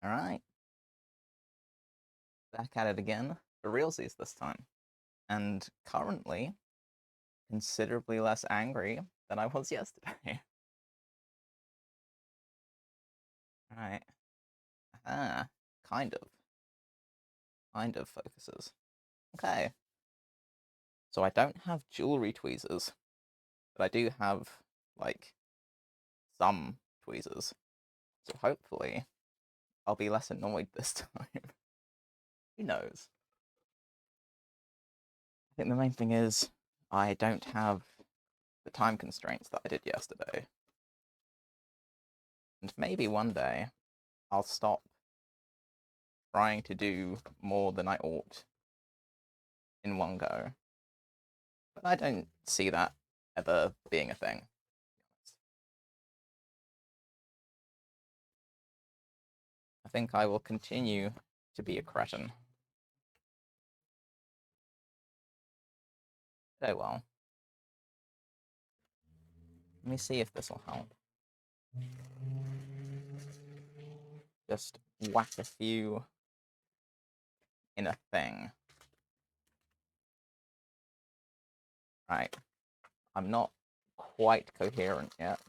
Alright, back at it again for realsies this time. And currently, considerably less angry than I was yesterday. Alright. Ah, kind of. Kind of focuses. Okay. So I don't have jewelry tweezers, but I do have, like, some tweezers. So hopefully, I'll be less annoyed this time. Who knows? I think the main thing is, I don't have the time constraints that I did yesterday. And maybe one day, I'll stop trying to do more than I ought in one go. But I don't see that ever being a thing. I think I will continue to be a cretin. Oh well. Let me see if this will help. Just whack a few in a thing. Right. I'm not quite coherent yet.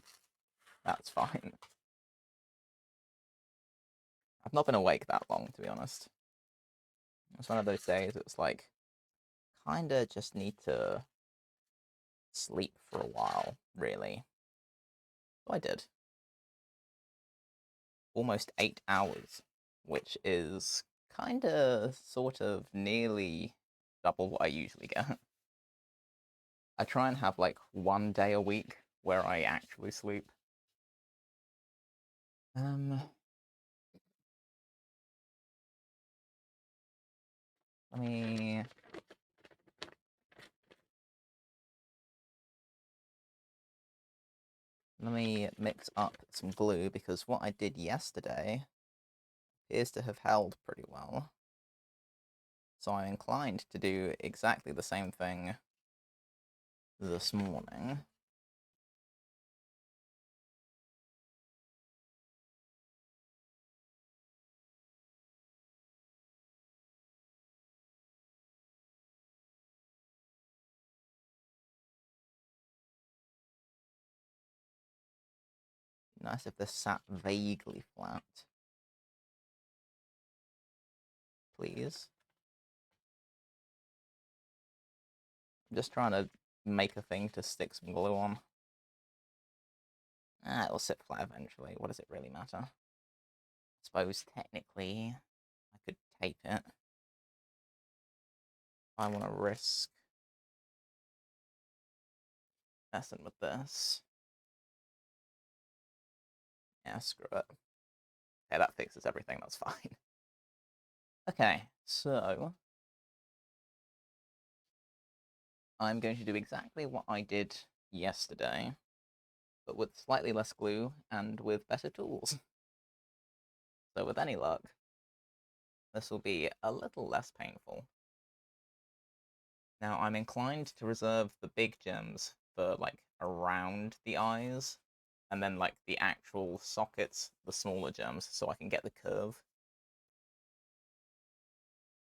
That's fine. I've not been awake that long, to be honest. It's one of those days it's like, kinda just need to sleep for a while, really. So I did. Almost 8 hours, which is kinda, sort of, nearly double what I usually get. I try and have like one day a week where I actually sleep. Um, let me let me mix up some glue because what I did yesterday appears to have held pretty well. So I'm inclined to do exactly the same thing this morning. Nice if this sat vaguely flat. Please. I'm just trying to make a thing to stick some glue on. Ah, it'll sit flat eventually. What does it really matter? I suppose technically I could tape it. I want to risk messing with this. Yeah, screw it. Yeah, that fixes everything, that's fine. Okay, so I'm going to do exactly what I did yesterday, but with slightly less glue and with better tools. So with any luck, this will be a little less painful. Now, I'm inclined to reserve the big gems for, like, around the eyes, and then, like, the actual sockets, the smaller gems, so I can get the curve.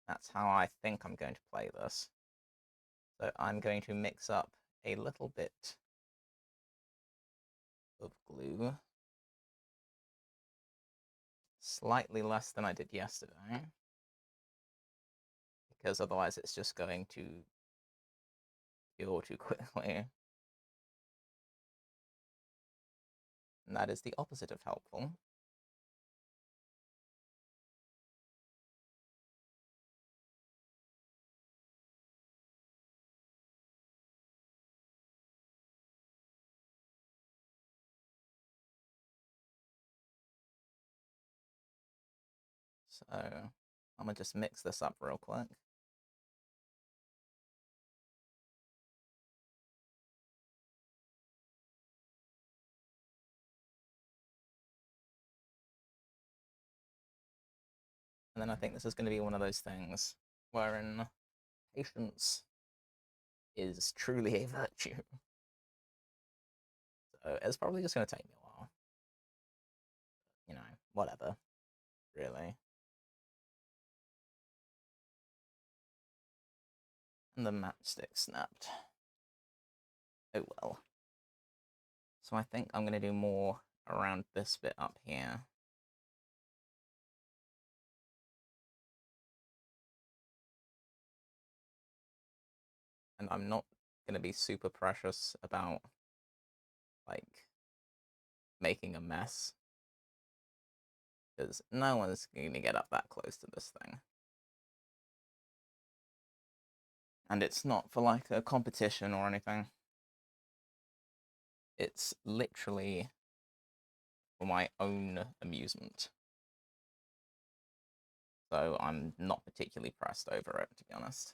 That's how I think I'm going to play this. So I'm going to mix up a little bit of glue. Slightly less than I did yesterday. Because otherwise it's just going to cure too quickly. And that is the opposite of helpful. So I'm gonna just mix this up real quick. And then I think this is going to be one of those things wherein patience is truly a virtue. So it's probably just going to take me a while. You know, whatever. really. And the matchstick snapped. Oh well. So I think I'm going to do more around this bit up here. And I'm not going to be super precious about, like, making a mess. Because no one's going to get up that close to this thing. And it's not for, like, a competition or anything. It's literally for my own amusement. So I'm not particularly pressed over it, to be honest.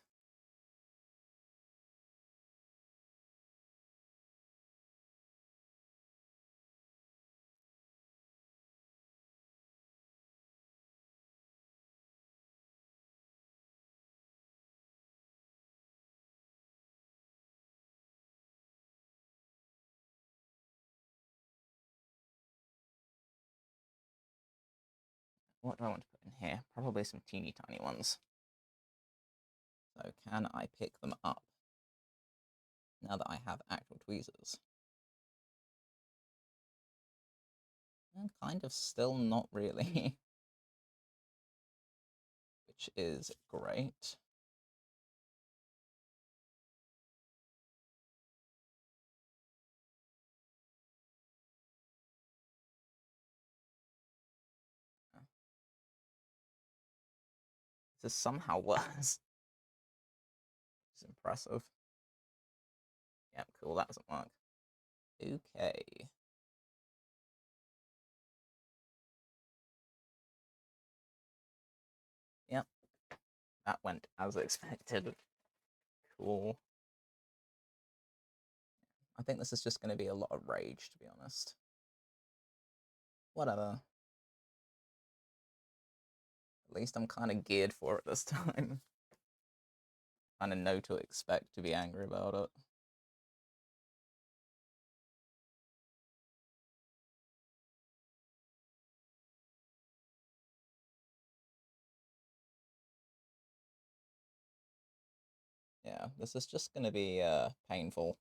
What do I want to put in here? Probably some teeny tiny ones. So can I pick them up now that I have actual tweezers? And kind of still not really, which is great. This is somehow worse. It's impressive. Yep, cool, that doesn't work. Okay. Yep, that went as expected. Cool. I think this is just going to be a lot of rage, to be honest. Whatever. At least I'm kind of geared for it this time. Kind of know to expect to be angry about it. Yeah, this is just going to be painful.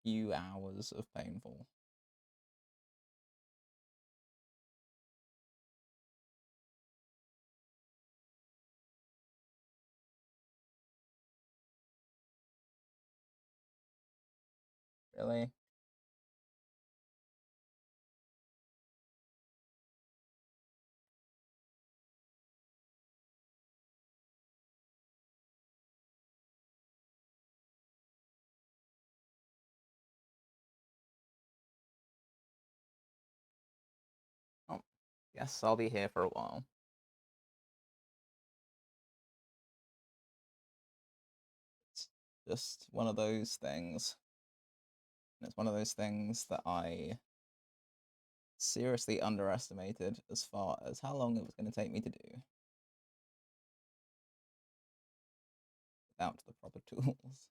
Few hours of painful. Really? Oh, yes, I'll be here for a while. It's just one of those things. And it's one of those things that I seriously underestimated as far as how long it was going to take me to do without the proper tools.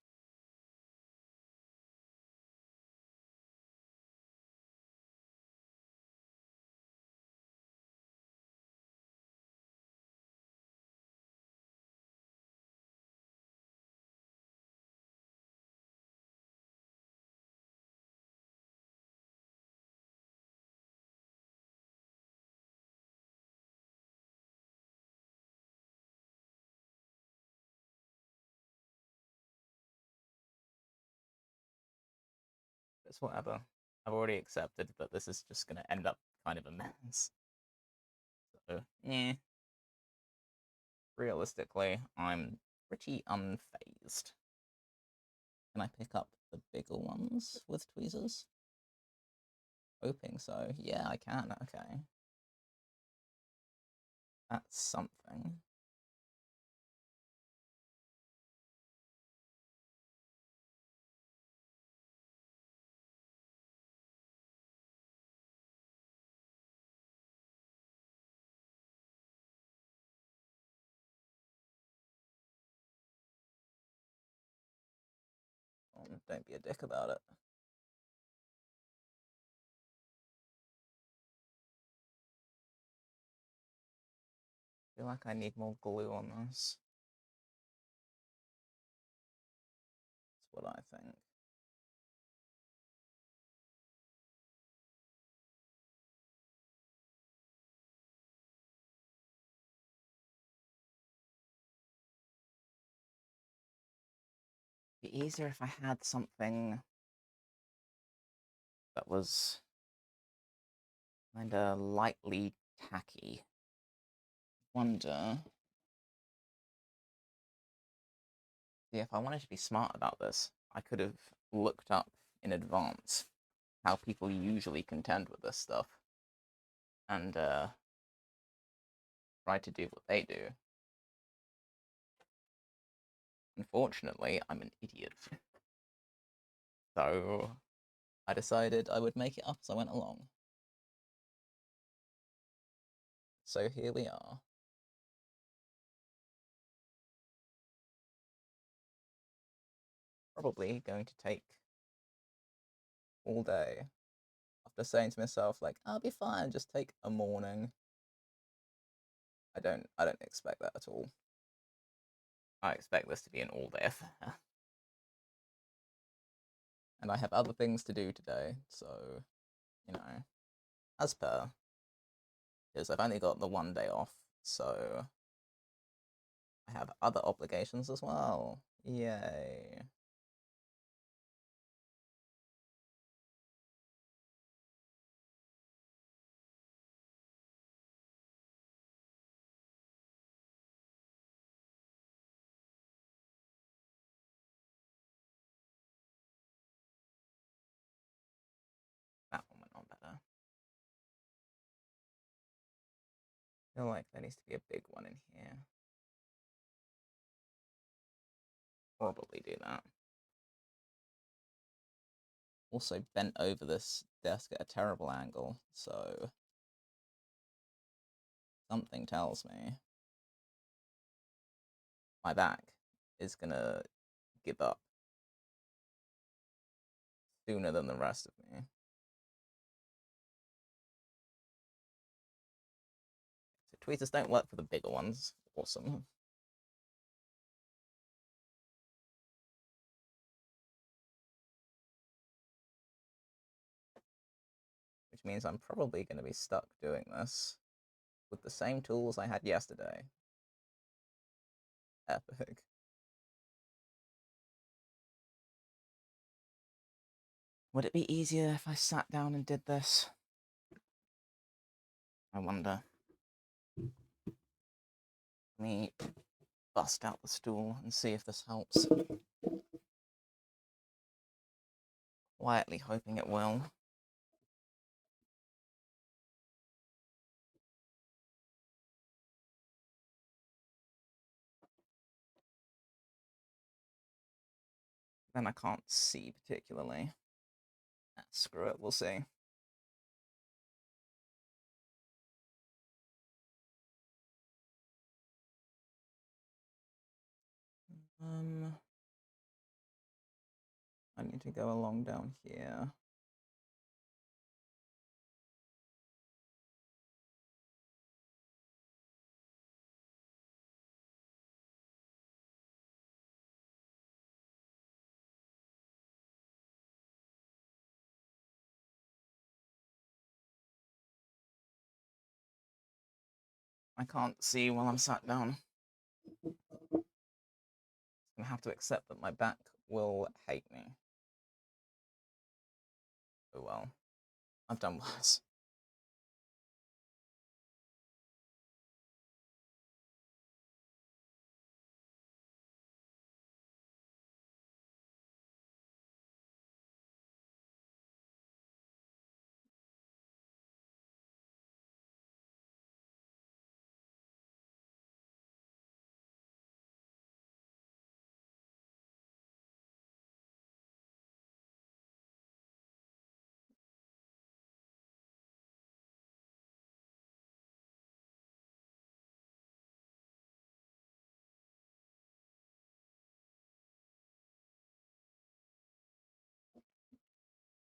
It's whatever. I've already accepted that this is just going to end up kind of a mess. So, yeah. Realistically, I'm pretty unfazed. Can I pick up the bigger ones with tweezers? Hoping so. Yeah, I can. Okay. That's something. Don't be a dick about it. feel like I need more glue on this. That's what I think. It'd be easier if I had something that was kinda lightly tacky. Wonder. Yeah, if I wanted to be smart about this, I could have looked up in advance how people usually contend with this stuff and tried to do what they do. Unfortunately, I'm an idiot. So I decided I would make it up as I went along. So here we are. Probably going to take all day. After saying to myself, like, I'll be fine, just take a morning. I don't expect that at all. I expect this to be an all-day affair. And I have other things to do today, so, you know, as per. Because I've only got the one day off, so I have other obligations as well. Yay. That one went on better. I feel like there needs to be a big one in here. Probably do that. Also bent over this desk at a terrible angle, so something tells me my back is gonna give up sooner than the rest of me. So tweezers don't work for the bigger ones. Awesome. Which means I'm probably going to be stuck doing this with the same tools I had yesterday. Epic. Would it be easier if I sat down and did this? I wonder. Let me bust out the stool and see if this helps. Quietly hoping it will. Then I can't see particularly. Screw it, we'll see. I need to go along down here. I can't see while I'm sat down. I'm gonna have to accept that my back will hate me. Oh well. I've done worse.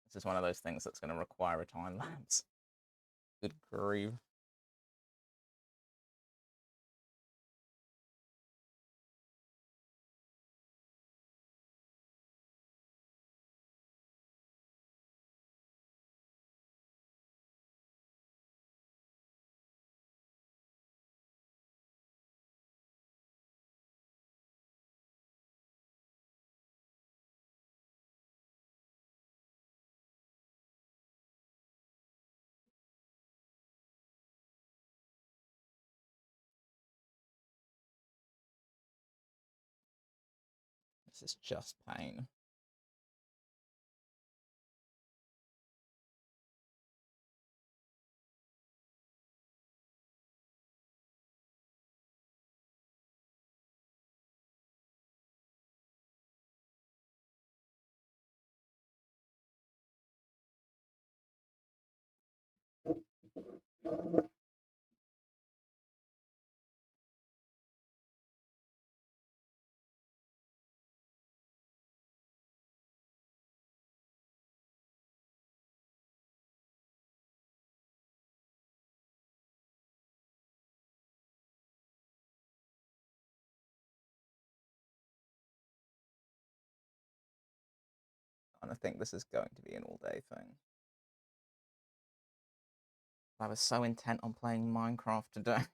This is one of those things that's gonna require a time lapse. Good grief. This is just pain. And I think this is going to be an all-day thing. I was so intent on playing Minecraft today.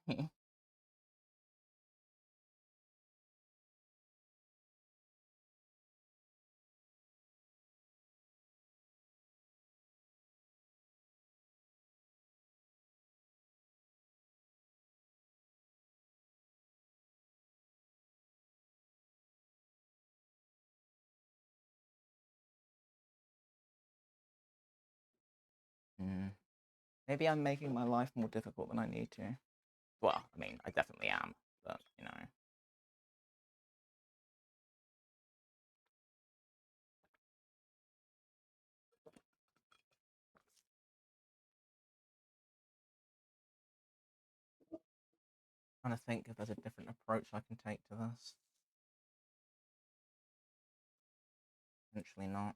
Maybe I'm making my life more difficult than I need to. Well, I mean, I definitely am, but, you know. Trying to think if there's a different approach I can take to this. Potentially not.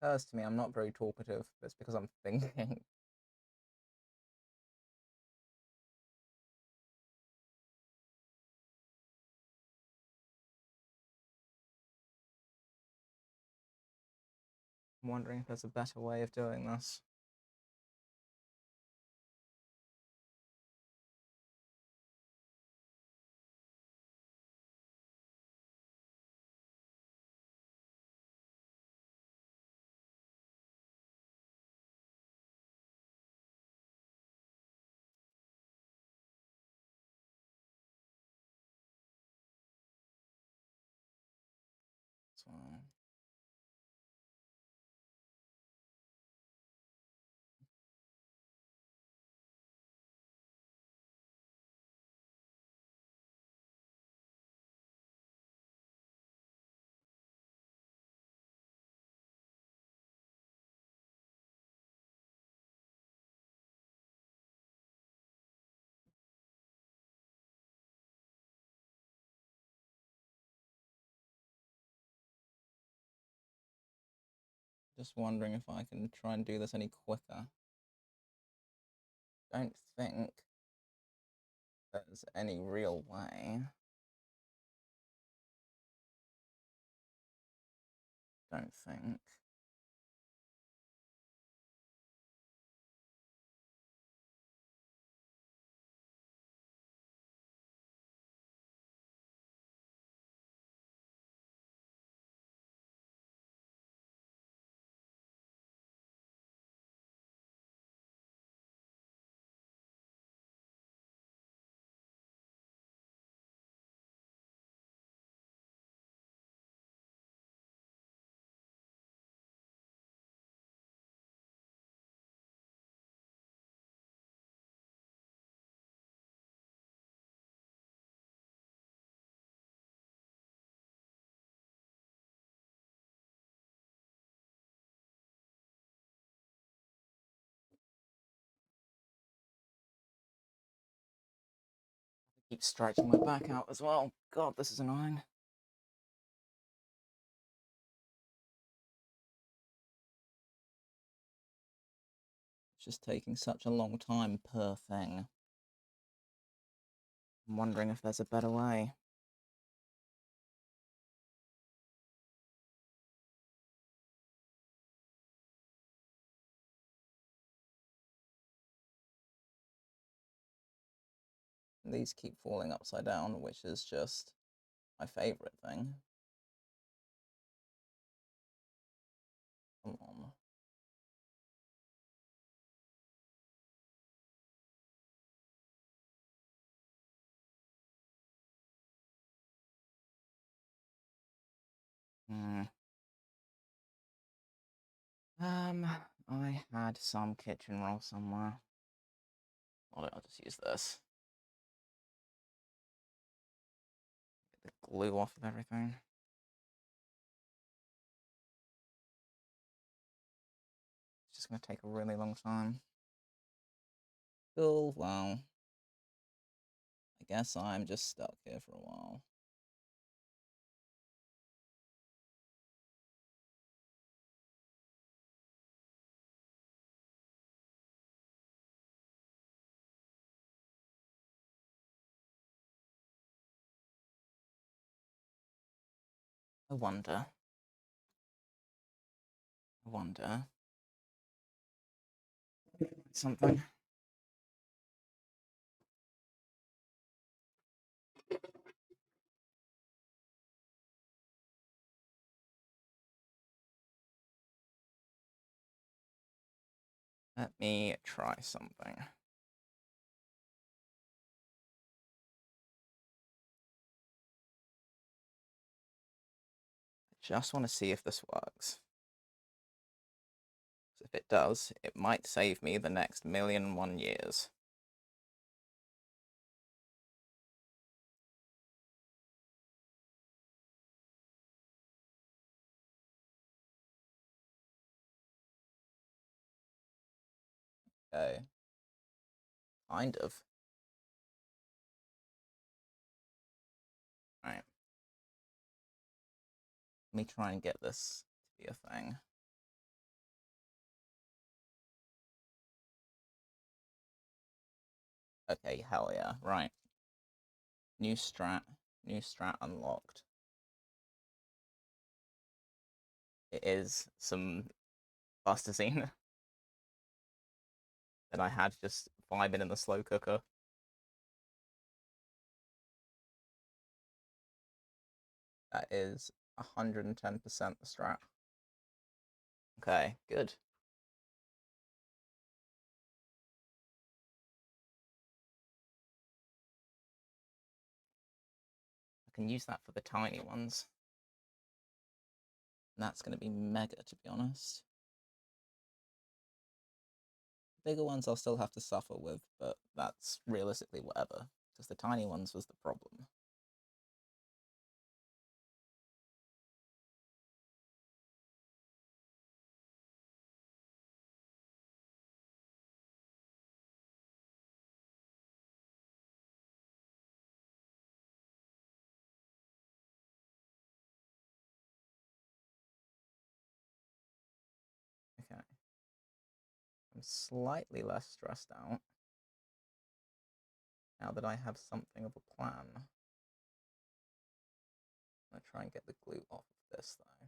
It occurs to me I'm not very talkative, but it's because I'm thinking. I'm wondering if there's a better way of doing this. So, just wondering if I can try and do this any quicker. Don't think there's any real way. Don't think. Keep stretching my back out as well. God, this is annoying. It's just taking such a long time per thing. I'm wondering if there's a better way. These keep falling upside down, which is just my favorite thing. Come on. I had some kitchen roll somewhere. I'll just use this. Get the glue off of everything. It's just gonna take a really long time. Cool, well, I guess I'm just stuck here for a while. I wonder. Something. Let me try something. I just want to see if this works. If it does, it might save me the next 1,000,001 years. Okay. Kind of. Right. Let me try and get this to be a thing. Okay, hell yeah. Right. New strat unlocked. It is some plasticine that I had just vibing in the slow cooker. That is 110% the strat. Okay, good. I can use that for the tiny ones. And that's going to be mega, to be honest. Bigger ones I'll still have to suffer with, but that's realistically whatever, because the tiny ones was the problem. Okay. I'm slightly less stressed out now that I have something of a plan. I'm going to try and get the glue off of this, though.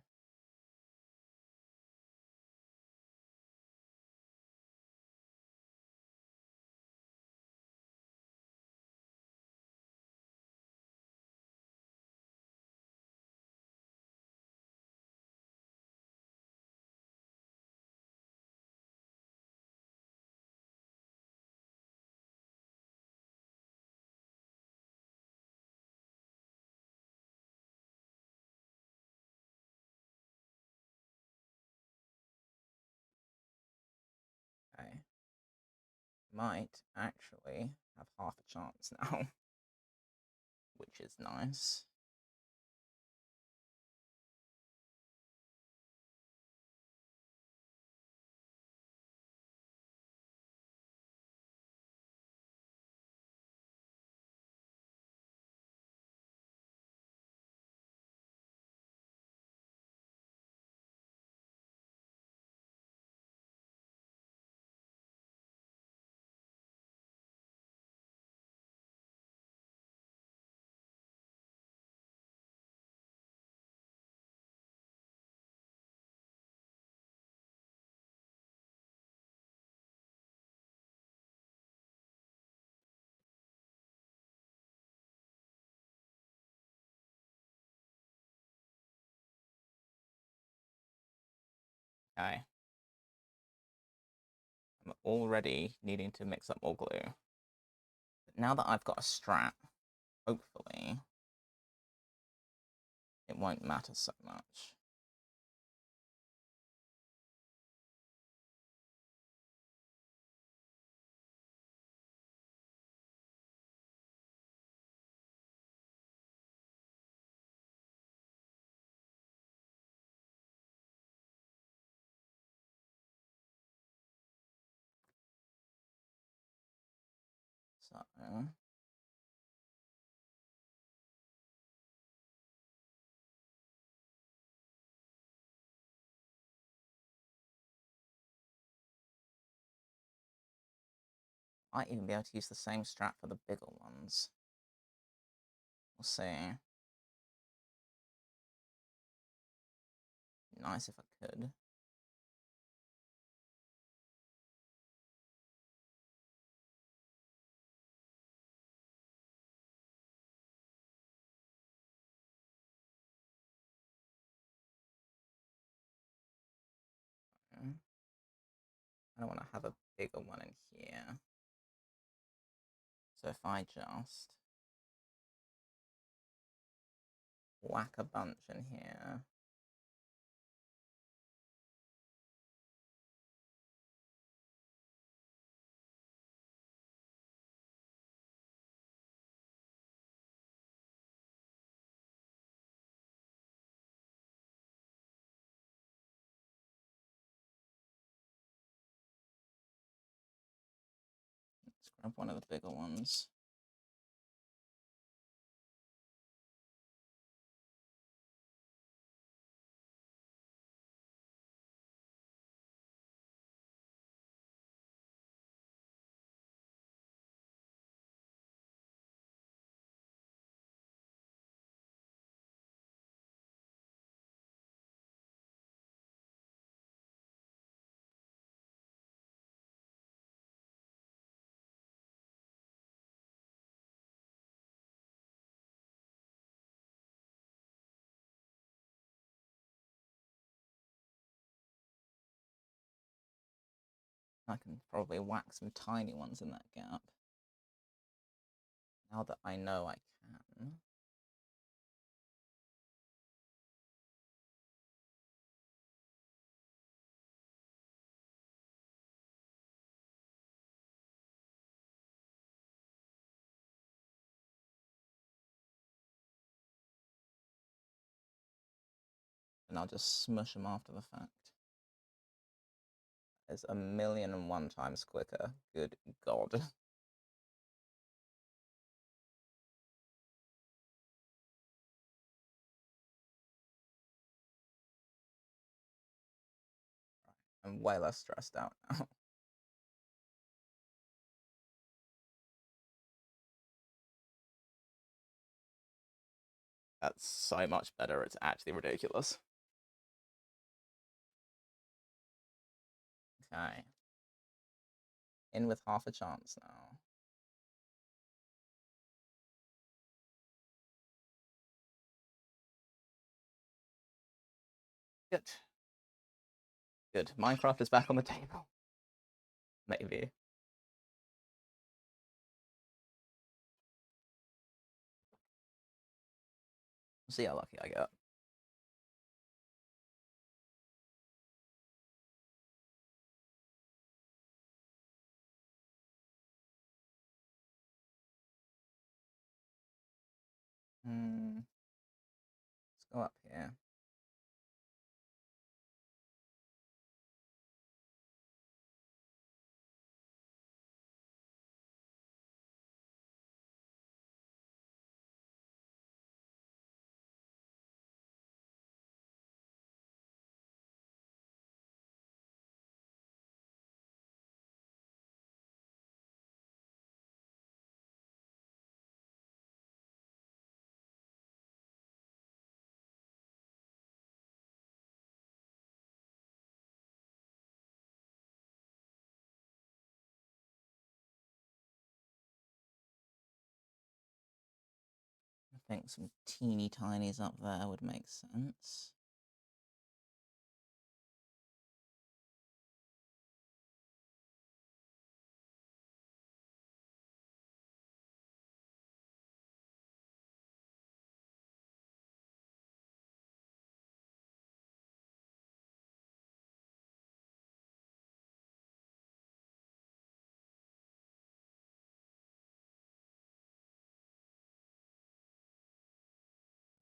Okay. Might actually have half a chance now, which is nice. Okay. I'm already needing to mix up more glue. But now that I've got a strap, hopefully it won't matter so much. So might even be able to use the same strap for the bigger ones. We'll see. Nice if I could. I don't want to have a bigger one in here. So if I just whack a bunch in here. Let's grab one of the bigger ones. I can probably whack some tiny ones in that gap. Now that I know I can. And I'll just smush them after the fact. It's 1,000,001 times quicker. Good God. I'm way less stressed out now. That's so much better, it's actually ridiculous. Okay. In with half a chance now. Good. Good. Minecraft is back on the table. Maybe. We'll see how lucky I get. Let's go up here. I think some teeny tinies up there would make sense.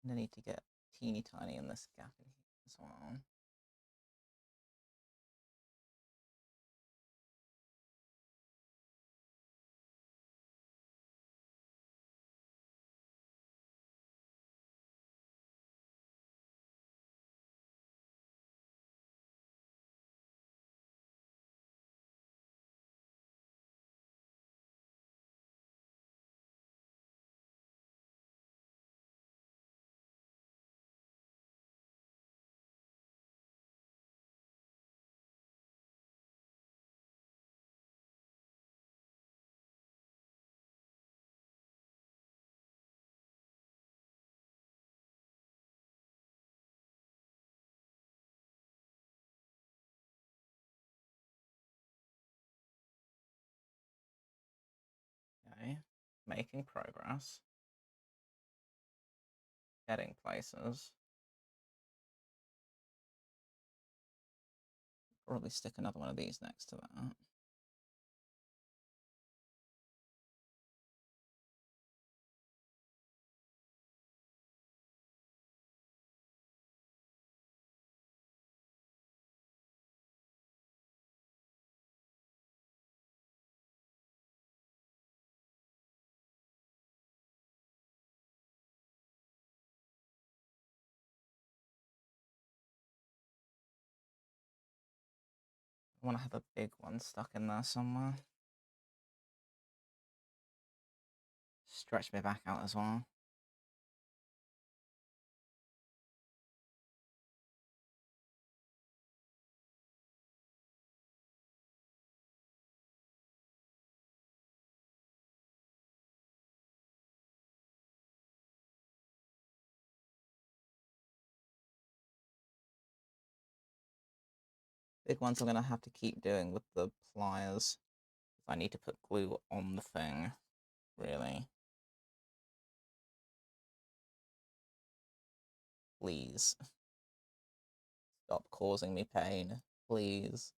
And I need to get teeny tiny in this gap in here as well. Okay, making progress. Getting places. Probably stick another one of these next to that. I want to have a big one stuck in there somewhere. Stretch my back out as well. Big ones I'm going to have to keep doing with the pliers. I need to put glue on the thing, really. Please. Stop causing me pain. Please.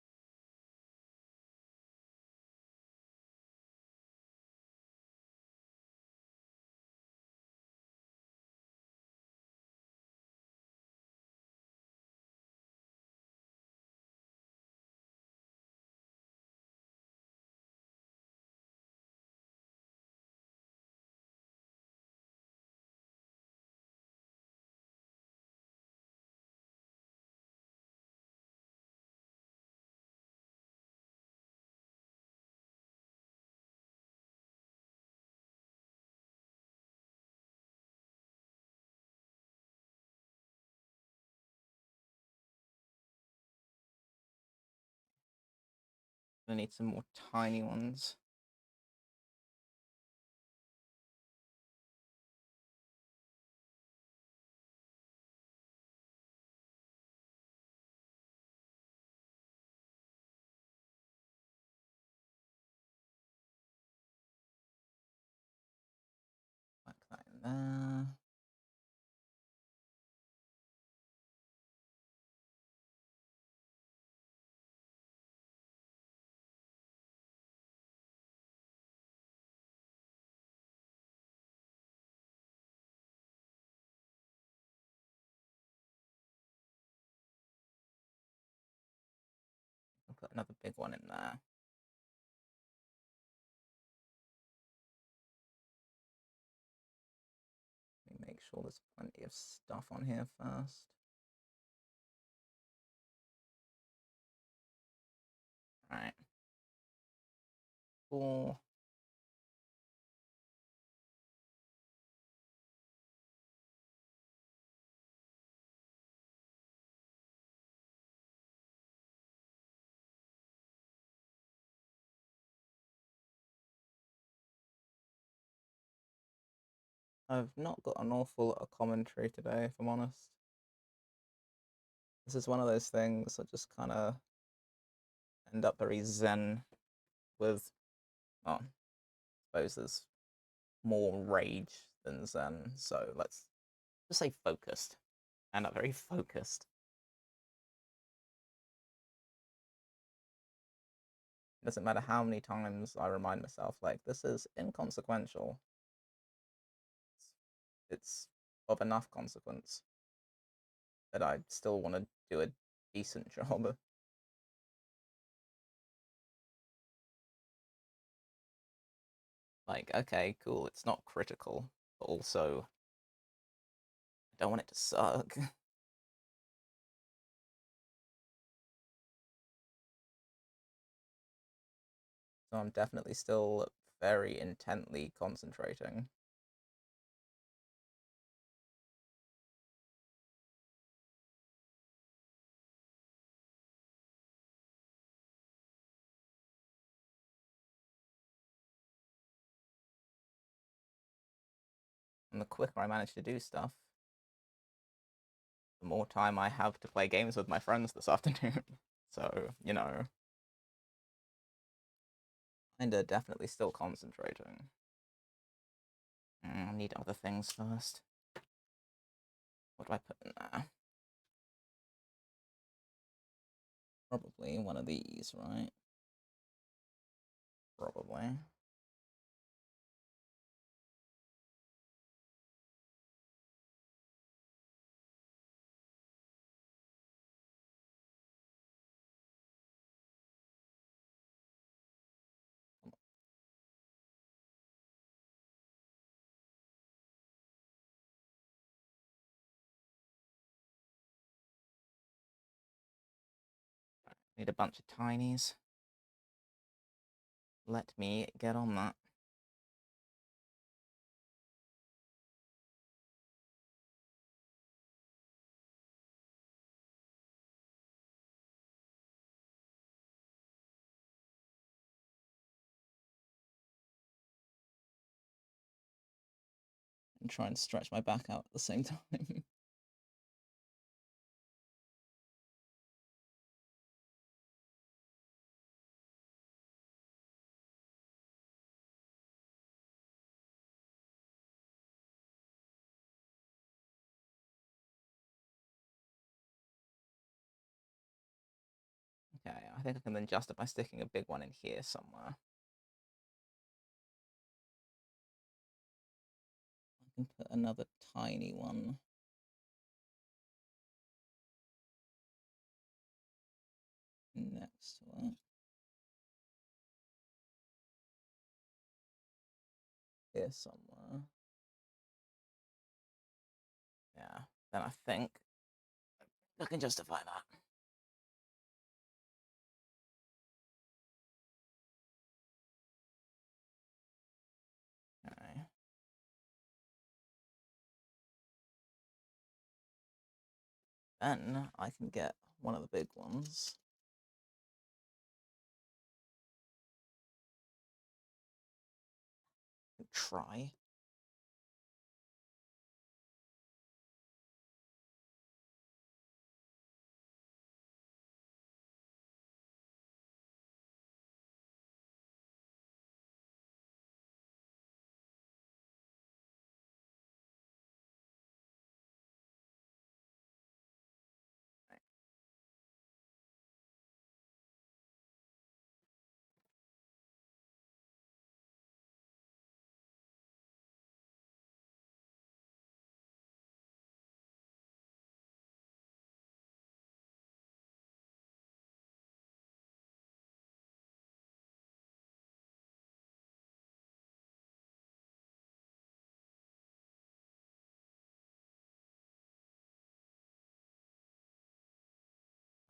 I need some more tiny ones. Like that in there. I'll put another big one in there. Let me make sure there's plenty of stuff on here first. Right. Cool. I've not got an awful lot of commentary today, if I'm honest. This is one of those things I just kind of end up very zen with. Well, I suppose there's more rage than zen, so let's just say focused. End up very focused. It doesn't matter how many times I remind myself, like, this is inconsequential. It's of enough consequence that I still want to do a decent job. Like, okay, cool, it's not critical, but also I don't want it to suck. So I'm definitely still very intently concentrating. And the quicker I manage to do stuff, the more time I have to play games with my friends this afternoon. So, you know, kinda definitely still concentrating. I need other things first. What do I put in there? Probably one of these, right? Probably. Need a bunch of tinies. Let me get on that. And try and stretch my back out at the same time. Okay, I think I can then adjust it by sticking a big one in here somewhere. I can put another tiny one next to it. Here somewhere. Yeah, then I think I can justify that. Okay. Then I can get one of the big ones. Try.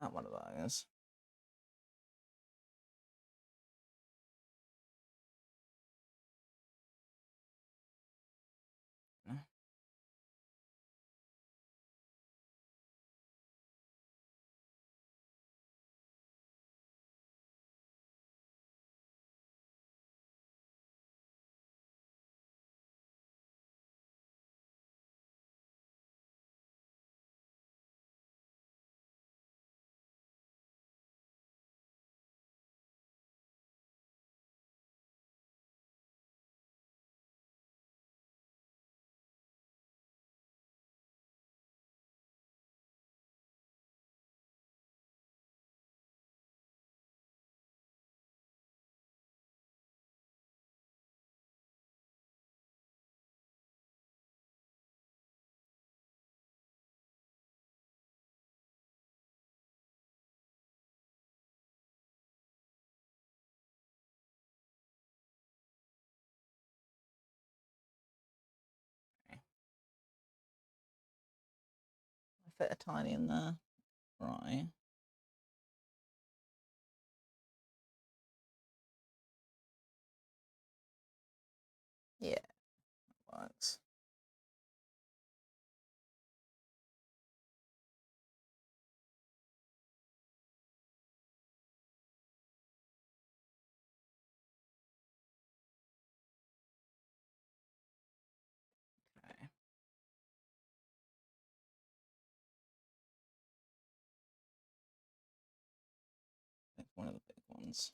Not one of those. fit a tiny in there. Right. Yeah, that works. Okay. That's one of the big ones.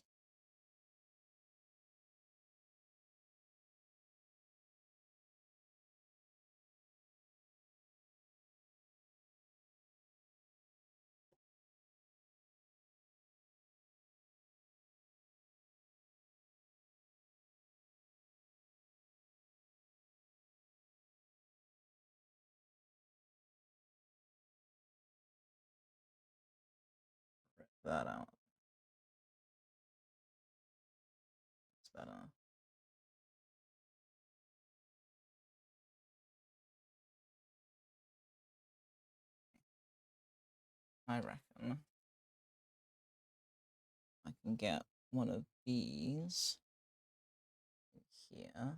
Rip that out. It's better. I reckon I can get one of these here.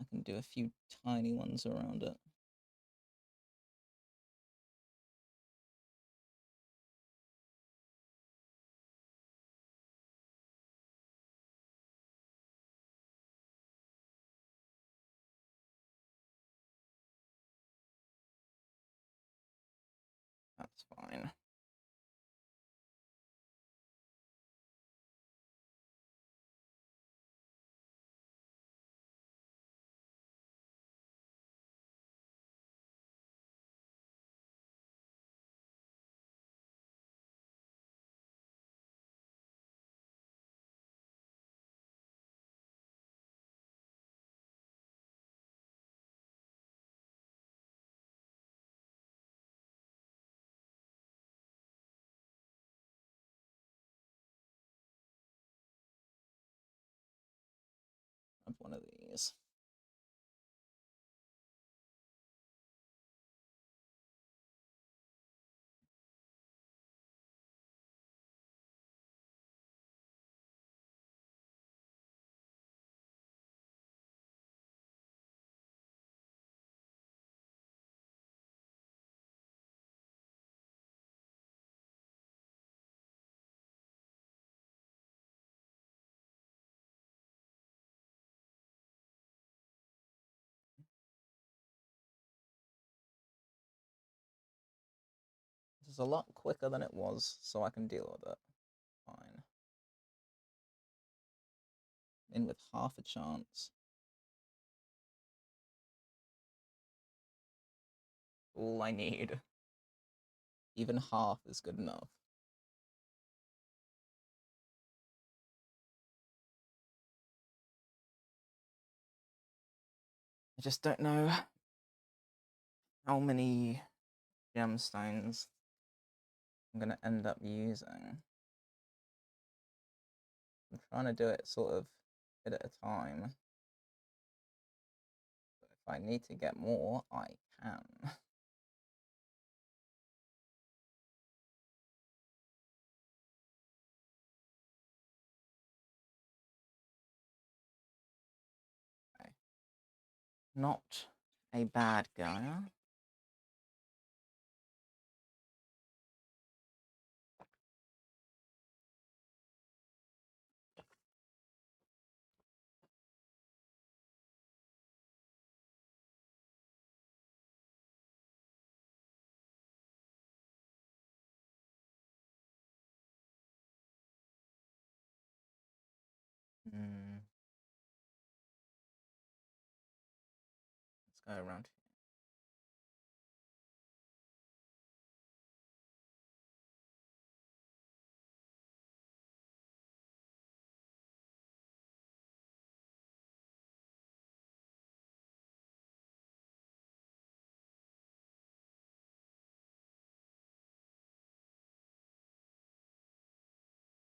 I can do a few tiny ones around it. That's fine. Have one of these. This is a lot quicker than it was, so I can deal with it. Fine. In with half a chance. All I need. Even half is good enough. I just don't know how many gemstones I'm going to end up using. I'm trying to do it sort of bit at a time. But if I need to get more, I can. Okay. Not a bad guy. Let's go around here.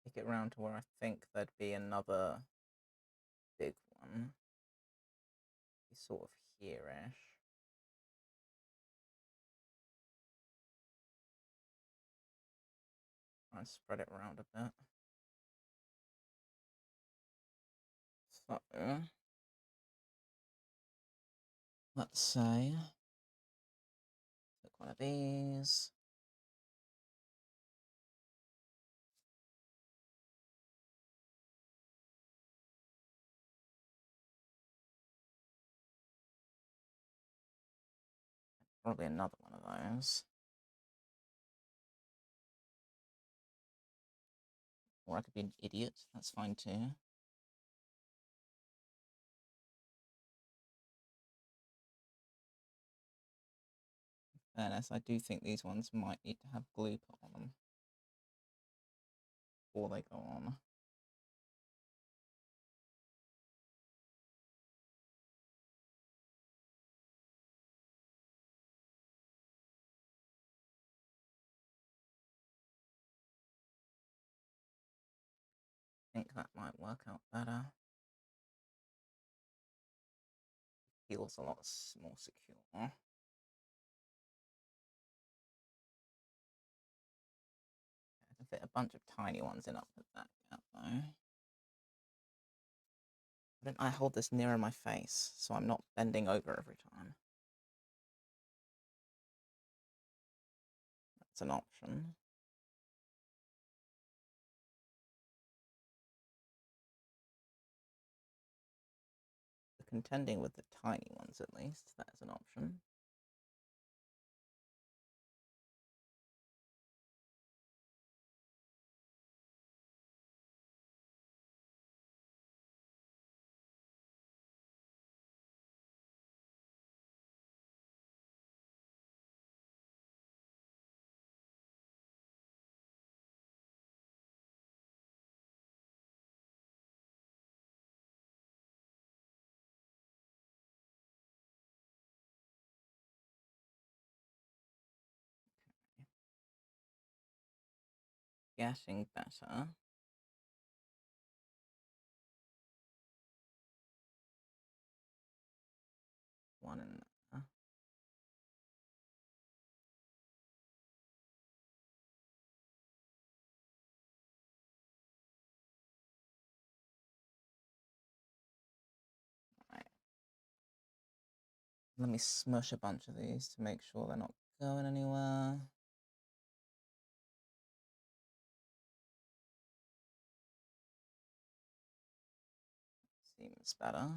Take it round to where I think there'd be another big one. sort of here-ish. Try and spread it around a bit. So, let's say, take one of these. Probably another one of those. Or I could be an idiot, that's fine too. In fairness, I do think these ones might need to have glue put on them before they go on. I think that might work out better. Feels a lot more secure. I can fit a bunch of tiny ones in up at that gap though. Why don't I hold this nearer my face so I'm not bending over every time? That's an option. For contending with the tiny ones at least, that is an option. Getting better. One in there. Right. Let me smush a bunch of these to make sure they're not going anywhere. Seems better.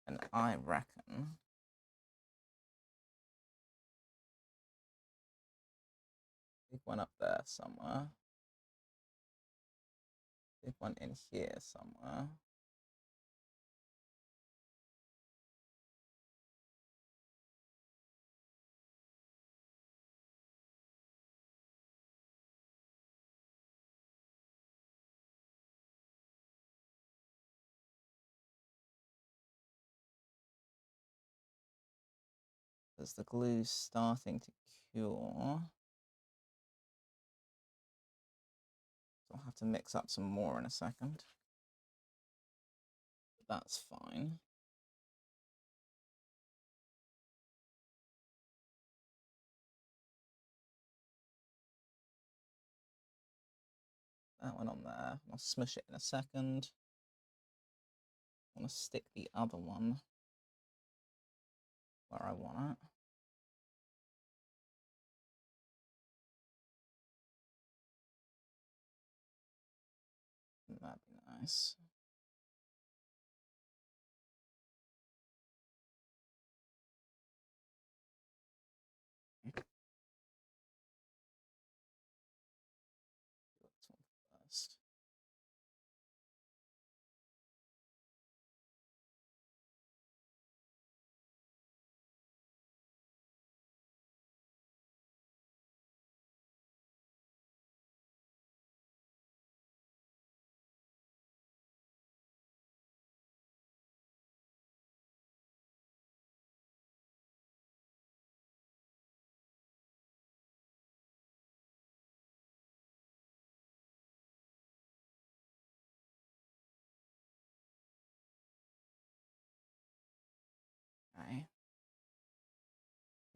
And I reckon big one up there somewhere. Big one in here somewhere. As the glue's starting to cure. So I'll have to mix up some more in a second. That's fine. That one on there. I'll smush it in a second. I want to stick the other one where I want it. That'd be nice. This one first.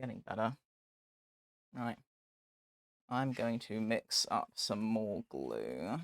Getting better. Right. I'm going to mix up some more glue.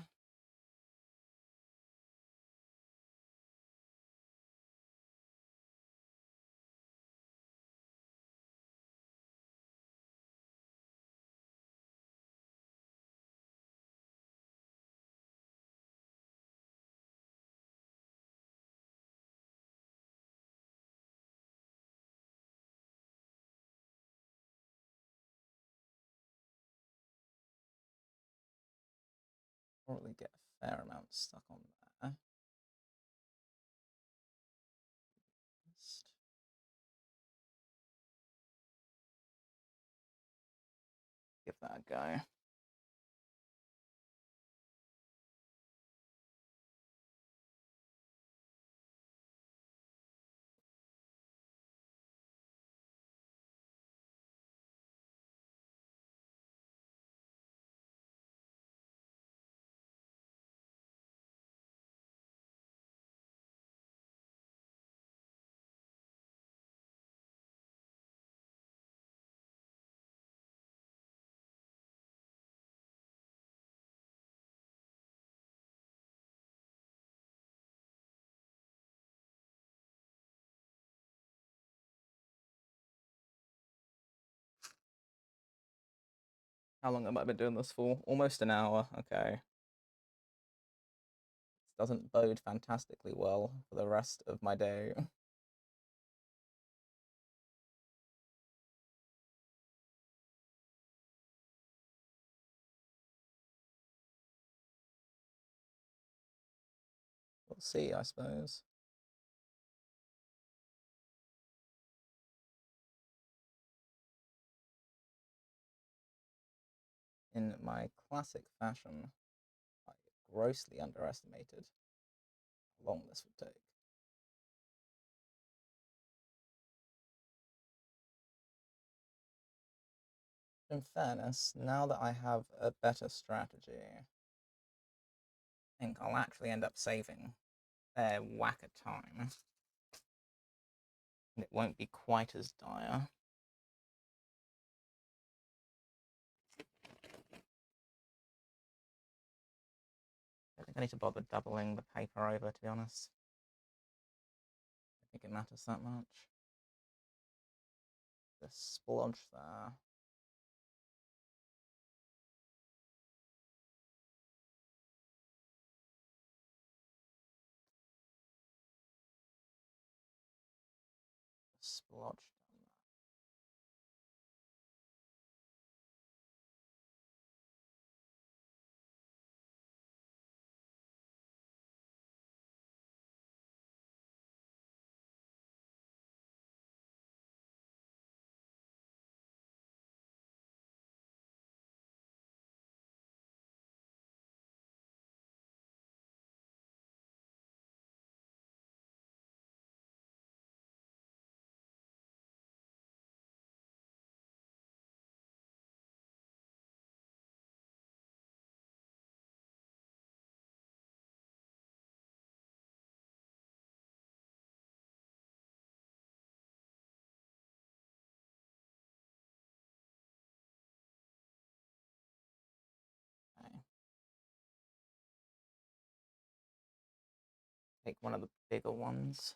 Probably get a fair amount stuck on there. Just give that a go. How long have I been doing this for? Almost an hour. Okay. This doesn't bode fantastically well for the rest of my day. We'll see, I suppose. In my classic fashion, I grossly underestimated how long this would take. In fairness, now that I have a better strategy, I think I'll actually end up saving a whack of time. And it won't be quite as dire. I think I need to bother doubling the paper over, to be honest. I think it matters that much. The splodge there. Splodge down there. Okay. Take one of the bigger ones.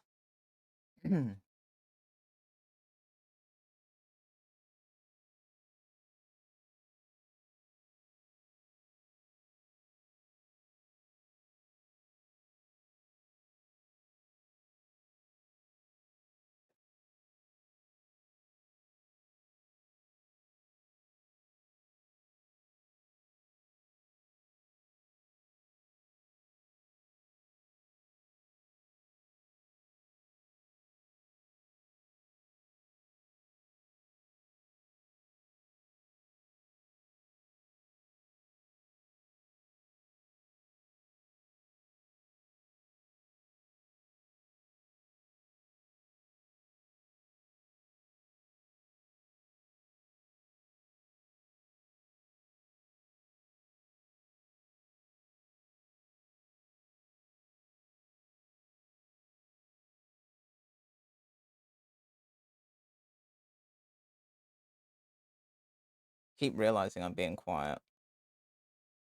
keep realizing I'm being quiet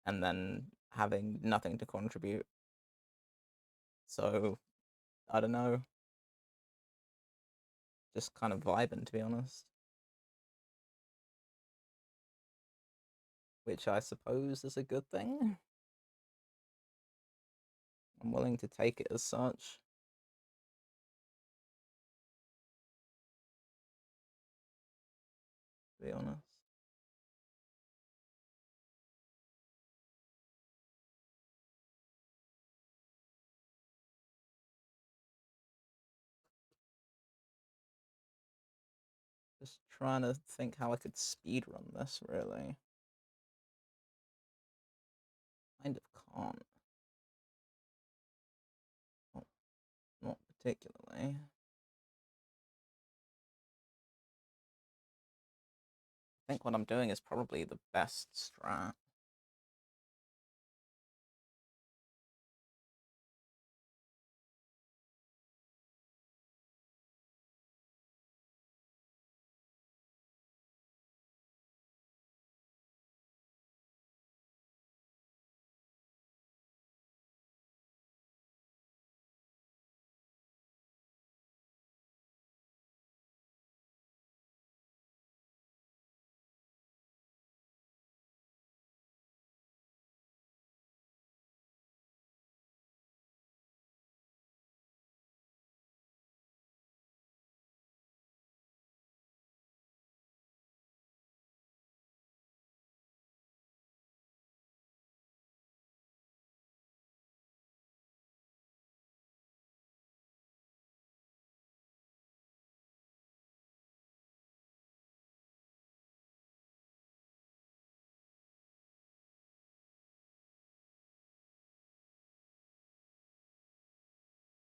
and then having nothing to contribute. So, I don't know, just kind of vibing, to be honest. Which I suppose is a good thing. I'm willing to take it as such. To be honest. Just trying to think how I could speedrun this, really. Kind of can't. Not, not particularly. I think what I'm doing is probably the best strat.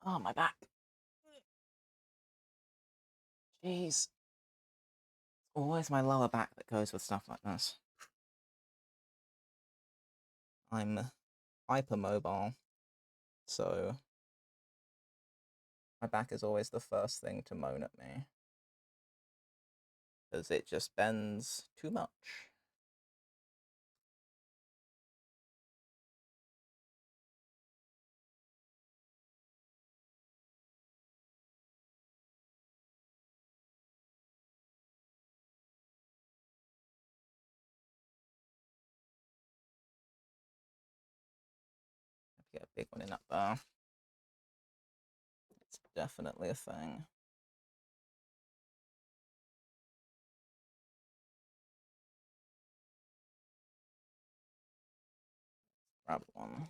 Oh, my back. Jeez. Always my lower back that goes with stuff like this. I'm hypermobile, so my back is always the first thing to moan at me. Because it just bends too much. Get a big one in that bar. It's definitely a thing. Grab one.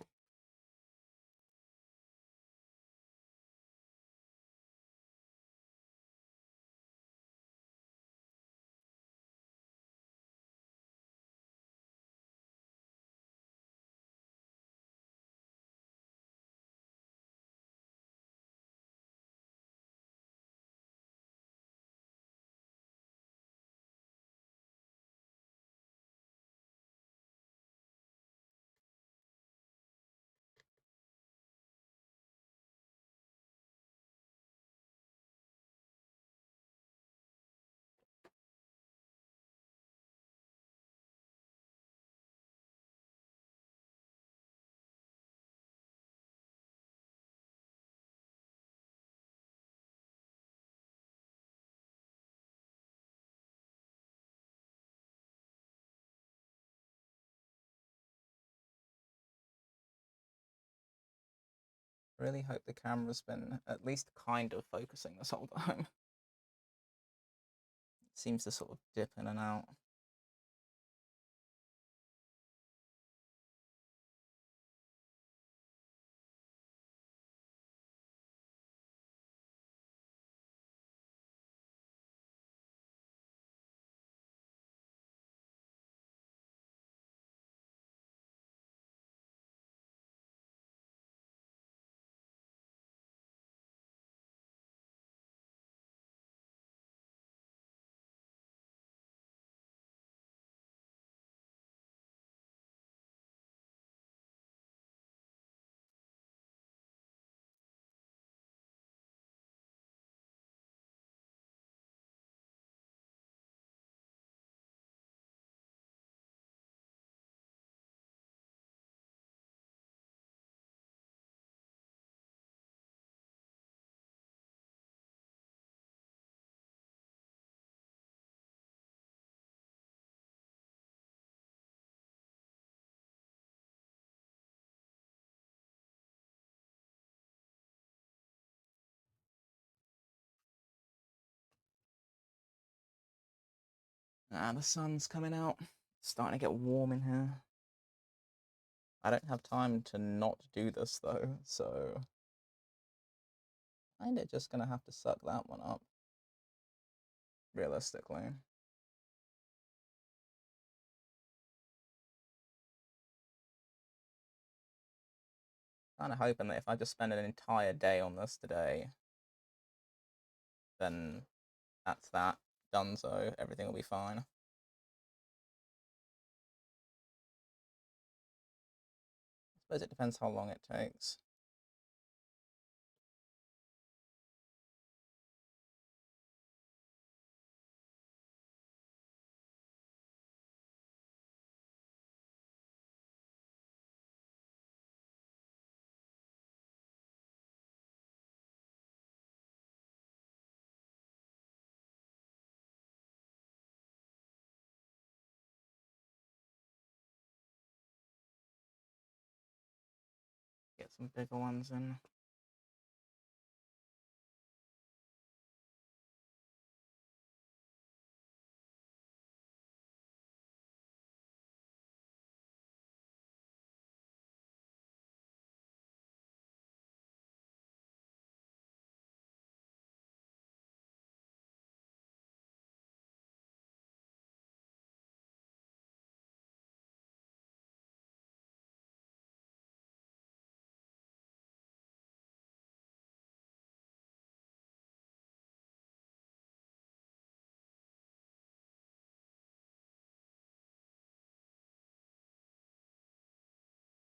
Really hope the camera's been at least kind of focusing this whole time. It seems to sort of dip in and out. Ah, the sun's coming out. It's starting to get warm in here. I don't have time to not do this though, so I'm just gonna have to suck that one up, realistically. Kind of hoping that if I just spend an entire day on this today, then that's that. Done, so everything will be fine. I suppose it depends how long it takes. Get some bigger ones in.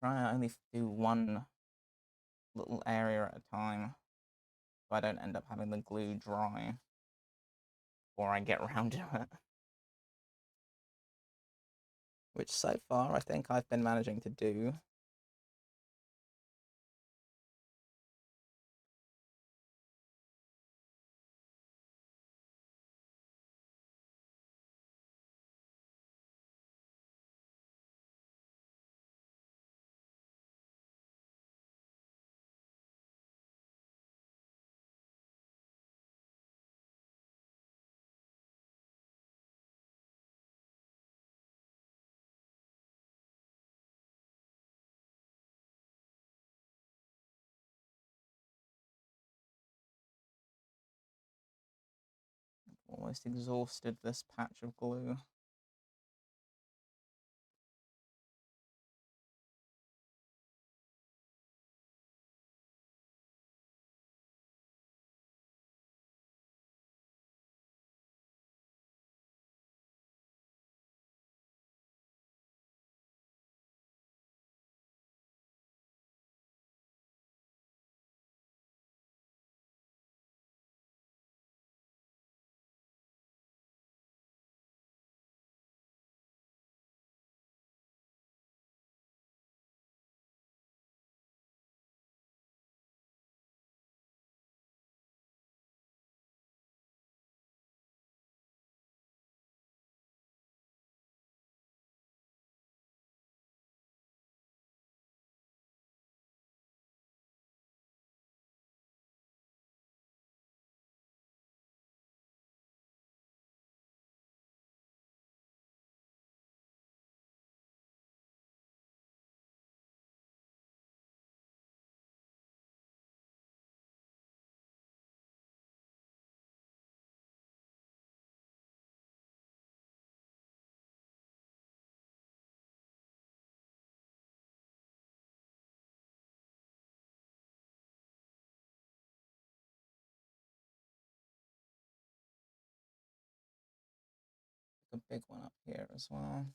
Try to only do one little area at a time, so I don't end up having the glue dry before I get around to it. Which so far I think I've been managing to do. Almost exhausted this patch of glue. A big one up here as well.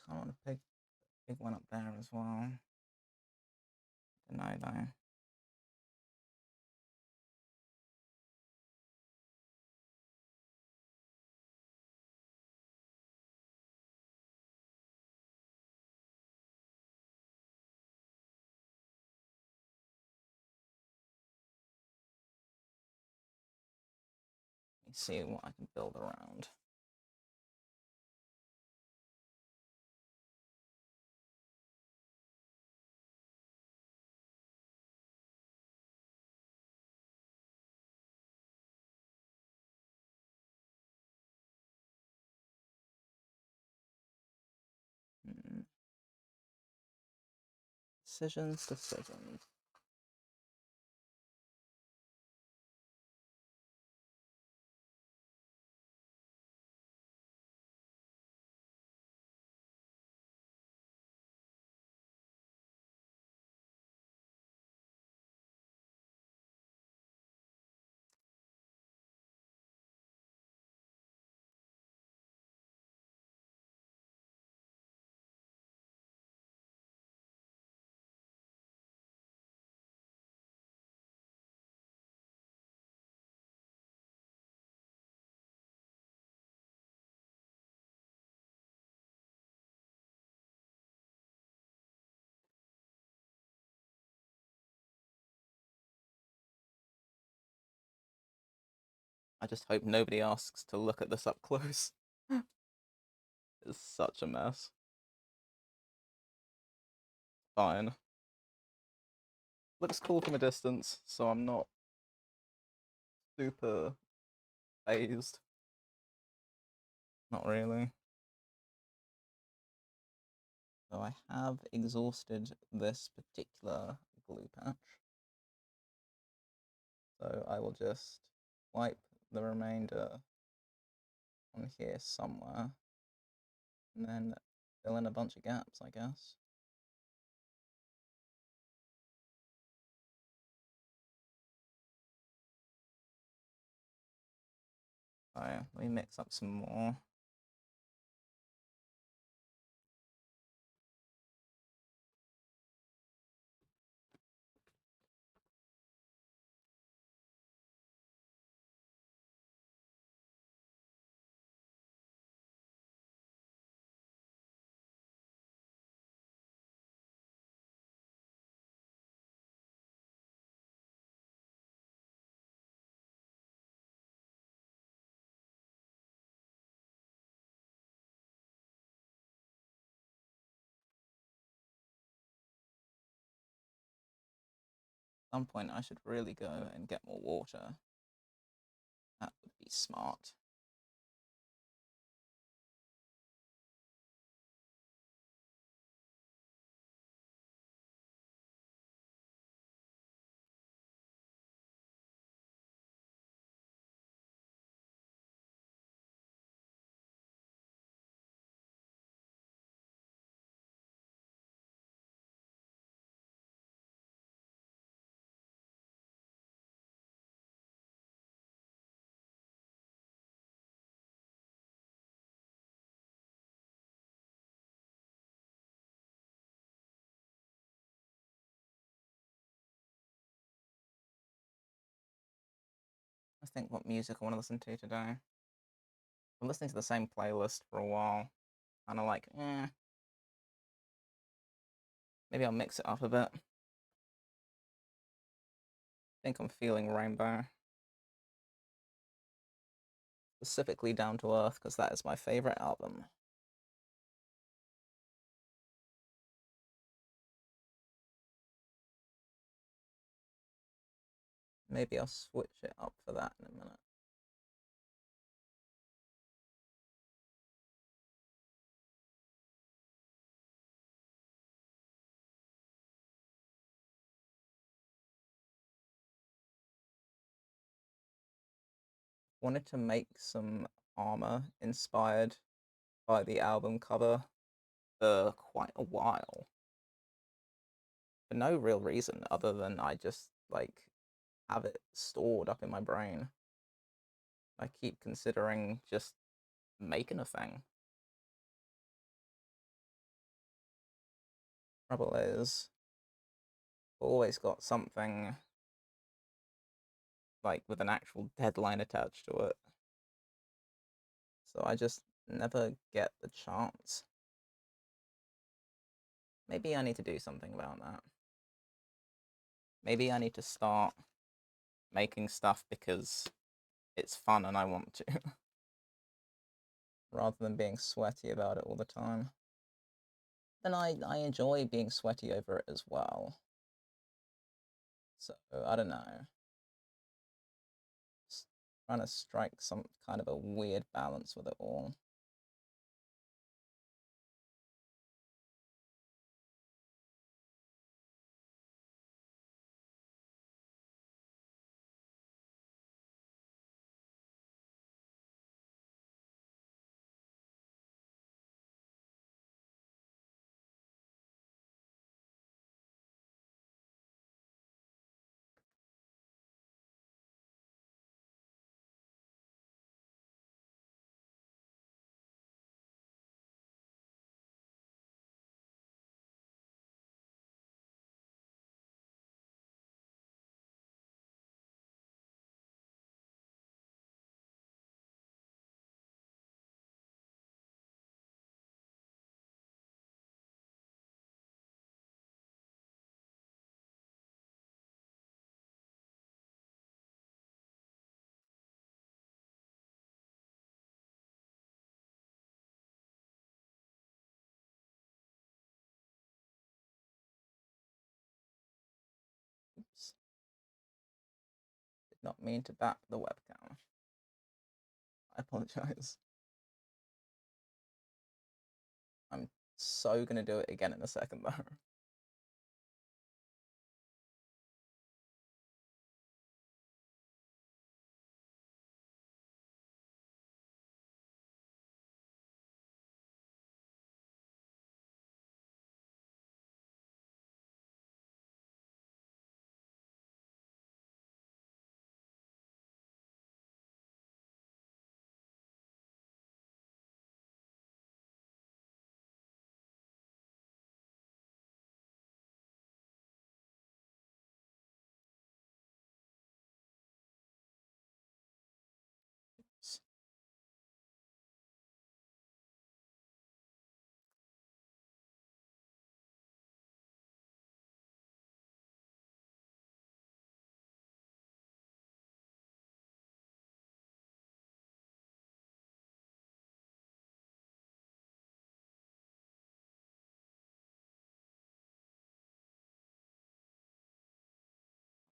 Kind of want a big one up there as well. Don't know though. see what I can build around. Decisions. I just hope nobody asks to look at this up close. It's such a mess. Fine. Looks cool from a distance, so I'm not super phased. Not really. So I have exhausted this particular glue patch. So I will just wipe the remainder on here somewhere, and then fill in a bunch of gaps, I guess. So let me mix up some more. At some point I should really go and get more water. That would be smart. I think what music I want to listen to today. I'm listening to the same playlist for a while. Kind of like, maybe I'll mix it up a bit. I think I'm feeling Rainbow. Specifically Down to Earth, because that is my favorite album. Maybe I'll switch it up for that in a minute. Wanted to make some armor inspired by the album cover for quite a while. For no real reason other than I just like have it stored up in my brain. I keep considering just making a thing. Trouble is, I've always got something like with an actual deadline attached to it. So I just never get the chance. Maybe I need to do something about that. Maybe I need to start making stuff because it's fun and I want to, rather than being sweaty about it all the time. Then I enjoy being sweaty over it as well. So, I don't know. Just trying to strike some kind of a weird balance with it all. Oops. Did not mean to back the webcam. I apologize. I'm so gonna do it again in a second though.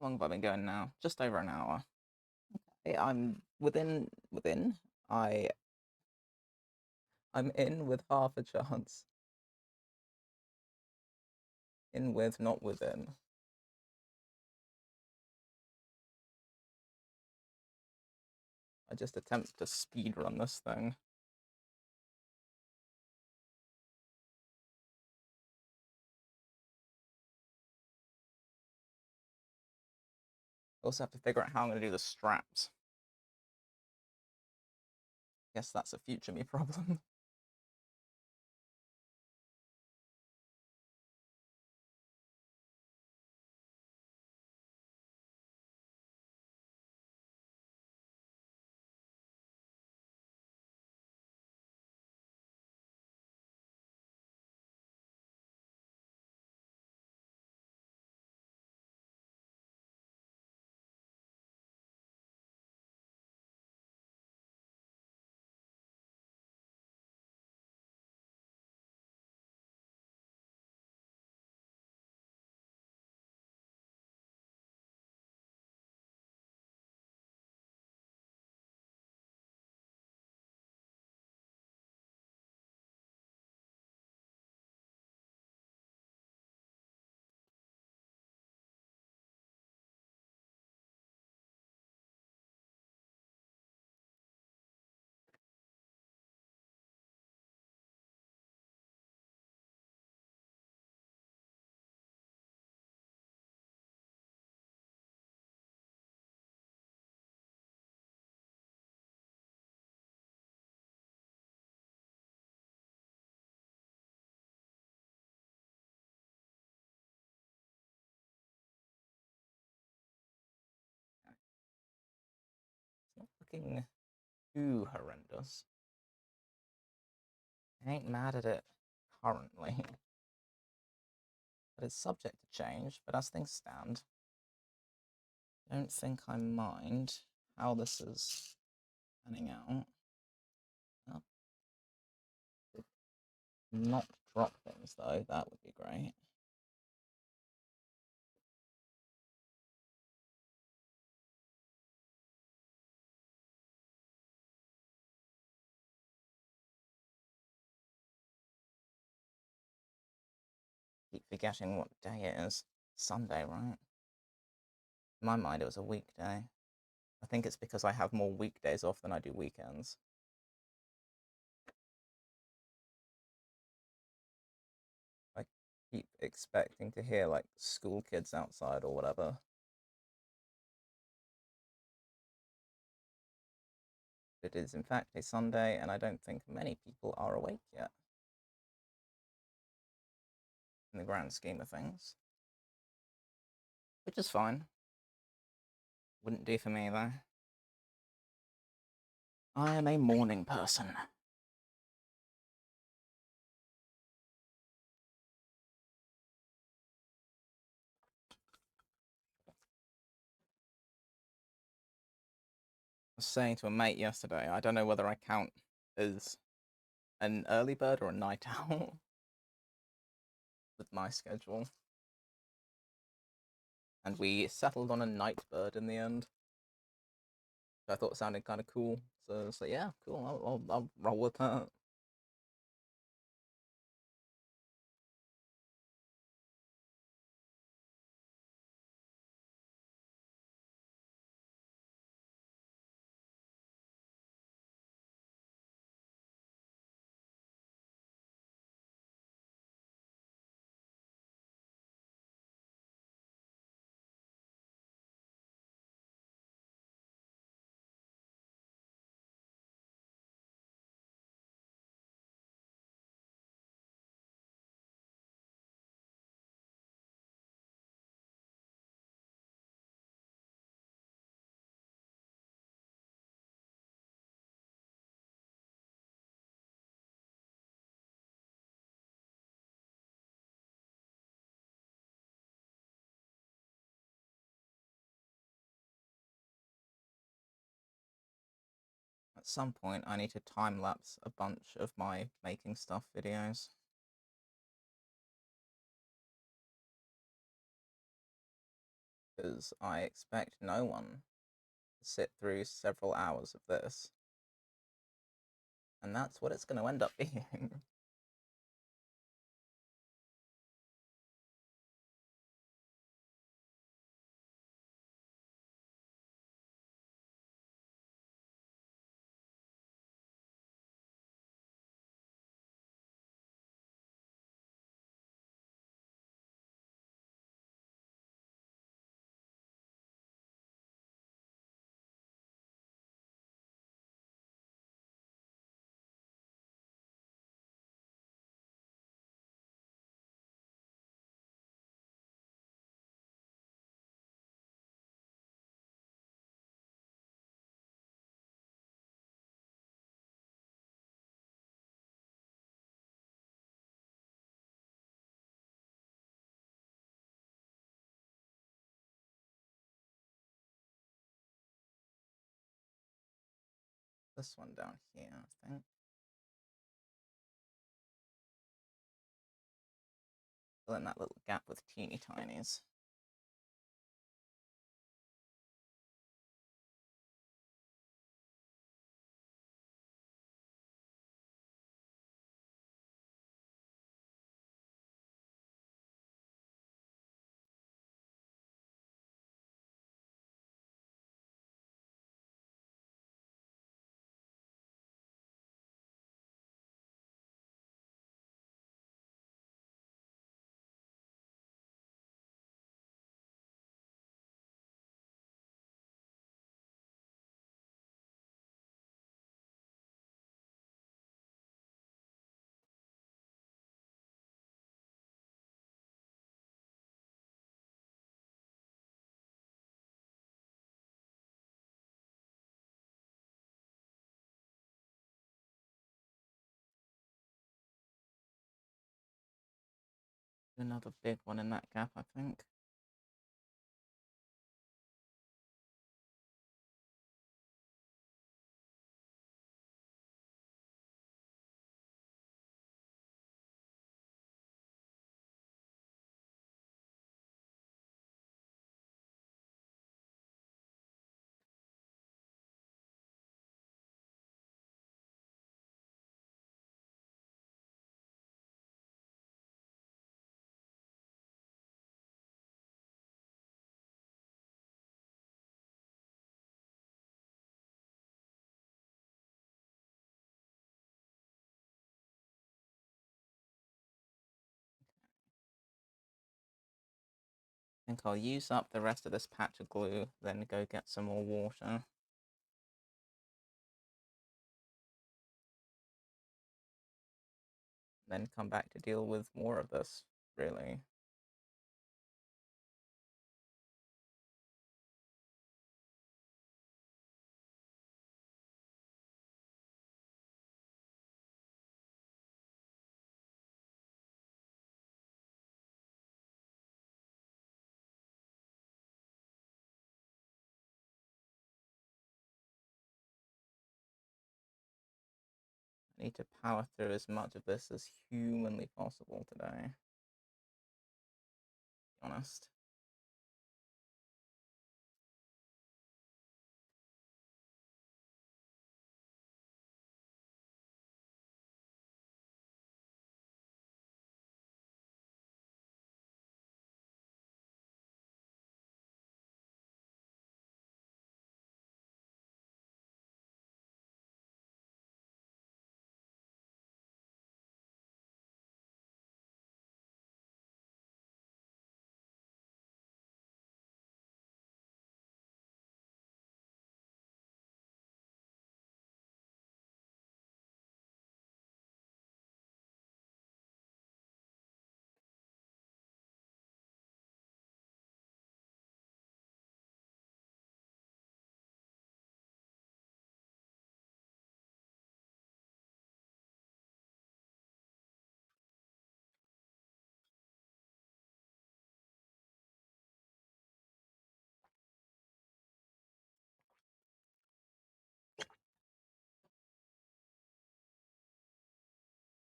How long have I been going now? Just over an hour. Okay, I'm within. I I'm in with half a chance. In with, not within. I just attempt to speed run this thing. Also have to figure out how I'm gonna do the straps. Guess that's a future me problem. It's not looking too horrendous. I ain't mad at it currently. But it's subject to change, but as things stand, I don't think I mind how this is panning out. Oh, not drop things though, that would be great. Keep forgetting what day it is. Sunday, right? In my mind, it was a weekday. I think it's because I have more weekdays off than I do weekends. I keep expecting to hear like school kids outside or whatever. It is in fact a Sunday, and I don't think many people are awake yet. In the grand scheme of things. Which is fine. Wouldn't do for me though. I am a morning person. I was saying to a mate yesterday, I don't know whether I count as an early bird or a night owl with my schedule. And we settled on a night bird in the end. I thought sounded kind of cool. So yeah, cool. I'll roll with that. At some point, I need to time lapse a bunch of my making stuff videos. Because I expect no one to sit through several hours of this. And that's what it's going to end up being. This one down here, I think. Fill in that little gap with teeny tinies. Another big one in that gap, I think. think I'll use up the rest of this patch of glue, then go get some more water. Then come back to deal with more of this, really. I need to power through as much of this as humanly possible today, to be honest.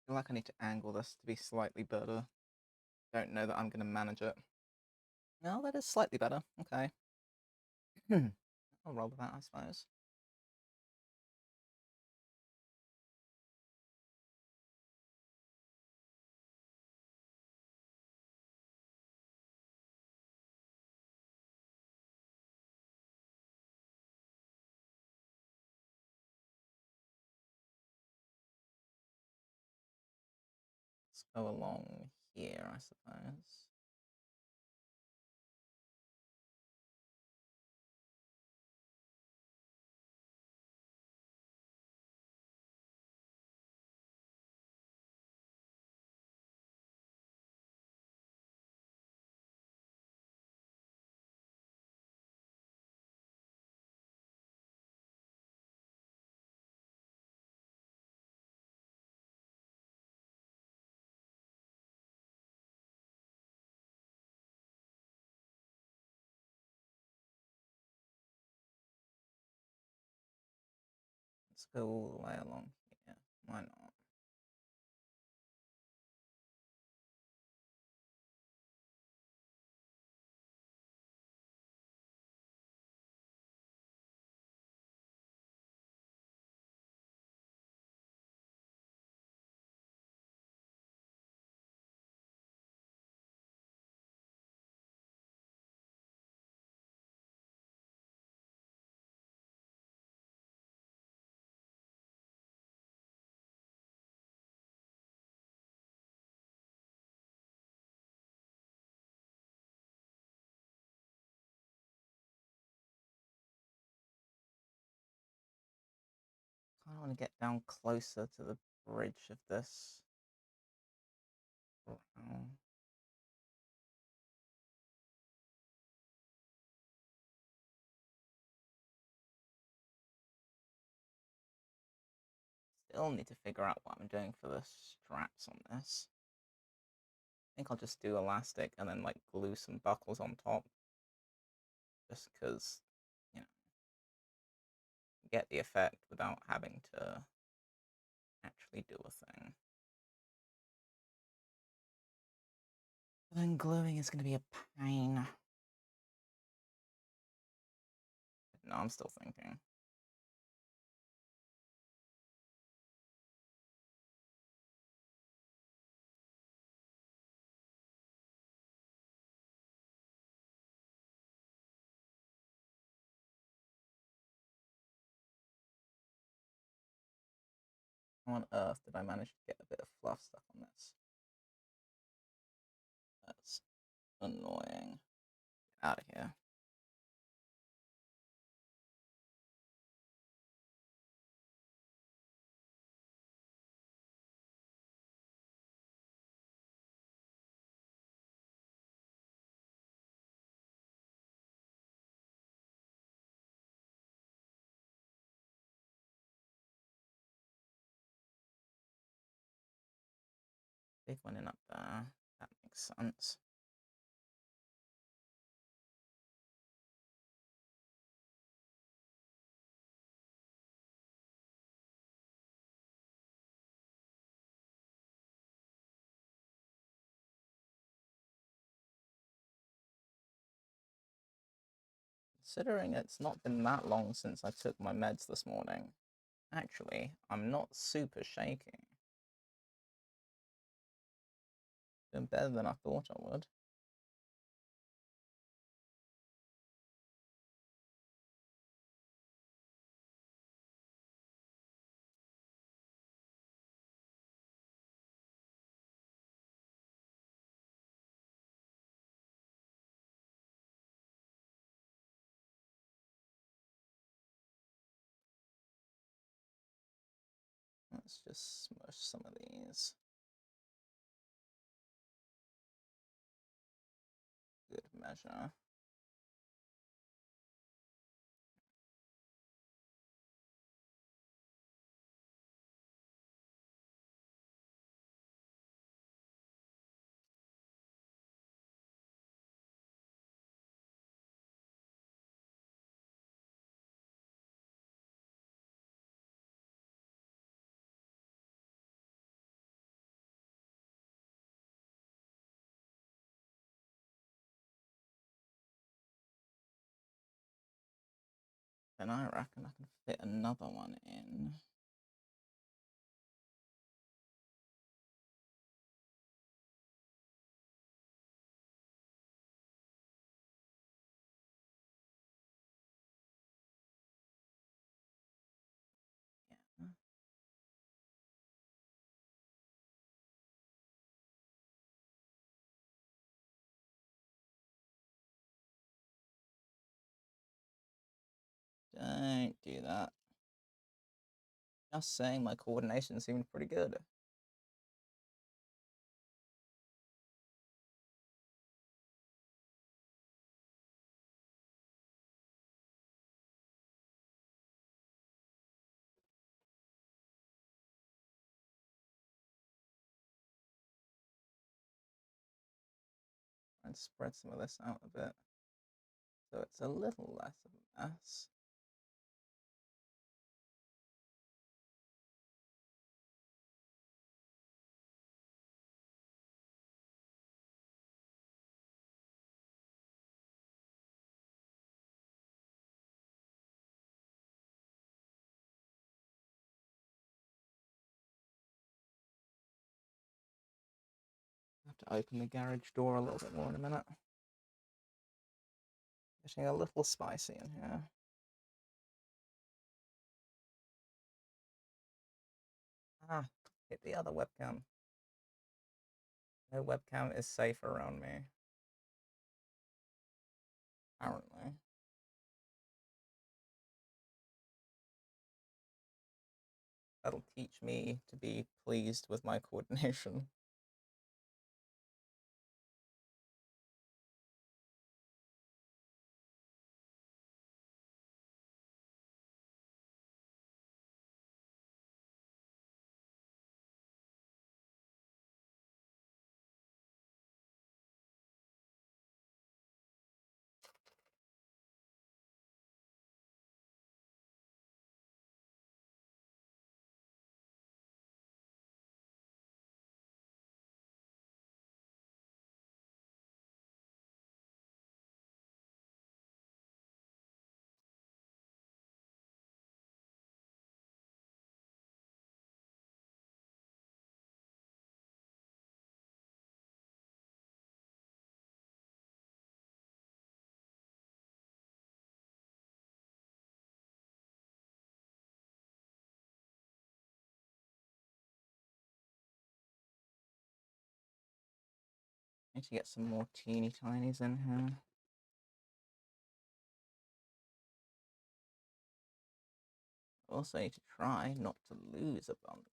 I feel like I need to angle this to be slightly better. Don't know that I'm going to manage it. No, that is slightly better. Okay. I'll roll with that, I suppose. Let's go along here, I suppose. Let's go all the way along here. Why not? Kind of want to get down closer to the bridge of this. Still need to figure out what I'm doing for the straps on this. I think I'll just do elastic and then like glue some buckles on top. Just because, you know, get the effect without having to actually do a thing. But then gluing is going to be a pain. No, I'm still thinking. How on earth did I manage to get a bit of fluff stuck on this? That's annoying. Out of here. Big one in up there. That makes sense. Considering it's not been that long since I took my meds this morning, actually, I'm not super shaky. Doing better than I thought I would. Let's just smush some of these. Good measure. And I reckon I can fit another one in. Yeah. Don't do that. Just saying my coordination seemed pretty good. And spread some of this out a bit so it's a little less of a mess. I have to open the garage door a little bit more in a minute. Getting a little spicy in here. Ah, hit the other webcam. No webcam is safe around me. Apparently. That'll teach me to be pleased with my coordination. Need to get some more teeny tinies in here. Also need to try not to lose a bunch.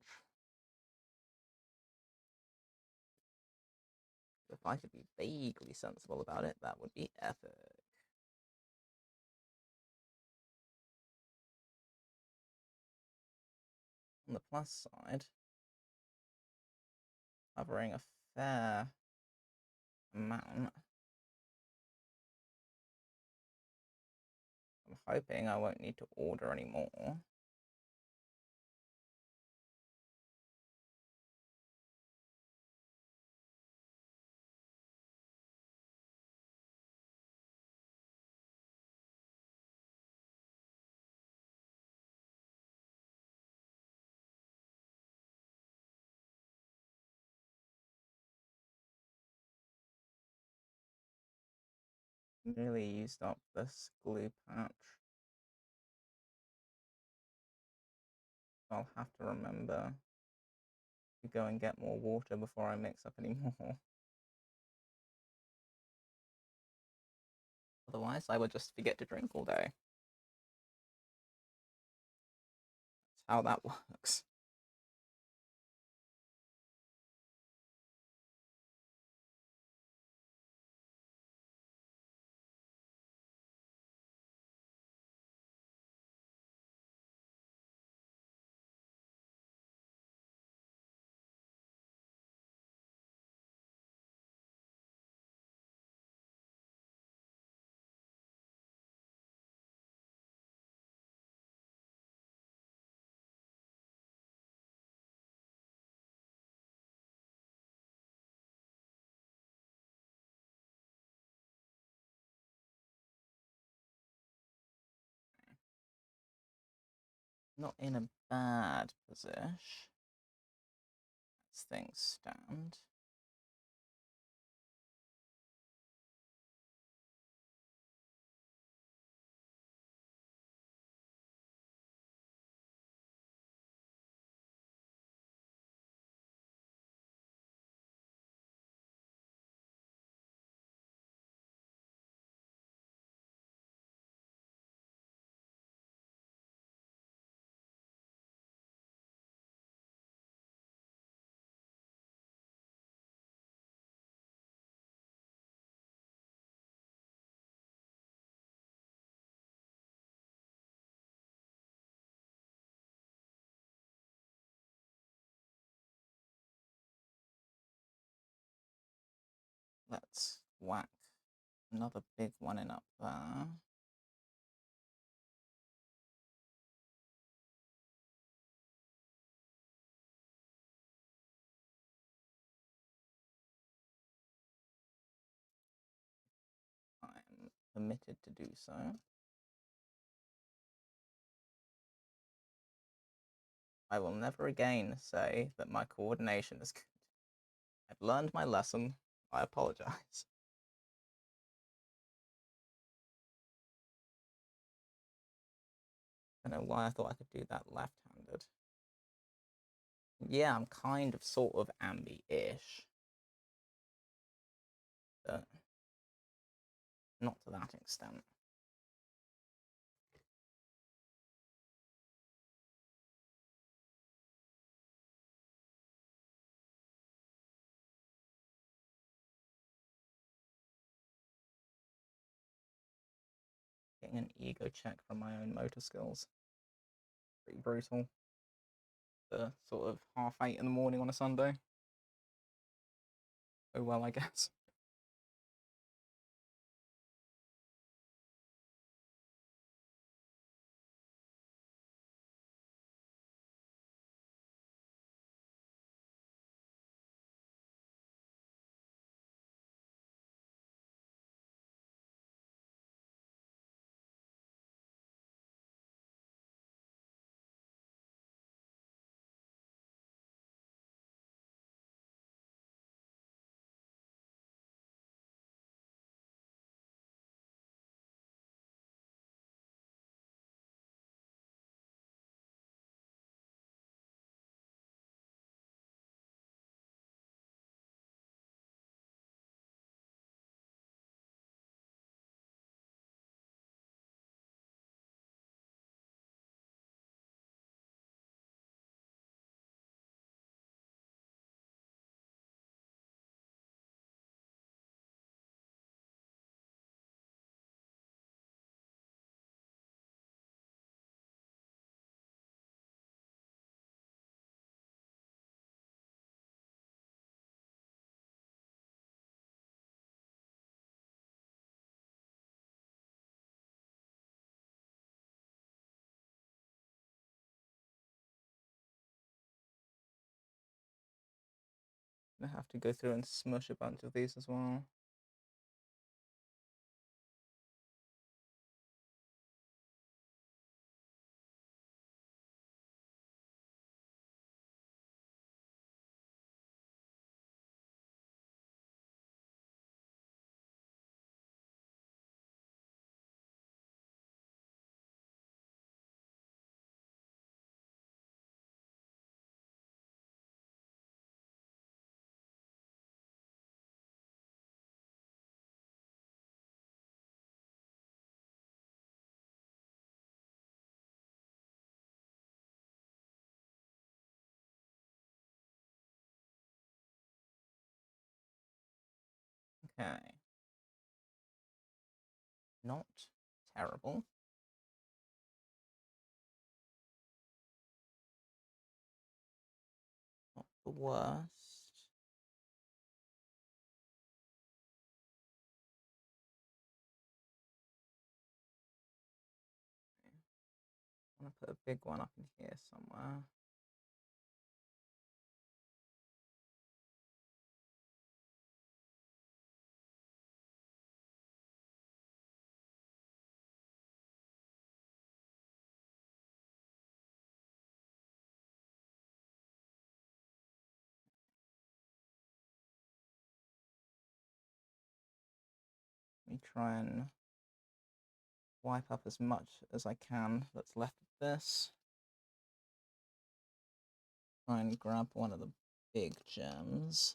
If I could be vaguely sensible about it, that would be epic. On the plus side, covering a fair amount. I'm hoping I won't need to order anymore. Nearly used up this glue patch. I'll have to remember to go and get more water before I mix up any more. Otherwise, I would just forget to drink all day. That's how that works. Not in a bad position as things stand. Let's whack another big one in up there. I'm permitted to do so. I will never again say that my coordination is good. I've learned my lesson. I apologize. I don't know why I thought I could do that left-handed. Yeah, I'm kind of sort of ambi-ish. But not to that extent. Getting an ego check from my own motor skills. Pretty brutal. The sort of 8:30 in the morning on a Sunday. Oh well, I guess. I'm gonna have to go through and smush a bunch of these as well. Okay. Not terrible. Not the worst. I'm gonna put a big one up in here somewhere. Let me try and wipe up as much as I can that's left of this. Try and grab one of the big gems.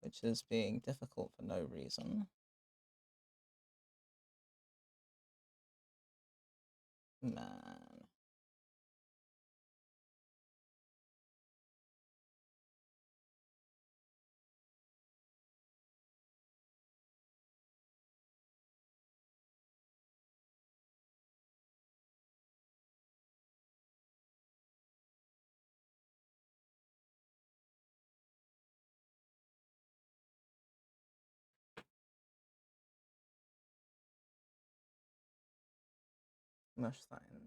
Which is being difficult for no reason. Man. Mush that in.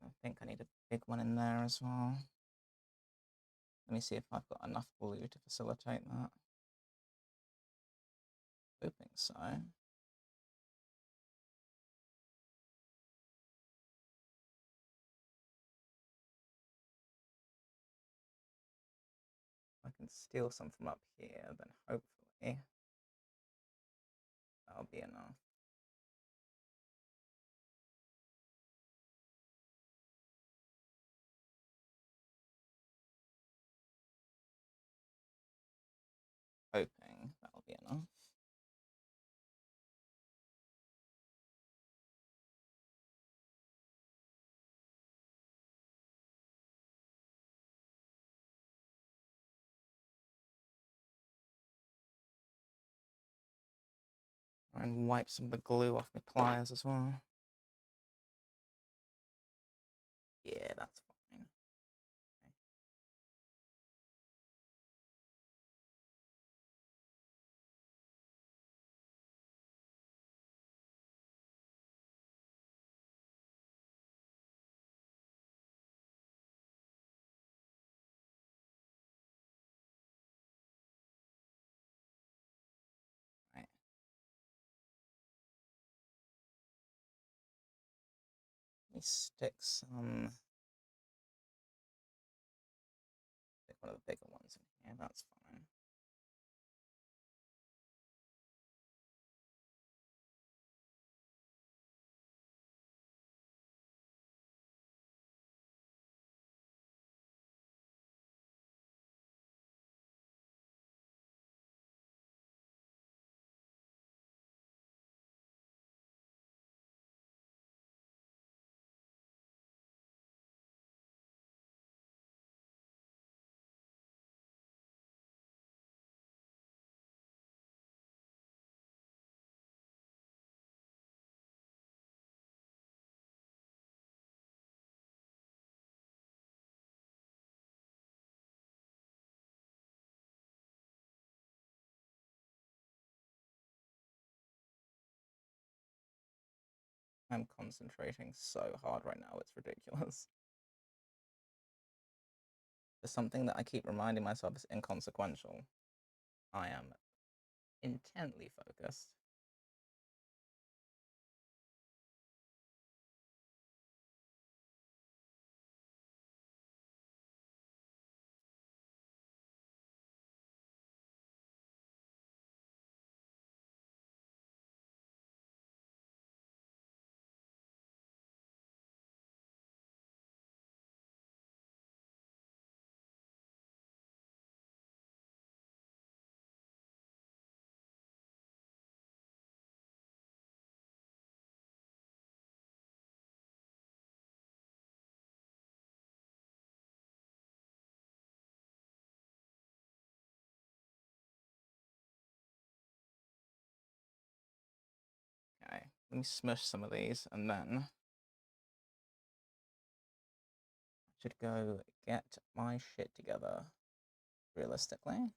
I think I need a big one in there as well. Let me see if I've got enough glue to facilitate that. Hoping so. I can steal some from up here, then hopefully that'll be enough. Hoping that'll be enough. And wipe some of the glue off my pliers as well. Yeah, that's fine. Right. Let me stick one of the bigger ones in here, that's fine. I'm concentrating so hard right now, it's ridiculous. For something that I keep reminding myself is inconsequential, I am intently focused. Okay, let me smush some of these and then I should go get my shit together, realistically.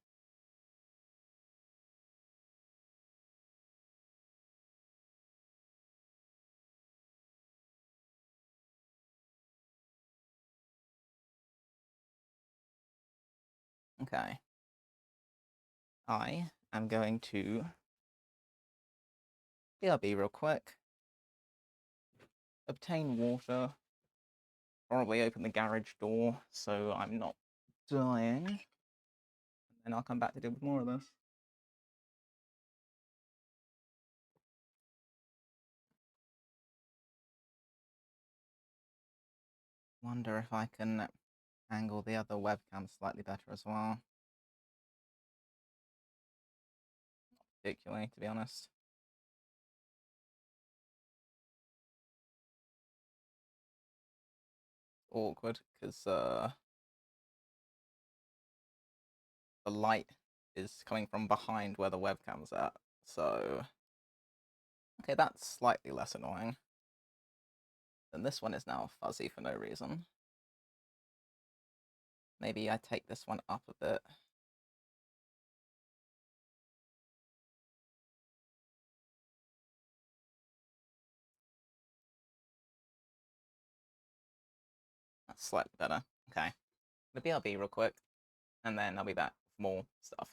Okay. I am going to BRB real quick, obtain water, probably open the garage door so I'm not dying, and I'll come back to do more of this. Wonder if I can angle the other webcam slightly better as well. Particularly, to be honest. Awkward, because the light is coming from behind where the webcam's at, so... Okay, that's slightly less annoying. And this one is now fuzzy for no reason. Maybe I take this one up a bit. That's slightly better. Okay. The BRB real quick, and then I'll be back with more stuff.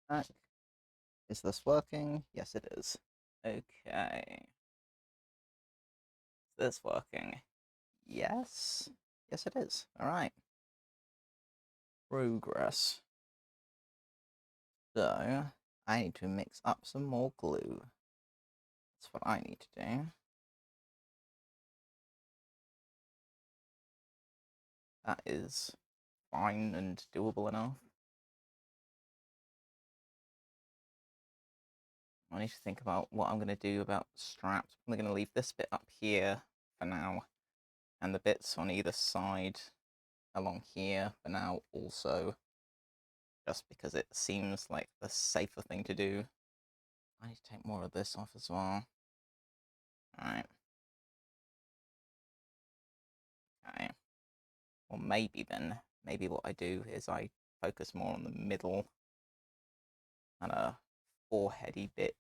Back. Is this working? Yes, it is. Okay. Is this working? Yes. Yes, it is. Alright. Progress. So, I need to mix up some more glue. That's what I need to do. That is fine and doable enough. I need to think about what I'm going to do about straps. I'm going to leave this bit up here for now, and the bits on either side along here for now also, just because it seems like the safer thing to do. I need to take more of this off as well. Alright. Okay. Or maybe then, maybe what I do is I focus more on the middle and a foreheady bit.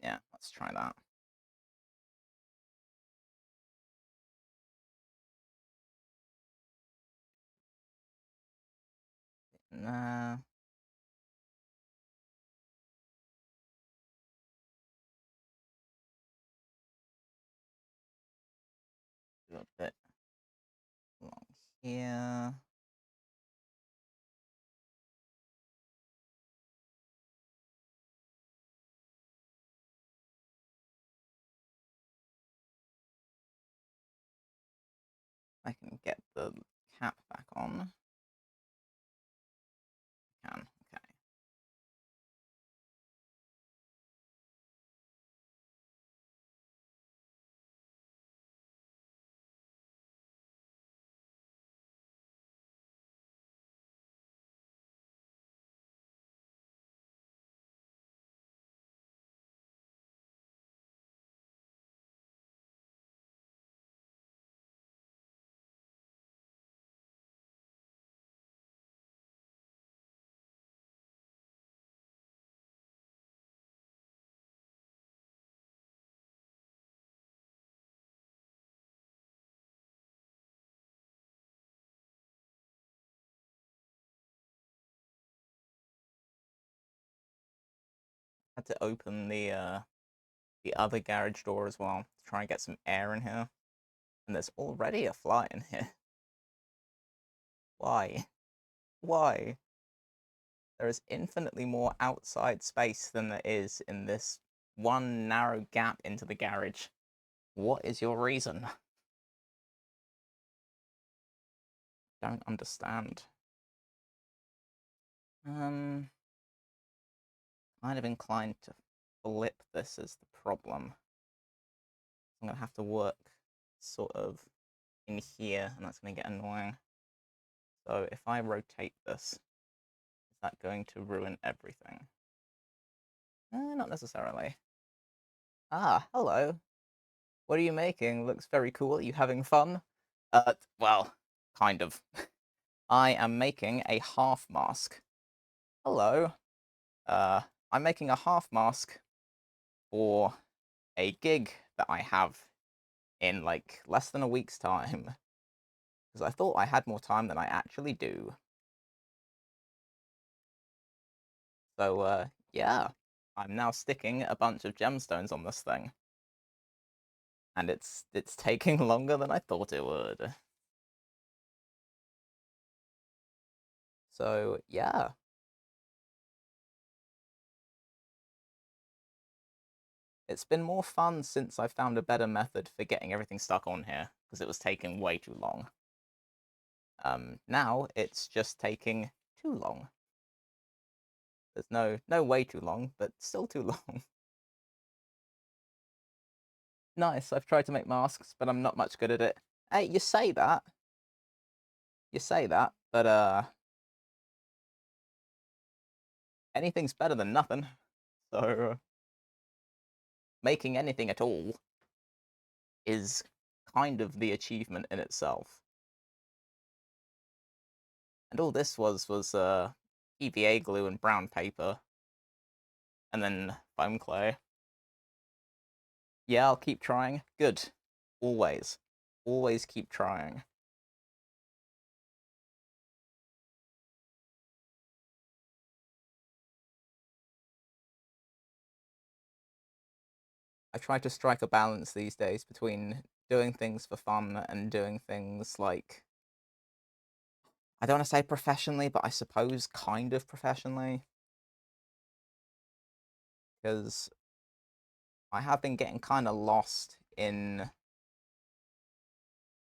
Yeah, let's try that. Nah. Do a bit along here. I can get the cap back on. Can, okay. Had to open the other garage door as well to try and get some air in here. And there's already a fly in here. Why? Why? There is infinitely more outside space than there is in this one narrow gap into the garage. What is your reason? Don't understand. Kind of inclined to flip this as the problem. I'm gonna have to work sort of in here, and that's gonna get annoying. So if I rotate this, is that going to ruin everything? Not necessarily. Ah, hello. What are you making? Looks very cool. Are you having fun? Well, kind of. I am making a half mask. Hello. I'm making a half mask for a gig that I have in like less than a week's time. Because I thought I had more time than I actually do. So, yeah. I'm now sticking a bunch of gemstones on this thing. And it's taking longer than I thought it would. So, yeah. It's been more fun since I found a better method for getting everything stuck on here, because it was taking way too long. Now it's just taking too long. There's no way too long, but still too long. Nice, I've tried to make masks, but I'm not much good at it. Hey, you say that. You say that, but anything's better than nothing. So making anything at all is kind of the achievement in itself. And all this was EVA glue and brown paper, and then foam clay. Yeah, I'll keep trying. Good. Always. Always keep trying. I try to strike a balance these days between doing things for fun and doing things like, I don't want to say professionally, but I suppose kind of professionally, because I have been getting kind of lost in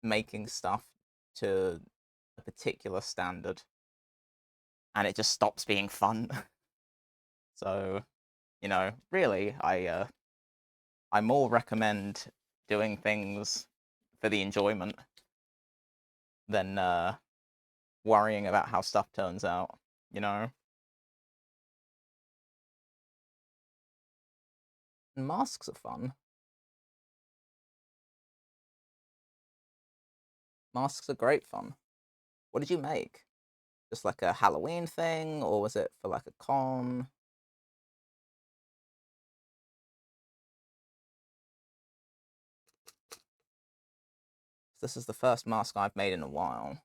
making stuff to a particular standard, and it just stops being fun. So, really, I more recommend doing things for the enjoyment than worrying about how stuff turns out, you know? And masks are fun. Masks are great fun. What did you make? Just like a Halloween thing, or was it for like a con? This is the first mask I've made in a while.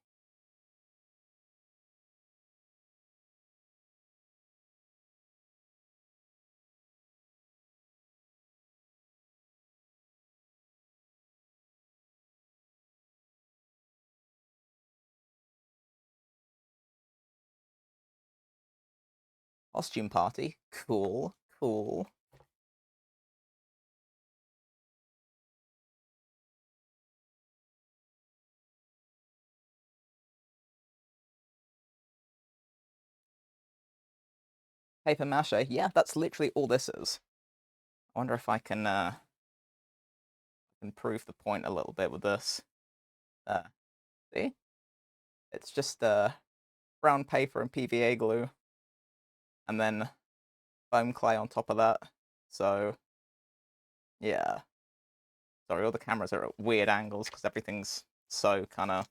Costume party. Cool, cool. Paper mache. Yeah, that's literally all this is. I wonder if I can improve the point a little bit with this. See? It's just brown paper and PVA glue, and then foam clay on top of that. So, yeah. Sorry, all the cameras are at weird angles because everything's so kind of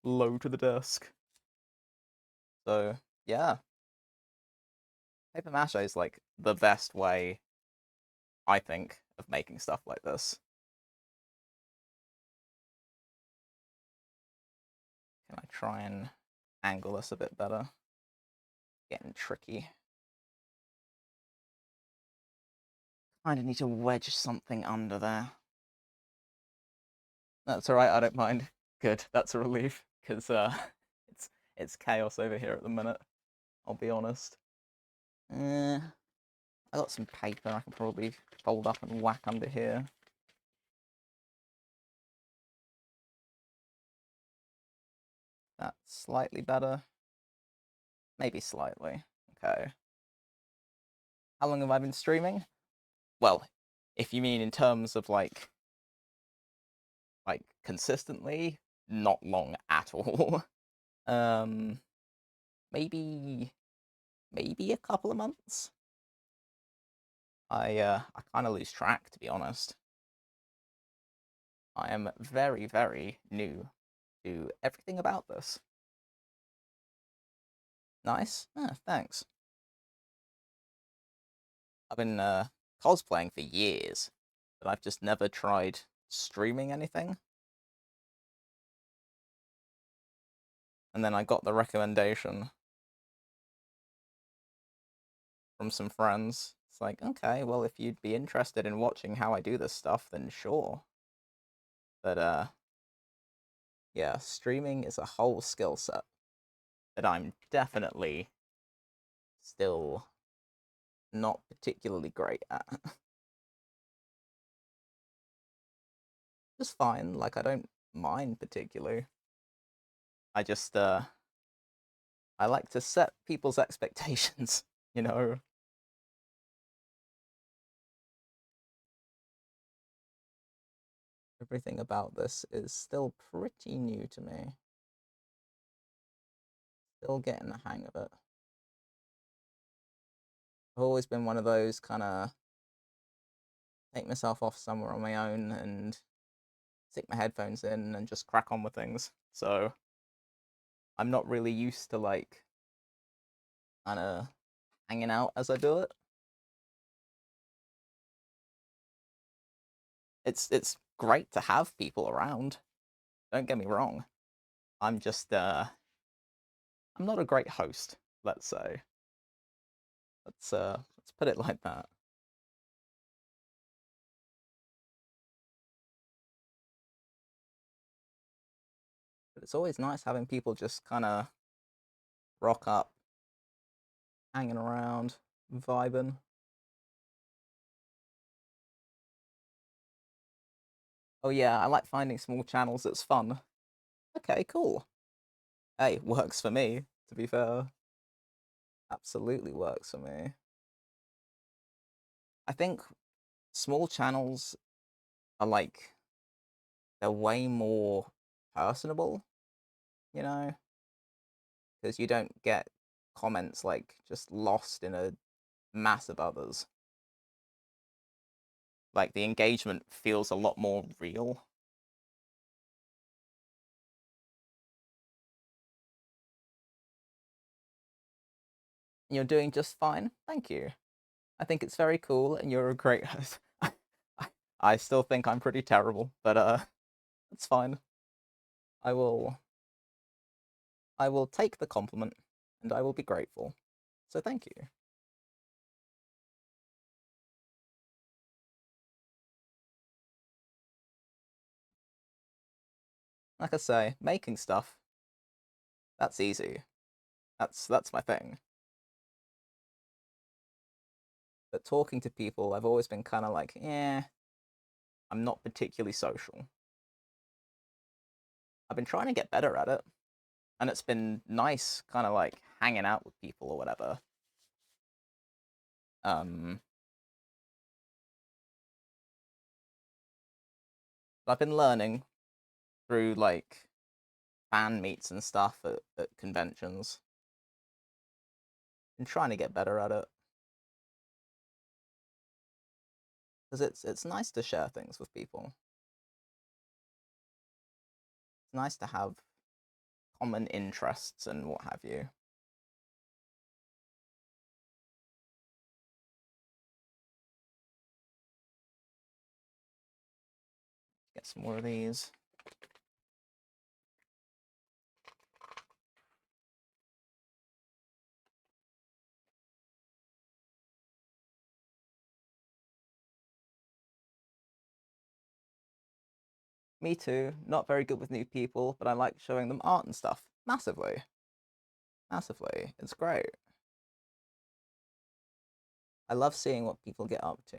low to the desk. So, yeah. Paper mache is like the best way, I think, of making stuff like this. Can I try and angle this a bit better? Getting tricky. Kind of need to wedge something under there. That's all right. I don't mind. Good. That's a relief because it's it's chaos over here at the minute. I'll be honest. I got some paper I can probably fold up and whack under here. That's slightly better. Maybe slightly. Okay. How long have I been streaming? Well, if you mean in terms of like consistently, not long at all. um maybe maybe a couple of months. I kind of lose track, to be honest. I am very, very new to everything about this. Nice. Thanks. I've been cosplaying for years, but I've just never tried streaming anything. And then I got the recommendation from some friends. It's like, okay, well, if you'd be interested in watching how I do this stuff, then sure. But yeah, streaming is a whole skill set that I'm definitely still not particularly great at. Just fine, like I don't mind particularly. I just I like to set people's expectations, you know. Everything about this is still pretty new to me. Still getting the hang of it. I've always been one of those kind of take myself off somewhere on my own and stick my headphones in and just crack on with things. So I'm not really used to like kind of hanging out as I do it. It's great to have people around. Don't get me wrong. I'm just I'm not a great host, let's say. Let's put it like that. it's always nice having people just kind of rock up, hanging around, vibing. Oh yeah, I like finding small channels. It's fun. Okay, cool. Hey, works for me, to be fair. Absolutely works for me. I think small channels are like, they're way more personable, you know? Because you don't get comments like just lost in a mass of others. Like the engagement feels a lot more real. You're doing just fine. Thank you. I think it's very cool and you're a great host. I still think I'm pretty terrible, but it's fine. I will I will take the compliment and I will be grateful. So thank you. Like I say, making stuff, that's easy. That's my thing. But talking to people, I've always been kind of like, I'm not particularly social. I've been trying to get better at it, and it's been nice kind of like hanging out with people or whatever. Um, I've been learning through like fan meets and stuff at conventions and trying to get better at it because it's nice to share things with people. It's nice to have common interests and what have you. Get some more of these. Me too. Not very good with new people, but I like showing them art and stuff. Massively. Massively. It's great. I love seeing what people get up to.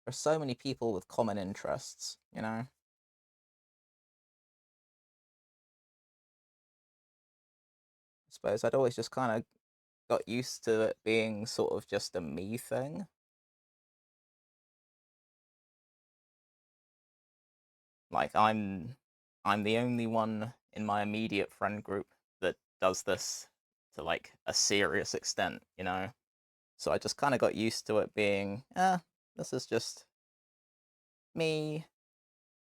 There's so many people with common interests, you know? I suppose I'd always just kind of got used to it being sort of just a me thing. Like I'm the only one in my immediate friend group that does this to like a serious extent, you know? So I just kind of got used to it being, this is just me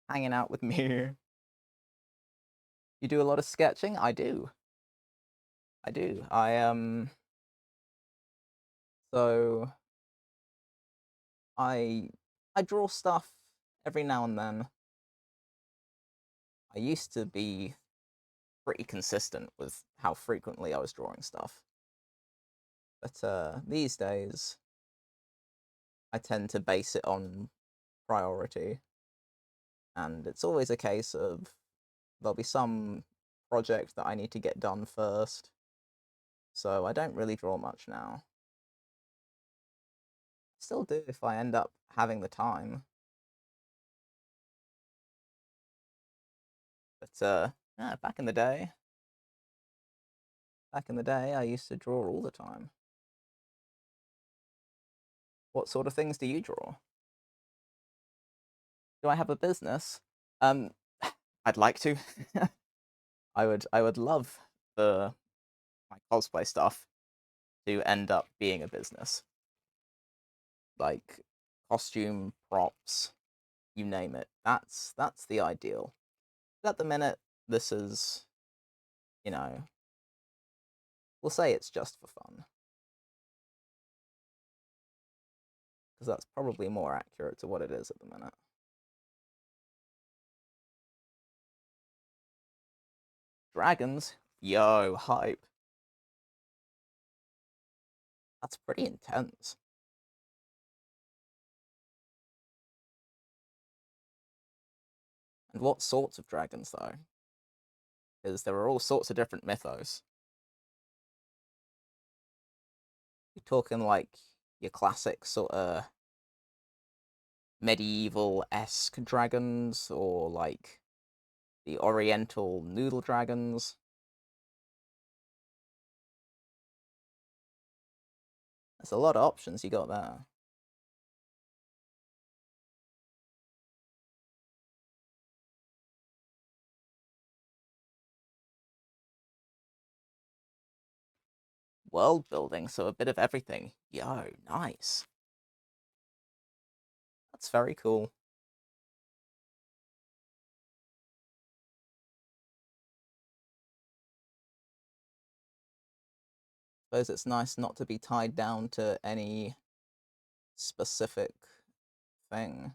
hanging out with me. You do a lot of sketching? I do. I do. So I I draw stuff every now and then. I used to be pretty consistent with how frequently I was drawing stuff. But these days I tend to base it on priority, and it's always a case of there'll be some project that I need to get done first. So I don't really draw much now. Still do if I end up having the time. But yeah, back in the day, I used to draw all the time. What sort of things do you draw? Do I have a business? Um, I'd like to. I would love for my cosplay stuff to end up being a business. Like costume, props, you name it. That's the ideal. But at the minute, this is, you know, we'll say it's just for fun. Because that's probably more accurate to what it is at the minute. Dragons? Yo, hype. That's pretty intense. And what sorts of dragons, though? Because there are all sorts of different mythos. You're talking like your classic sort of medieval-esque dragons, or like the oriental noodle dragons. There's a lot of options you got there. World building, so a bit of everything. Yo, nice. That's very cool. Suppose it's nice not to be tied down to any specific thing.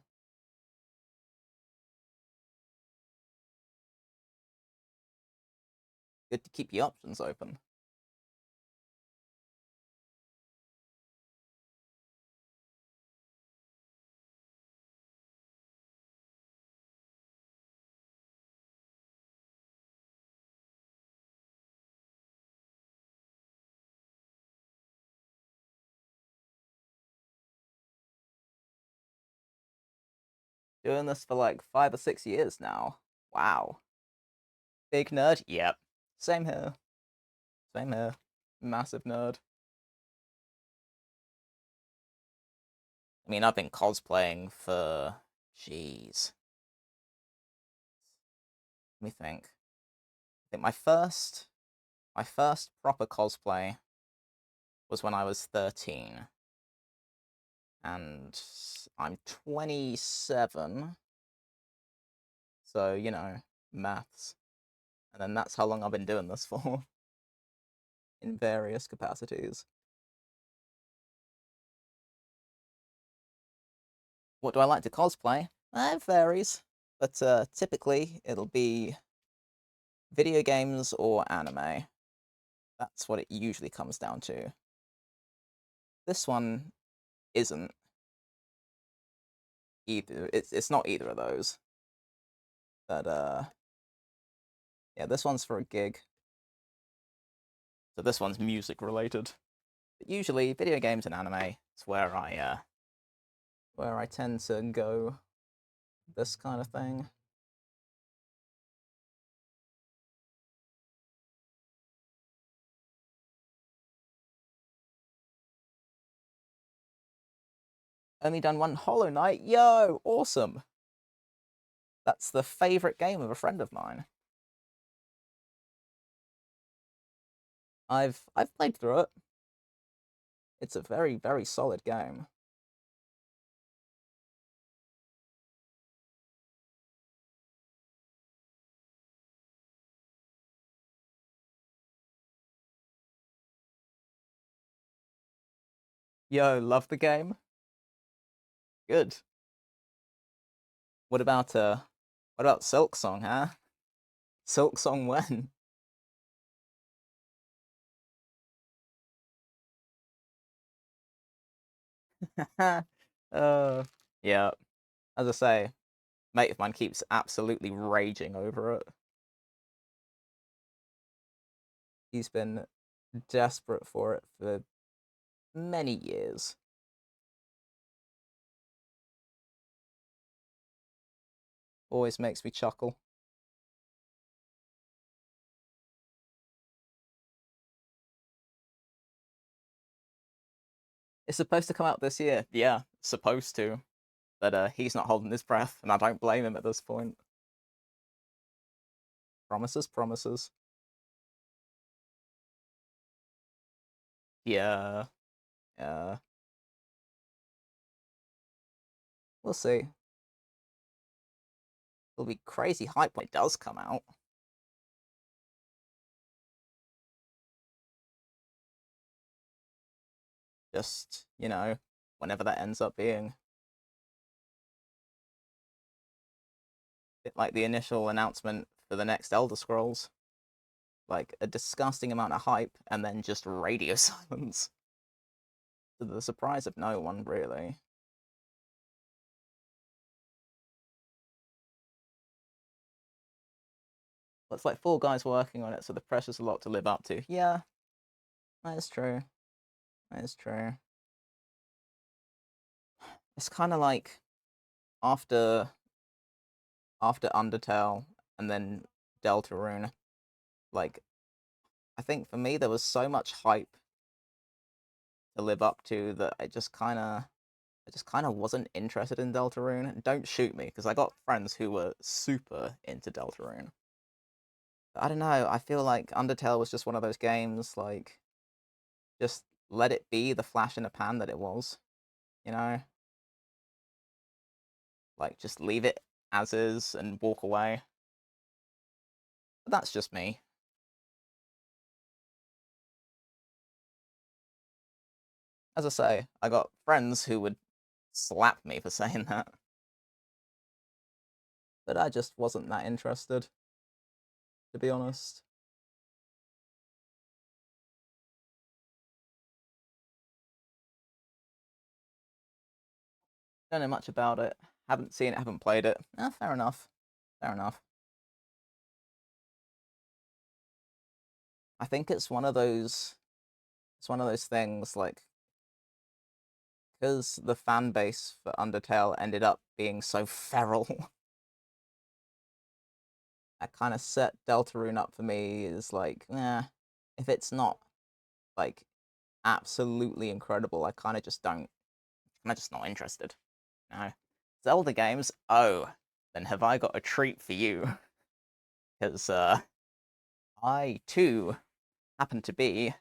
Good to keep your options open. Doing this for like 5 or 6 years now. Wow. Big nerd? Yep. Same here. Same here. Massive nerd. I mean, I've been cosplaying for... Jeez. Let me think. I think my first proper cosplay was when I was 13. And I'm 27. So, you know, maths. And then that's how long I've been doing this for. In various capacities. What do I like to cosplay? It varies. But typically, it'll be video games or anime. That's what it usually comes down to. This one isn't either. It's not either of those. But yeah, this one's for a gig. So this one's music related. But usually, video games and anime is where I tend to go. This kind of thing. Only done one Hollow Knight. Yo, awesome. That's the favorite game of a friend of mine. I've played through it. It's a very, very solid game. Yo, love the game. Good. What about Silk Song, huh? Silk Song when? uh yeah. As I say, mate of mine keeps absolutely raging over it. He's been desperate for it for many years. Always makes me chuckle. It's supposed to come out this year. Yeah, supposed to. But he's not holding his breath, and I don't blame him at this point. Promises, promises. Yeah, yeah. We'll see. It'll be crazy hype when it does come out. Just, whenever that ends up being. Bit like the initial announcement for the next Elder Scrolls. Like, a disgusting amount of hype, and then just radio silence. To the surprise of no one, really. It's like 4 guys working on it, so the pressure's a lot to live up to. Yeah, that is true. That is true. It's kind of like after Undertale and then Deltarune, like I think for me there was so much hype to live up to that I just kind of wasn't interested in Deltarune. Don't shoot me because I got friends who were super into Deltarune. But I don't know. I feel like Undertale was just one of those games like just let it be the flash in the pan that it was, you know? Like just leave it as is and walk away. But that's just me. As I say, I got friends who would slap me for saying that, but I just wasn't that interested, to be honest. Don't know much about it. Haven't seen it, haven't played it. Fair enough. Fair enough. I think it's one of those things like because the fan base for Undertale ended up being so feral, that kind of set Deltarune up for me as like, if it's not like absolutely incredible, I kind of just don't. I'm just not interested. No, Zelda games. Oh, then have I got a treat for you? Because I too happen to be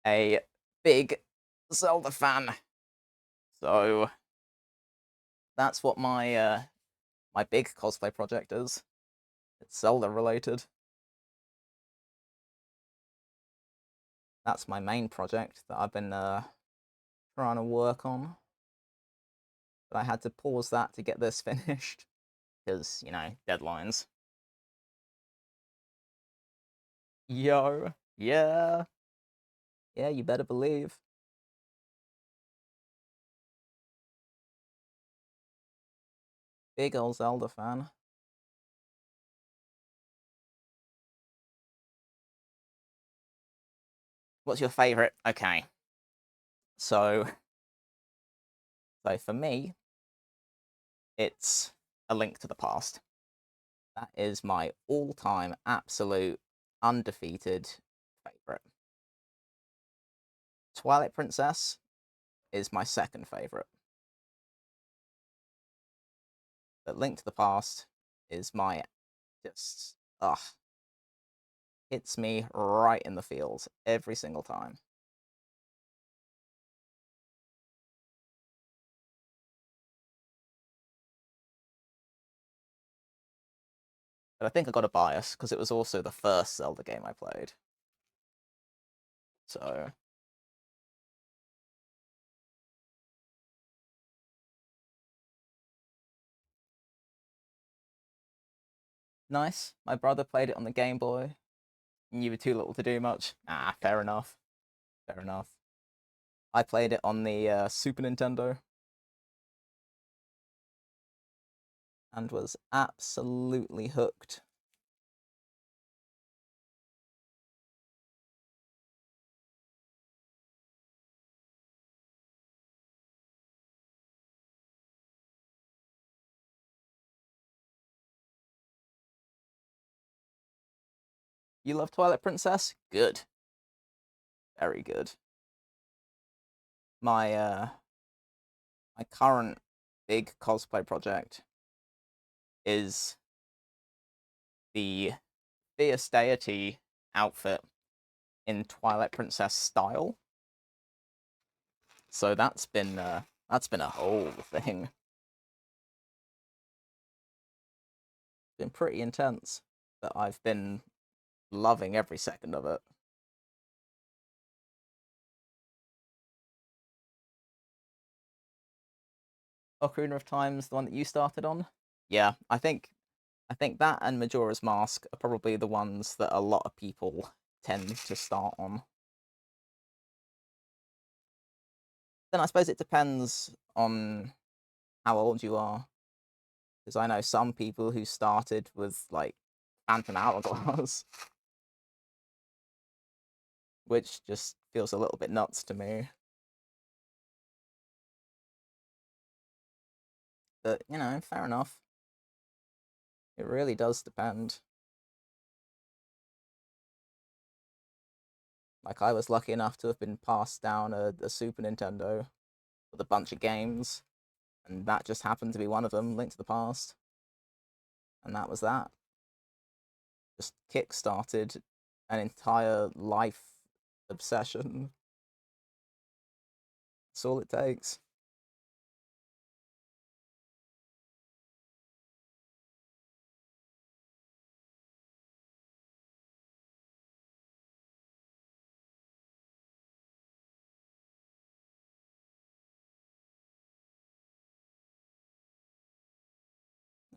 a big Zelda fan. So that's what my big cosplay project is. It's Zelda related. That's my main project that I've been trying to work on. But I had to pause that to get this finished because deadlines. Yo, yeah, yeah, you better believe. Big old Zelda fan. What's your favorite? Okay, so for me, it's A Link to the Past. That is my all-time absolute undefeated favorite. Twilight Princess is my second favorite. But Link to the Past is my just hits me right in the feels every single time. But I think I got a bias because it was also the first Zelda game I played. So nice. My brother played it on the Game Boy. And you were too little to do much. Fair enough. Fair enough. I played it on the Super Nintendo and was absolutely hooked. You love Twilight Princess? Good. Very good. My current big cosplay project is the Fierce Deity outfit in Twilight Princess style. So that's been a whole thing. Been pretty intense, but I've been loving every second of it. Ocarina of Time's the one that you started on. Yeah, I think that and Majora's Mask are probably the ones that a lot of people tend to start on. Then I suppose it depends on how old you are, because I know some people who started with like Phantom Hourglass, which just feels a little bit nuts to me. But, you know, fair enough. It really does depend. Like, I was lucky enough to have been passed down a Super Nintendo with a bunch of games, and that just happened to be one of them, Link to the Past. And that was that. Just kick-started an entire life obsession. That's all it takes.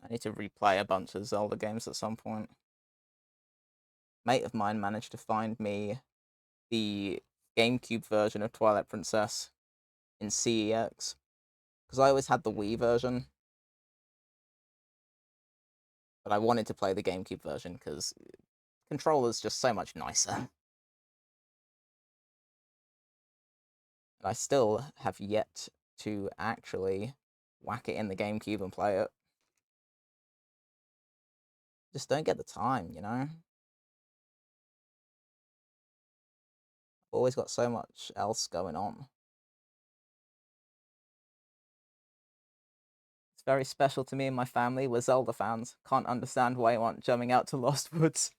I need to replay a bunch of Zelda games at some point. Mate of mine managed to find me the GameCube version of Twilight Princess in CEX, because I always had the Wii version, but I wanted to play the GameCube version because controller's just so much nicer. And I still have yet to actually whack it in the GameCube and play it. Just don't get the time, you know? Always got so much else going on. It's very special to me and my family. We're Zelda fans. Can't understand why you aren't jumping out to Lost Woods.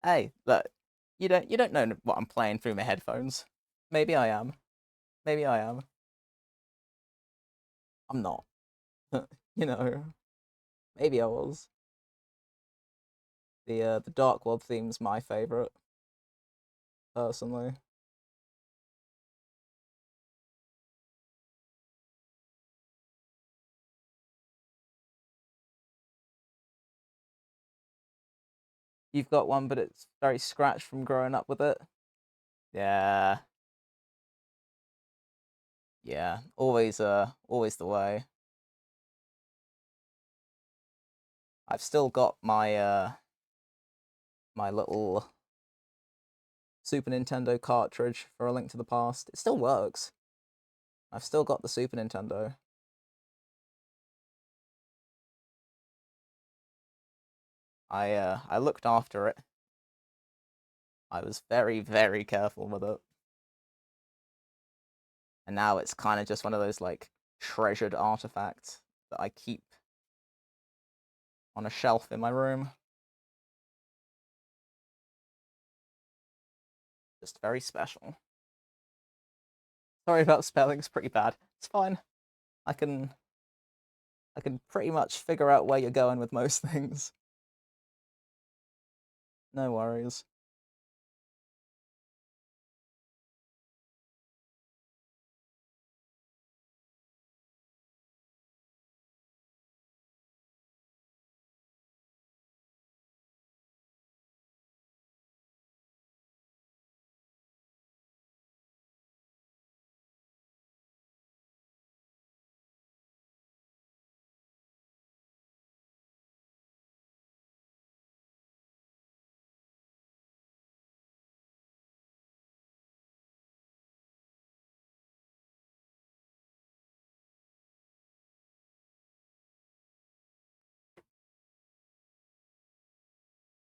Hey, look, you don't know what I'm playing through my headphones. Maybe I am. Maybe I am. I'm not. You know, maybe I was. The Dark World theme's my favorite, personally. You've got one, but it's very scratched from growing up with it. Yeah, yeah. Always the way. I've still got my little Super Nintendo cartridge for A Link to the Past. It still works. I've still got the Super Nintendo. I looked after it. I was very, very careful with it. And now it's kind of just one of those like treasured artifacts that I keep on a shelf in my room. Just very special. Sorry about spelling, it's pretty bad. It's fine. I can I can pretty much figure out where you're going with most things. No worries.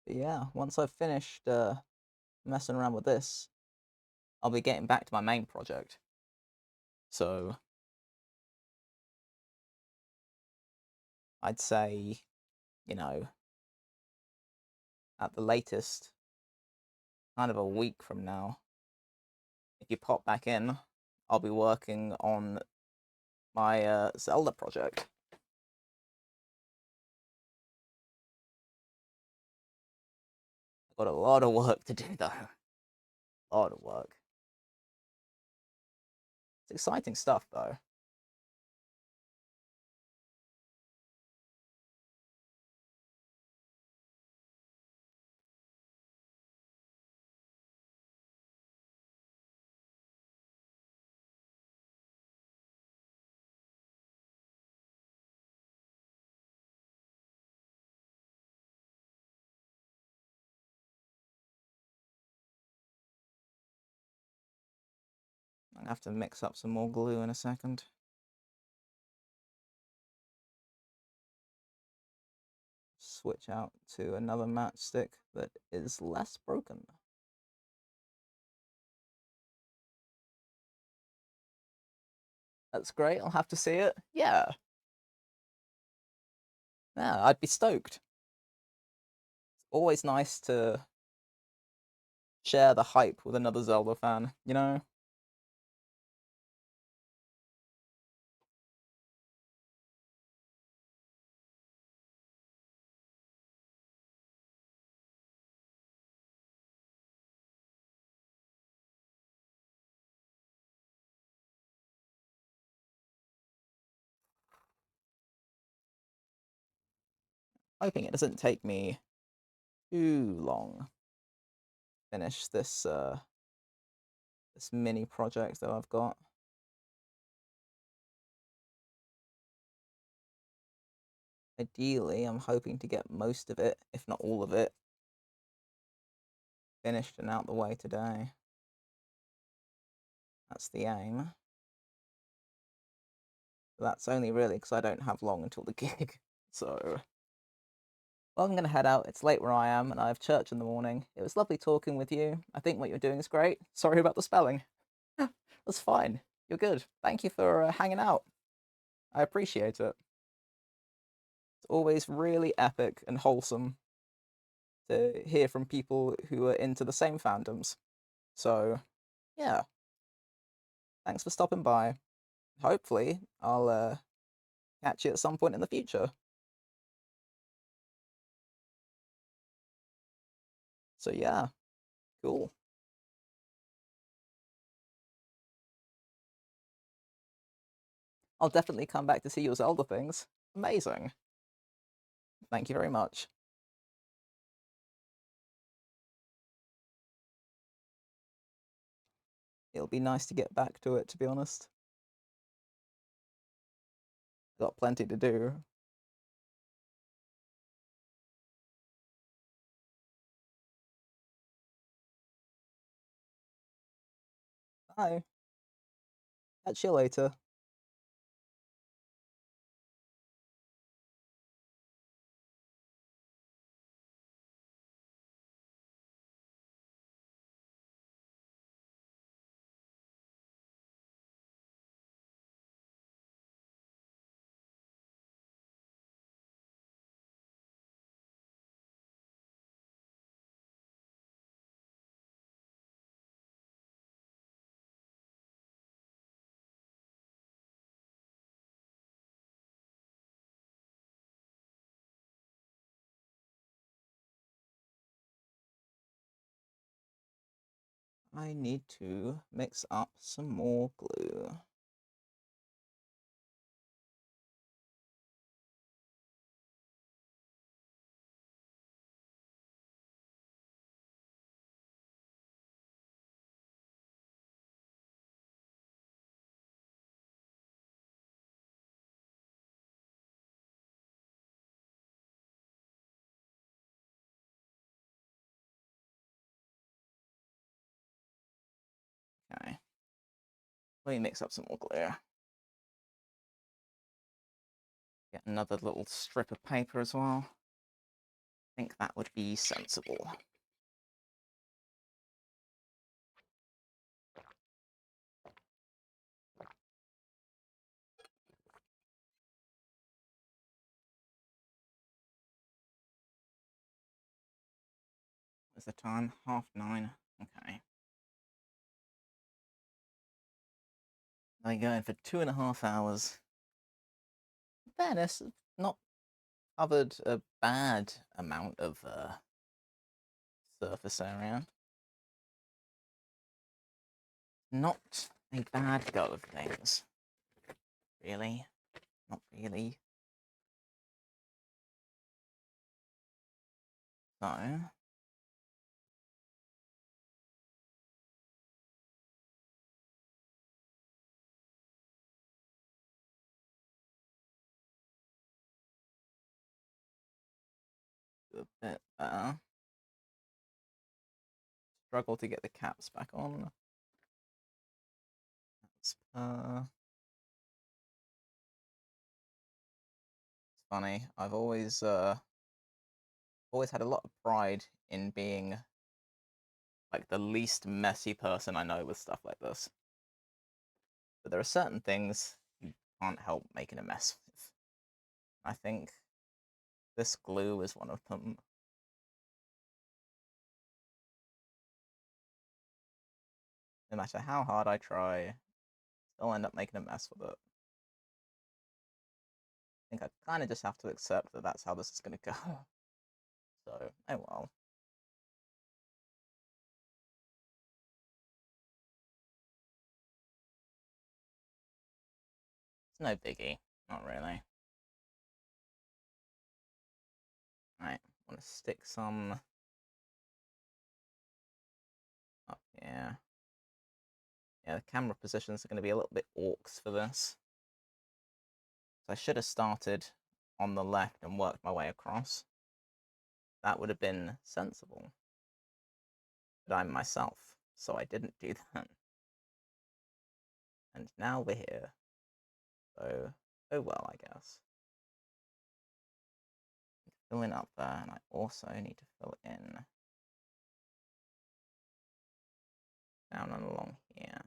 But yeah, once I've finished messing around with this, I'll be getting back to my main project. So I'd say, you know, at the latest, kind of a week from now, if you pop back in, I'll be working on my Zelda project. I've got a lot of work to do though. A lot of work. It's exciting stuff though. have to mix up some more glue in a second. Switch out to another matchstick that is less broken. That's great, I'll have to see it. Yeah. Yeah, I'd be stoked. It's always nice to share the hype with another Zelda fan, you know? Hoping it doesn't take me too long to finish this this mini project that I've got. Ideally, I'm hoping to get most of it, if not all of it, finished and out the way today. That's the aim. But that's only really because I don't have long until the gig. So, well, I'm going to head out. It's late where I am, and I have church in the morning. It was lovely talking with you. I think what you're doing is great. Sorry about the spelling. That's fine. You're good. Thank you for hanging out. I appreciate it. It's always really epic and wholesome to hear from people who are into the same fandoms. So, yeah, thanks for stopping by. Hopefully, I'll catch you at some point in the future. So, yeah, cool. I'll definitely come back to see your Zelda things. Amazing. Thank you very much. It'll be nice to get back to it, to be honest. Got plenty to do. Bye. Catch you later. I need to mix up some more glue. Okay. Let me mix up some more glue. Get another little strip of paper as well. I think that would be sensible. What's the time? 9:30. Okay. I go in for 2.5 hours. In fairness, not covered a bad amount of surface area. Not a bad go of things. Really? Not really. So, a bit better. Struggle to get the caps back on. It's funny. I've always had a lot of pride in being like the least messy person I know with stuff like this. But there are certain things you can't help making a mess with. I think this glue is one of them. No matter how hard I try, still end up making a mess with it. I think I kind of just have to accept that that's how this is going to go. So, oh well. It's no biggie. Not really. Right, I want to stick some up here. Yeah, the camera positions are going to be a little bit orcs for this. So I should have started on the left and worked my way across. That would have been sensible. But I'm myself, so I didn't do that. And now we're here. So, oh well, I guess. Fill in up there, and I also need to fill in down and along here.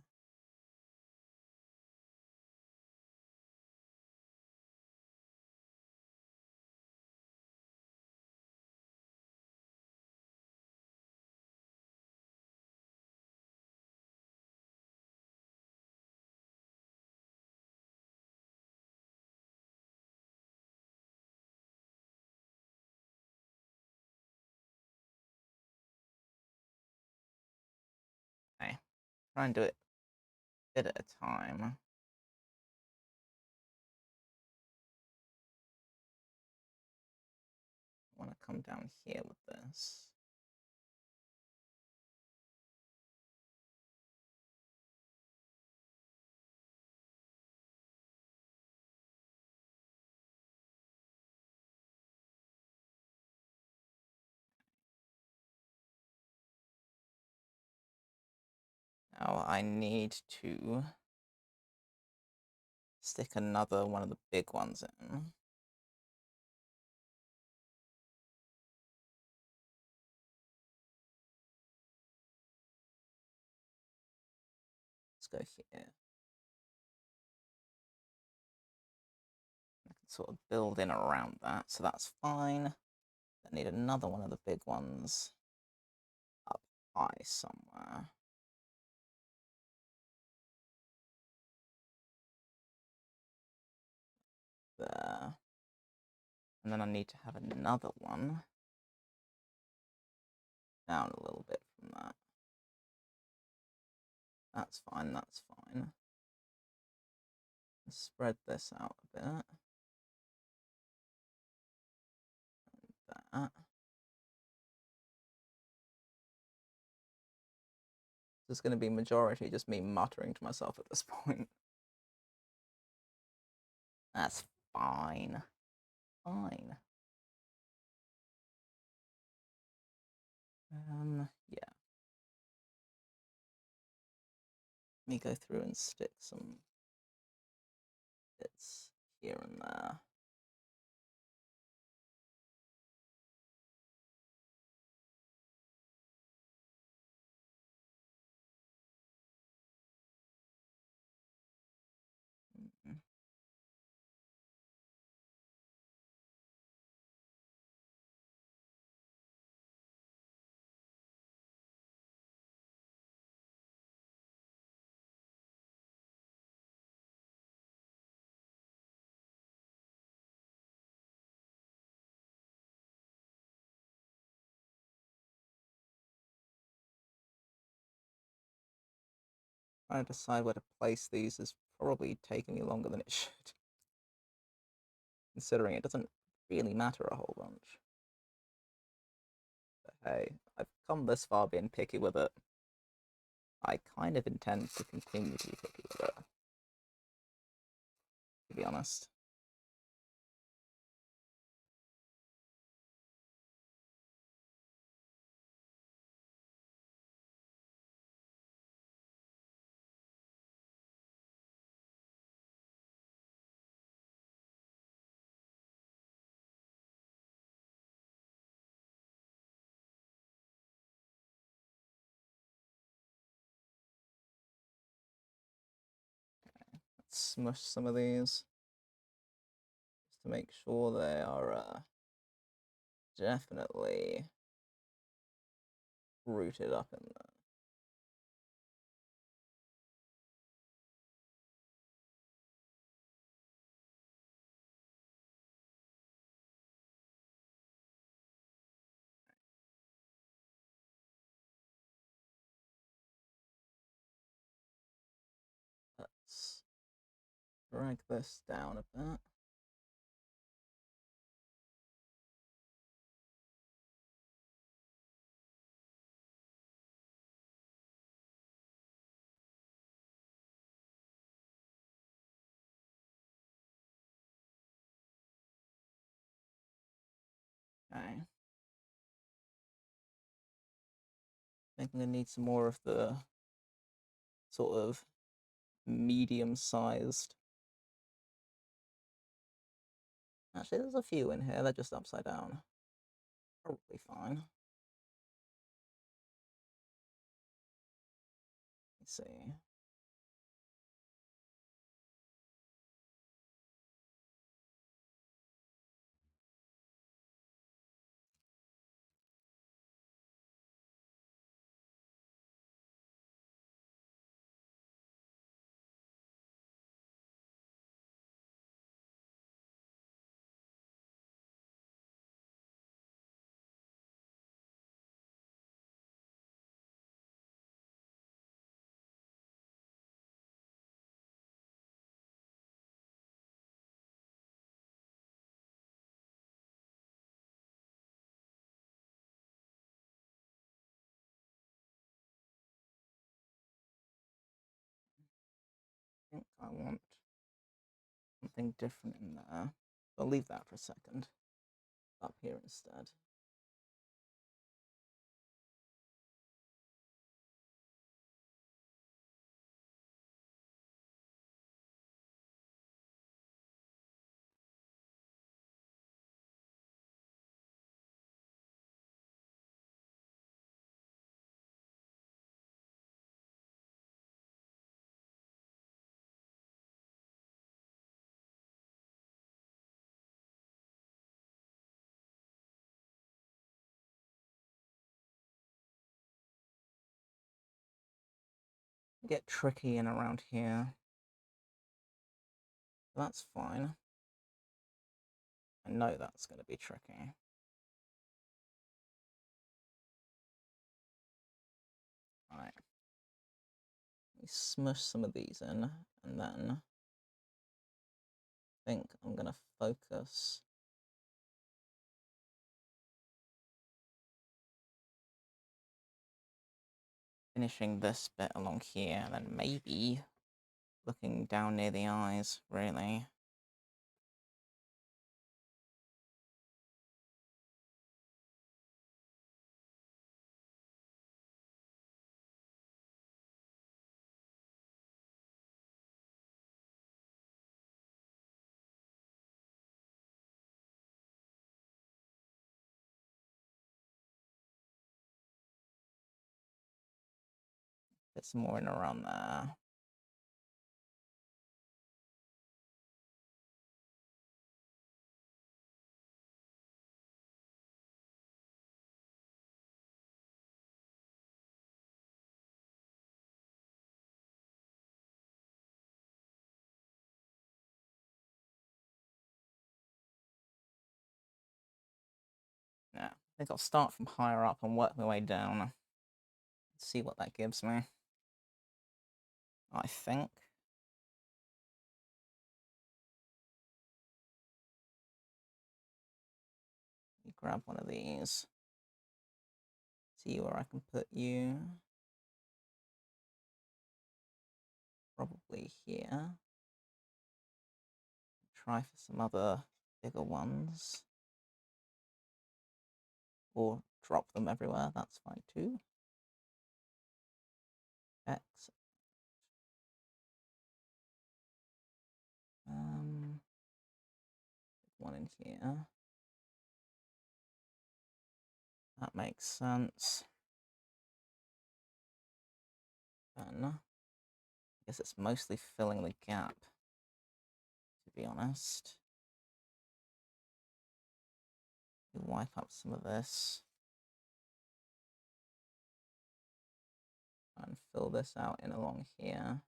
Okay, try and do it a bit at a time. I want to come down here with this. Now I need to stick another one of the big ones in. Let's go here. I can sort of build in around that, so that's fine. I need another one of the big ones up high somewhere. There. And then I need to have another one down a little bit from that. That's fine, that's fine. Spread this out a bit. And that. This is going to be majority just me muttering to myself at this point. That's fine. Fine. Yeah. Let me go through and stick some bits here and there. Mm-hmm. Trying to decide where to place these is probably taking me longer than it should, considering it doesn't really matter a whole bunch. But hey, I've come this far being picky with it. I kind of intend to continue to be picky with it, to be honest. smush some of these just to make sure they are definitely rooted up in there. Let's drag this down a bit. Okay. I think I'm gonna need some more of the sort of medium-sized. Actually, there's a few in here. They're just upside down. Probably fine. Let's see. I think I want something different in there. I'll leave that for a second. Up here instead. Get tricky in around here. That's fine. I know that's going to be tricky. Alright. Let me smush some of these in, and then I think I'm going to focus finishing this bit along here, and then maybe looking down near the eyes, really. Get some more in around there. Yeah, I think I'll start from higher up and work my way down. See what that gives me. I think. Grab one of these. See where I can put you. Probably here. Try for some other bigger ones. Or drop them everywhere, that's fine too. Excellent. One in here. That makes sense. Then I guess it's mostly filling the gap. be honest. Wipe up some of this. And fill this out in along here.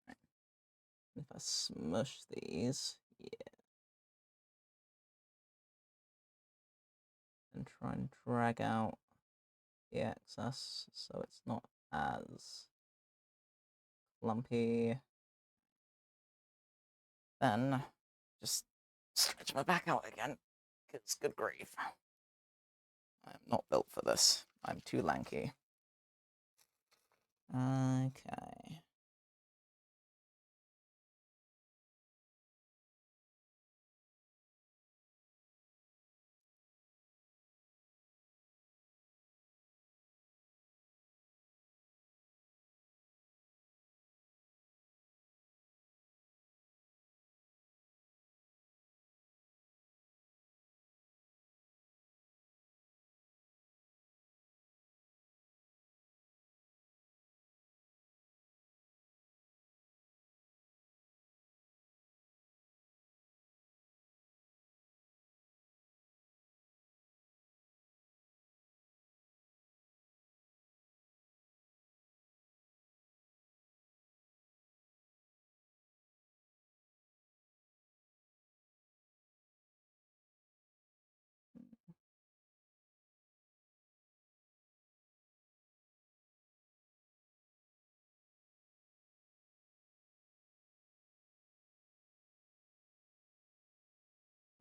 Right. If I smush these, yeah. And try and drag out the excess so it's not as lumpy. Then just stretch my back out again, because good grief. I'm not built for this. I'm too lanky. Okay.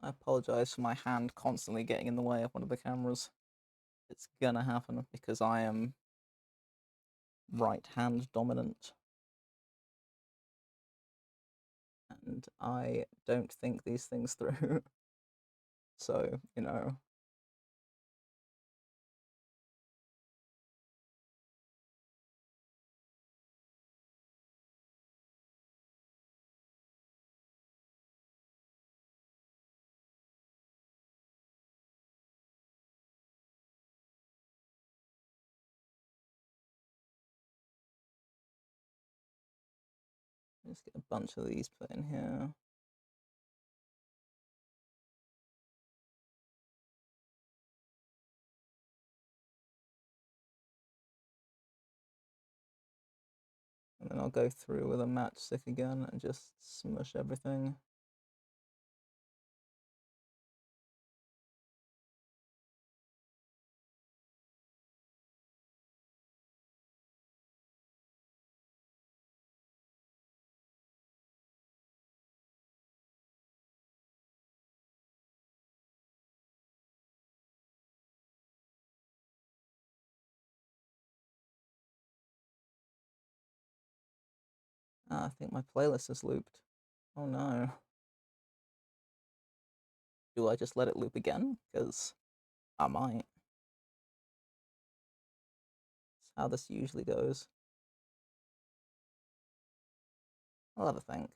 I apologize for my hand constantly getting in the way of one of the cameras. It's gonna happen because I am right hand dominant. And I don't think these things through. So, you know. Let's get a bunch of these put in here. And then I'll go through with a matchstick again and just smush everything. I think my playlist is looped. Oh no. Do I just let it loop again? Because I might. That's how this usually goes. I'll have a think.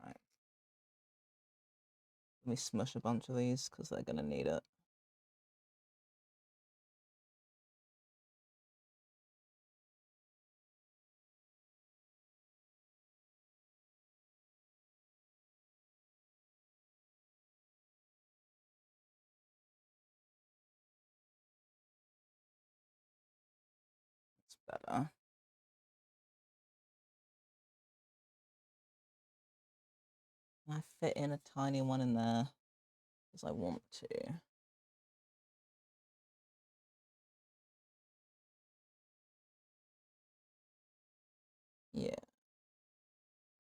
Right. Let me smush a bunch of these because they're gonna need it. It's better. I fit in a tiny one in there because I want to. Yeah.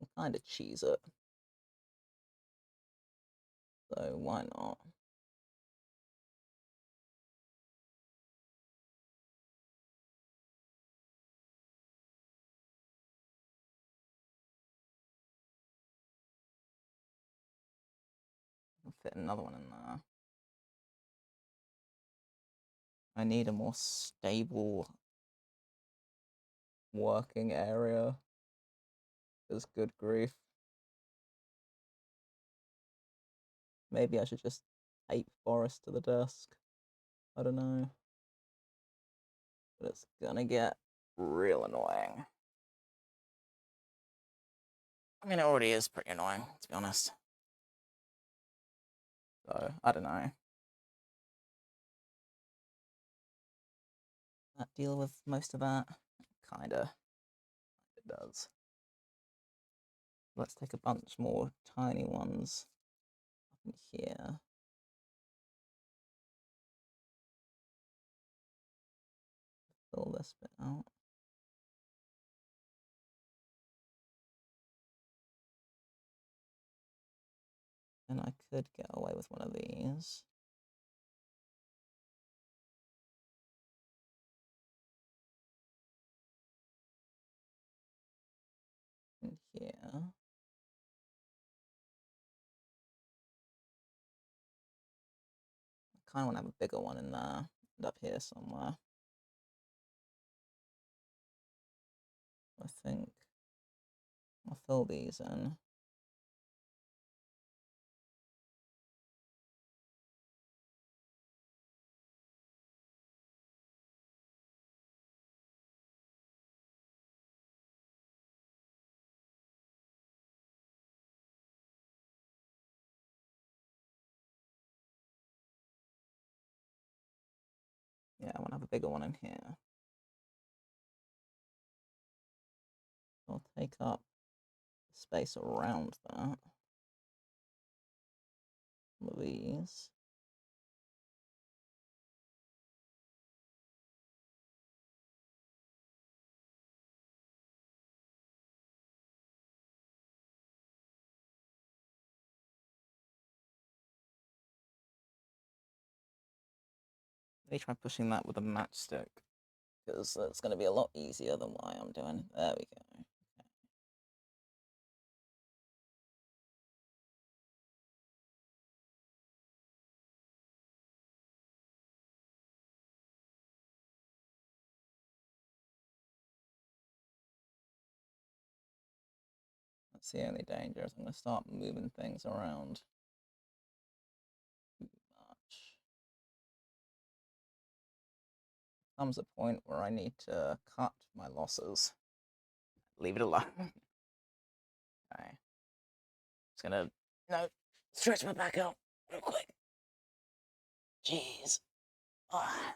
I kind of cheese it. So why not? I'll fit another one in there. I need a more stable working area. Because good grief. Maybe I should just tape Forest to the desk. I don't know. But it's gonna get real annoying. I mean, it already is pretty annoying, to be honest. So, I don't know. That deal with most of that? Kinda. It does. Let's take a bunch more tiny ones up in here. Fill this bit out. And I could get away with one of these. In here. I kind of want to have a bigger one in there and up here somewhere. I think I'll fill these in. Yeah, I want to have a bigger one in here. I'll take up the space around that. Some of these. Let me try pushing that with a matchstick, because it's going to be a lot easier than what I'm doing. There we go. Okay. That's the only danger, is I'm going to start moving things around too much. Comes a point where I need to cut my losses. Leave it alone. Okay. Just gonna, stretch my back out real quick. Jeez. Oh.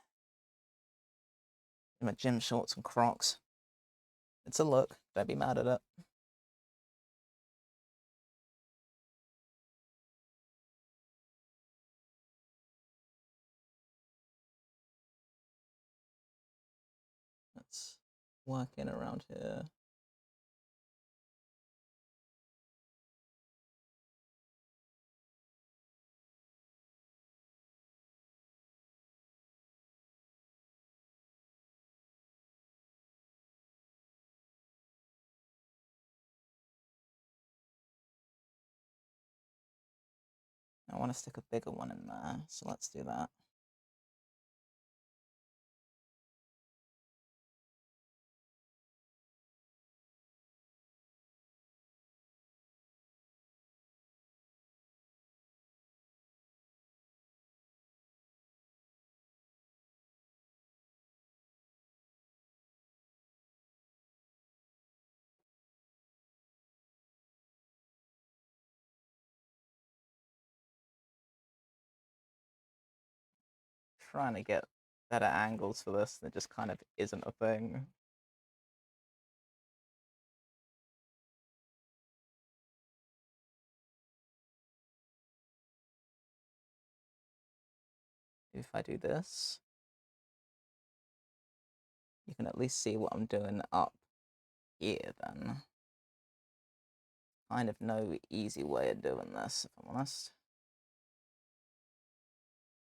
My gym shorts and Crocs. It's a look. Don't be mad at it. Let's work in around here. I want to stick a bigger one in there, so let's do that. Trying to get better angles for this, that just kind of isn't a thing. If I do this, you can at least see what I'm doing up here then. Kind of no easy way of doing this, if I'm honest.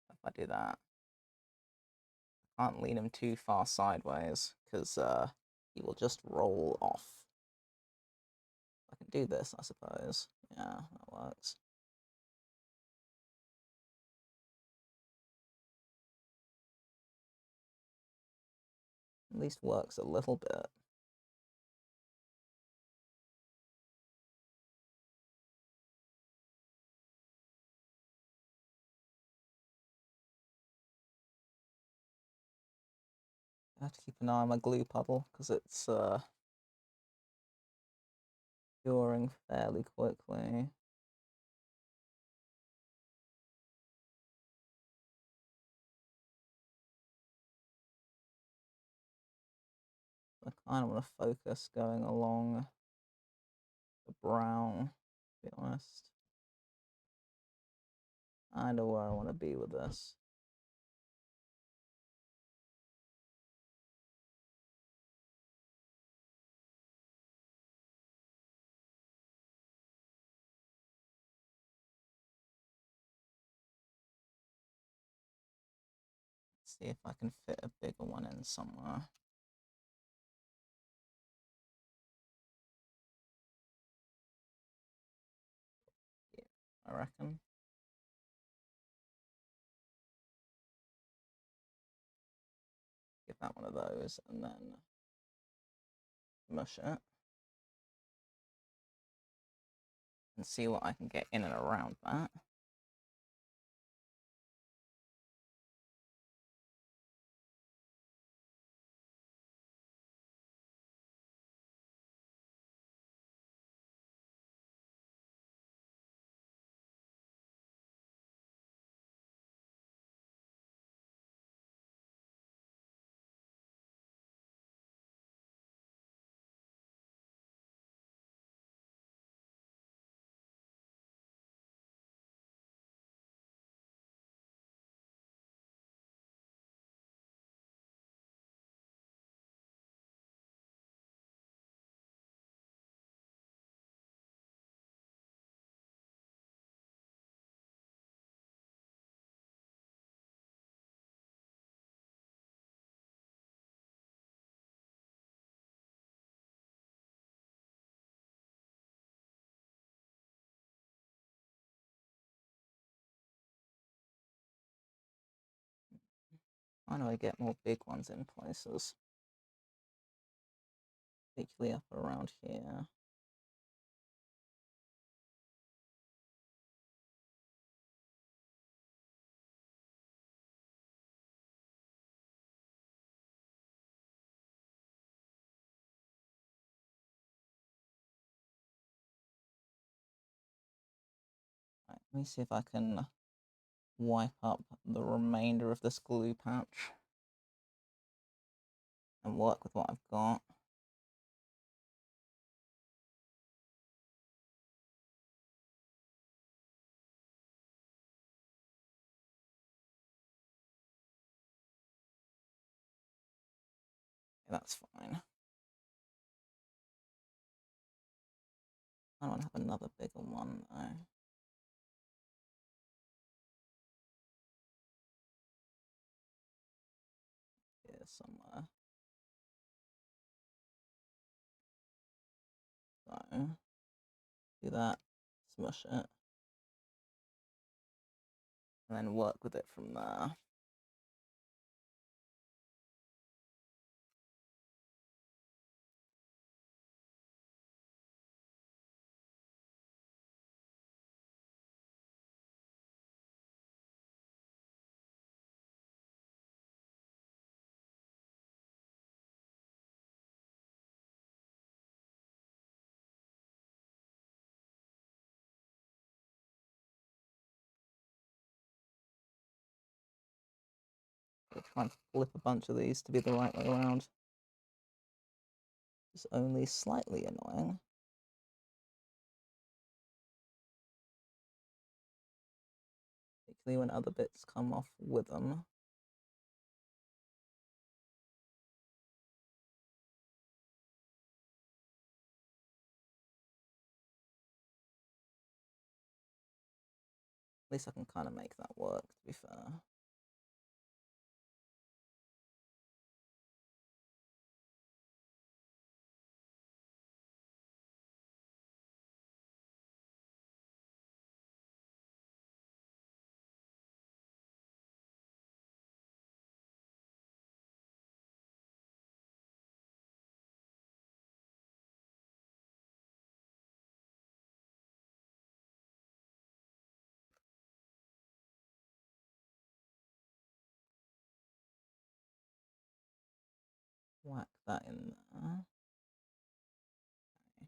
If I do that, I can't lean him too far sideways, because he will just roll off. I can do this, I suppose. Yeah, that works. At least works a little bit. I have to keep an eye on my glue puddle because it's curing fairly quickly. I kind of want to focus going along the brown, to be honest. I know where I want to be with this. See if I can fit a bigger one in somewhere. Yeah, I reckon. Give that one of those and then mush it. And see what I can get in and around that. How do I get more big ones in places? Particularly up around here. Right, let me see if I can wipe up the remainder of this glue patch and work with what I've got. Yeah, that's fine. I don't have another bigger one though. Here somewhere. So, do that, smush it, and then work with it from there. I'll try and flip a bunch of these to be the right way around. It's only slightly annoying. Particularly when other bits come off with them. At least I can kind of make that work, to be fair. that in there. Okay.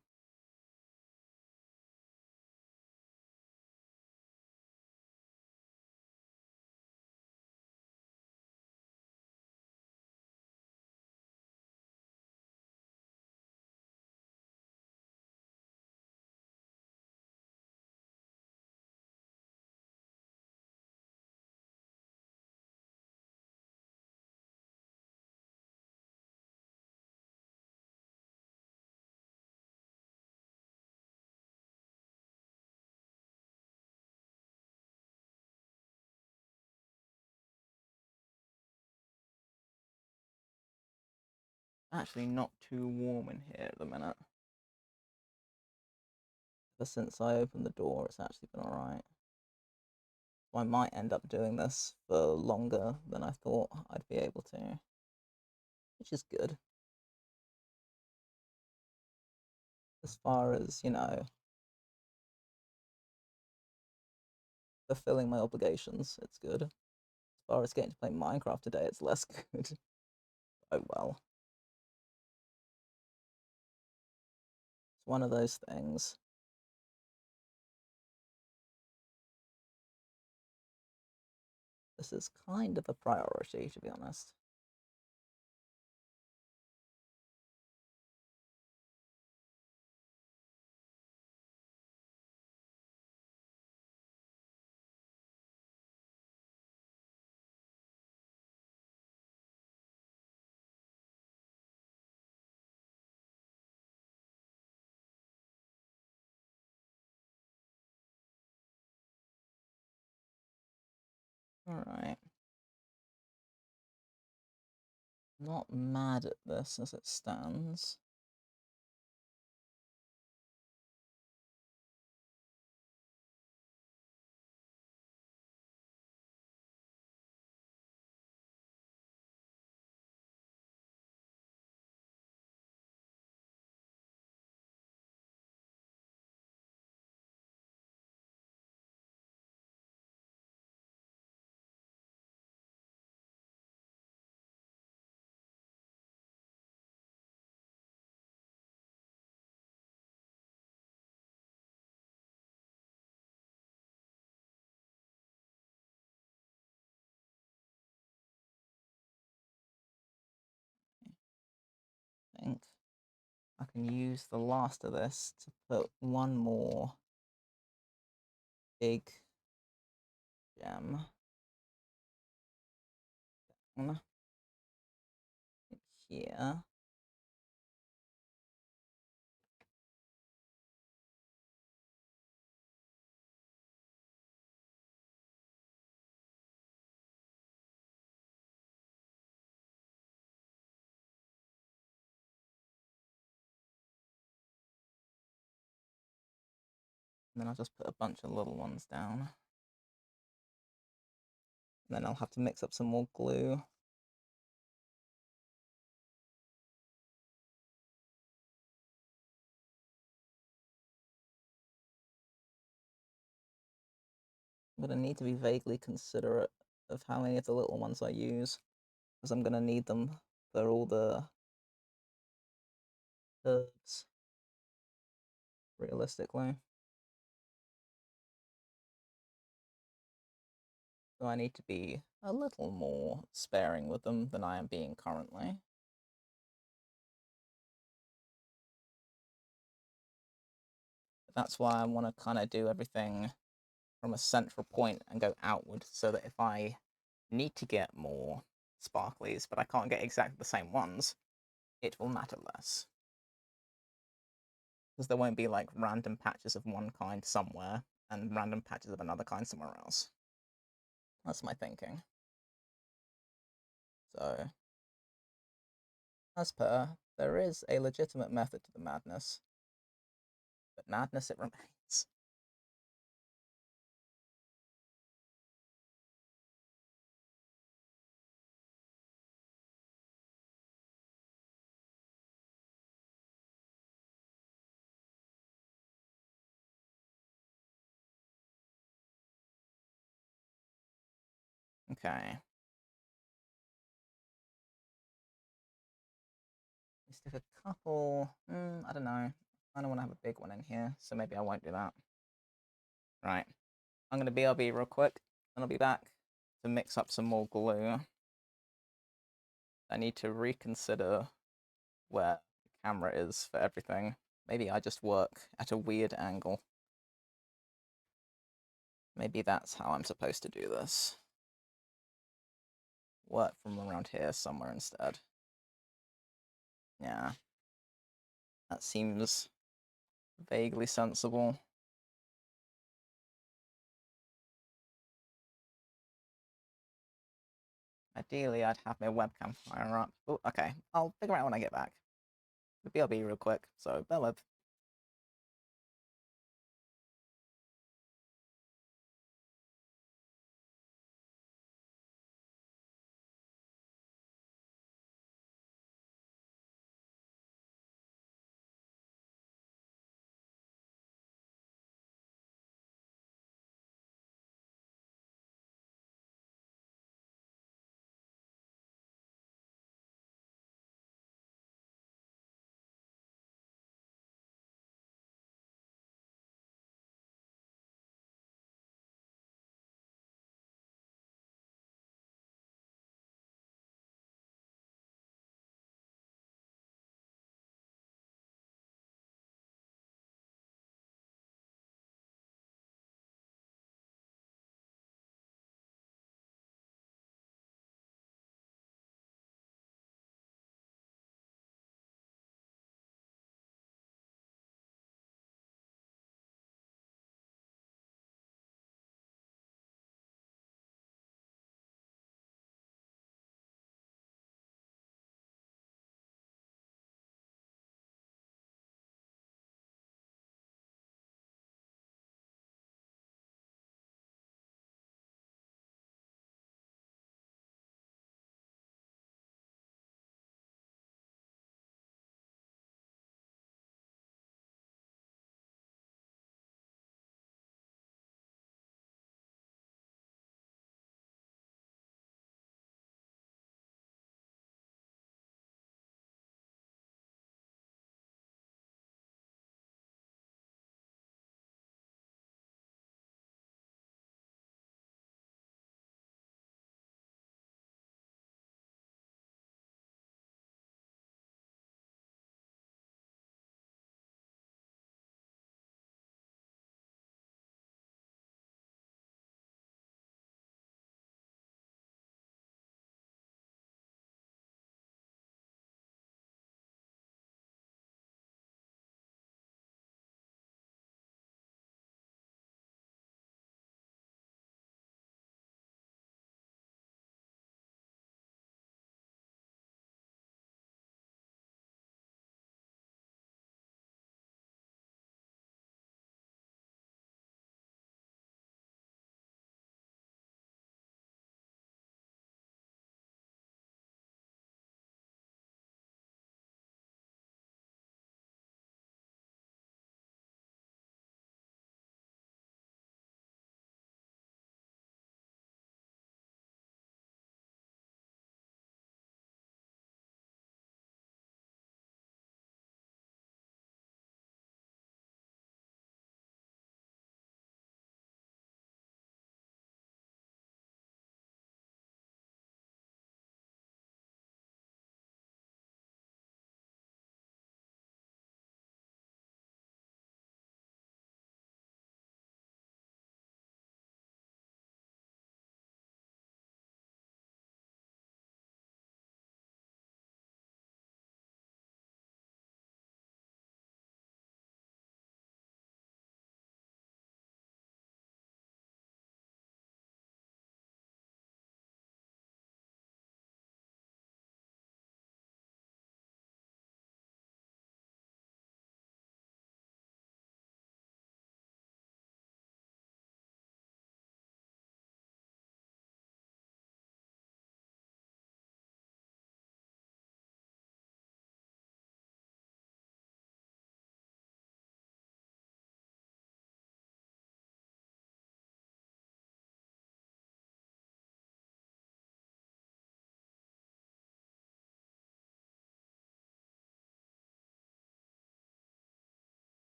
Actually not too warm in here at the minute. Ever since I opened the door, it's actually been alright. So I might end up doing this for longer than I thought I'd be able to, which is good. As far as, you know, fulfilling my obligations, it's good. As far as getting to play Minecraft today, it's less good. Oh well. It's one of those things. This is kind of a priority, to be honest. Alright. Not mad at this as it stands. I think I can use the last of this to put one more big gem down here. And then I'll just put a bunch of little ones down. And then I'll have to mix up some more glue. I'm going to need to be vaguely considerate of how many of the little ones I use, because I'm going to need them for all the herbs, realistically. So I need to be a little more sparing with them than I am being currently. That's why I want to kind of do everything from a central point and go outward, so that if I need to get more sparklies, but I can't get exactly the same ones, it will matter less. Because there won't be like random patches of one kind somewhere and random patches of another kind somewhere else. That's my thinking. So, as per, there is a legitimate method to the madness, but madness it remains. Okay. couple, I don't know. I don't want to have a big one in here, so maybe I won't do that. Right, I'm going to BRB real quick, and I'll be back to mix up some more glue. I need to reconsider where the camera is for everything. Maybe I just work at a weird angle. Maybe that's how I'm supposed to do this. Work from around here somewhere instead. Yeah. That seems vaguely sensible. Ideally, I'd have my webcam fire up. Oh, okay. I'll figure out when I get back. The BRB real quick, so bear with.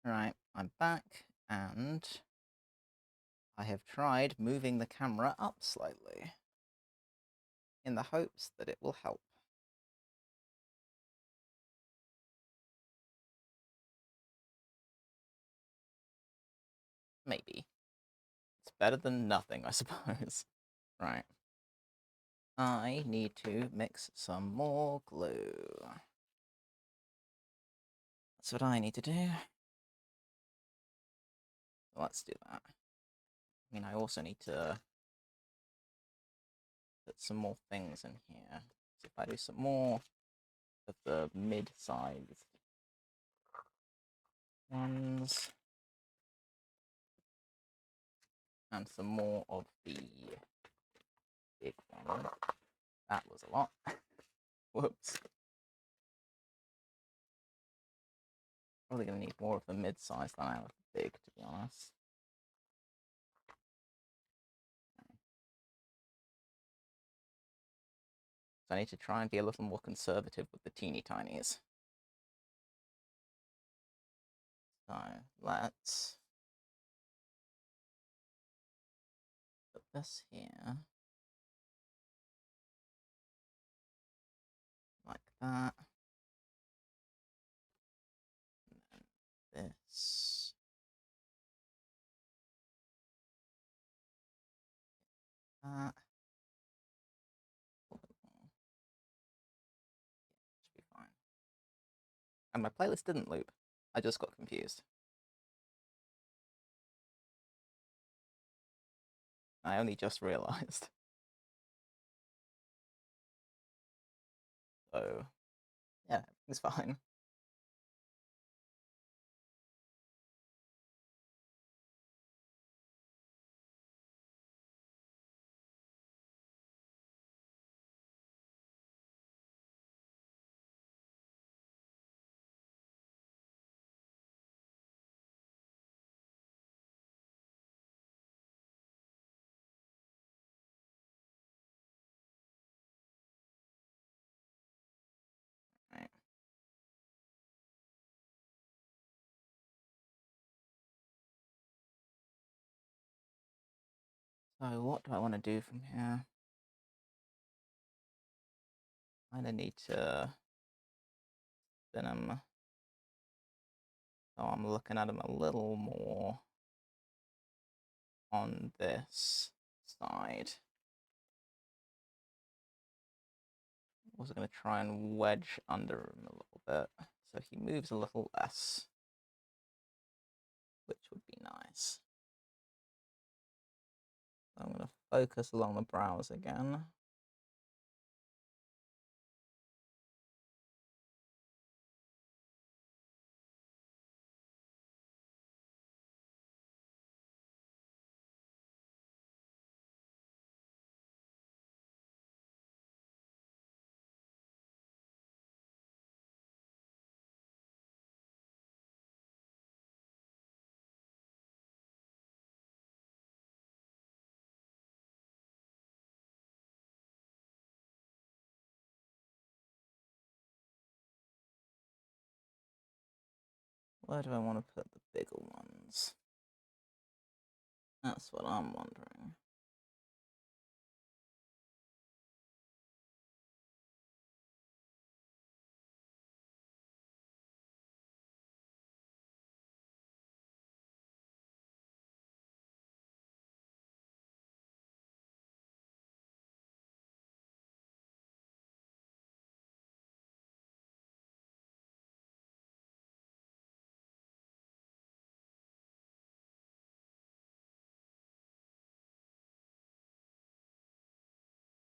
Right, I'm back, and I have tried moving the camera up slightly, in the hopes that it will help. Maybe. It's better than nothing, I suppose. Right. I need to mix some more glue. That's what I need to do. Let's do that. I mean, I also need to put some more things in here. So if I do some more of the mid-sized ones, and some more of the big one. That was a lot. Whoops. Probably gonna need more of the mid-size than I am of the big, to be honest. So I need to try and be a little more conservative with the teeny tinies. So let's put this here. Like that. And then this. That. Should be fine. And my playlist didn't loop. I just got confused. I only just realized. So, yeah, it's fine. Right. So what do I want to do from here? I kind of need to spin them. So I'm looking at them a little more on this side. Also going to try and wedge under him a little bit, so he moves a little less, which would be nice. So I'm going to focus along the brows again. Where do I want to put the bigger ones? That's what I'm wondering.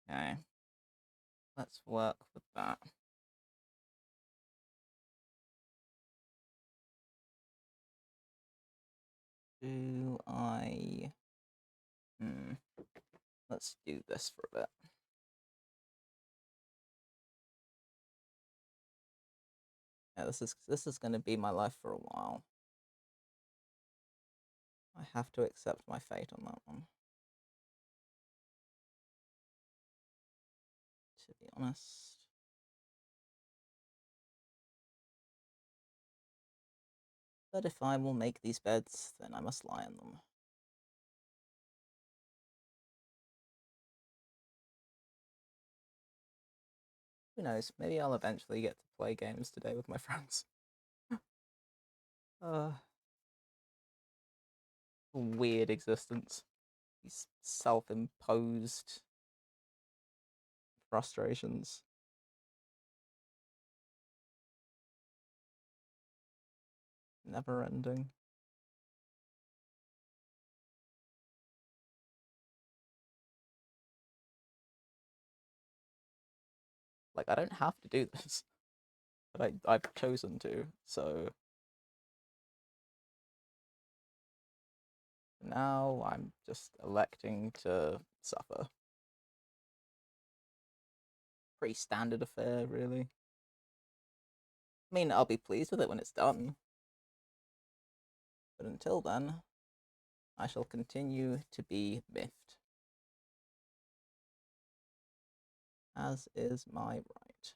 Okay, let's work with that. Do I... Let's do this for a bit. Yeah, this is going to be my life for a while. I have to accept my fate on that one, to be honest. So But if I will make these beds, then I must lie in them. Who knows, maybe I'll eventually get to play games today with my friends. uh, Weird existence. These self-imposed frustrations. Never ending. Like, I don't have to do this, but I've chosen to, so now I'm just electing to suffer. Pretty standard affair, really. I mean, I'll be pleased with it when it's done. But until then, I shall continue to be miffed. As is my right.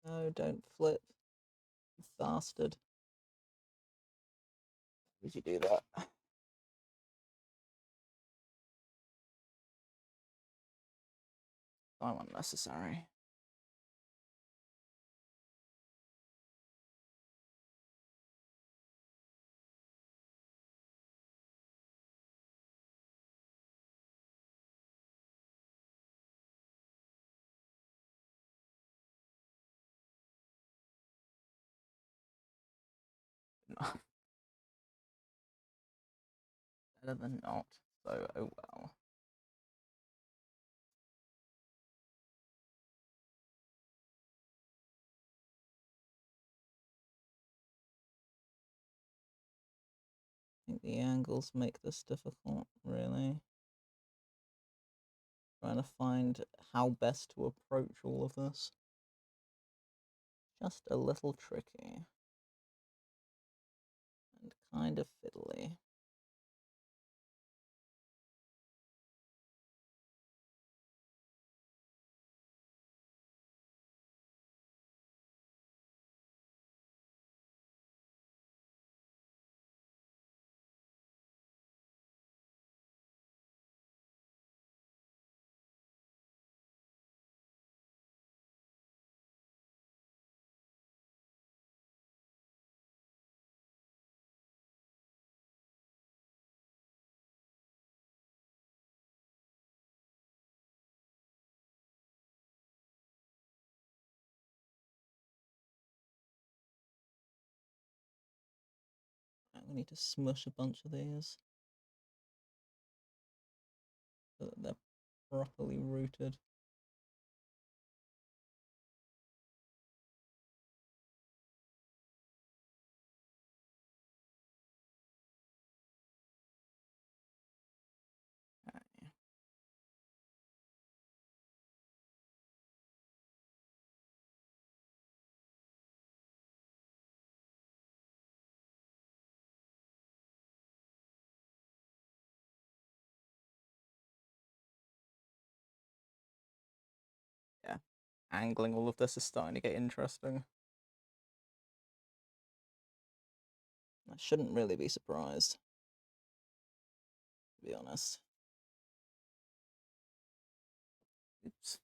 No, don't flip, bastard. Would you do that? So unnecessary. Better than not. So, oh well. I think the angles make this difficult, really. Trying to find how best to approach all of this. Just a little tricky. And kind of fiddly. We need to smush a bunch of these so that they're properly rooted. Okay. Yeah, angling all of this is starting to get interesting. I shouldn't really be surprised, to be honest. Oops.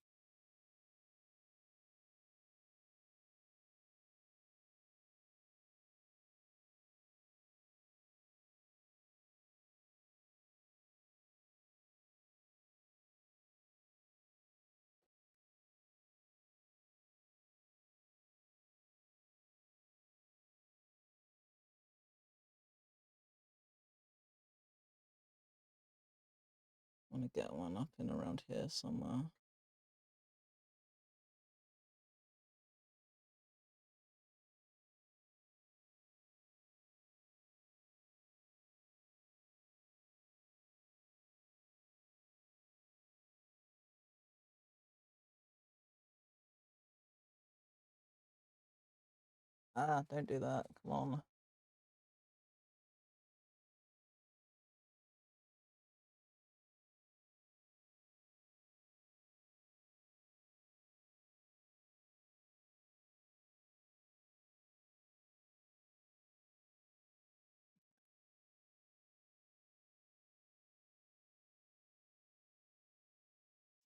want to get one up in around here somewhere. Ah, don't do that. Come on.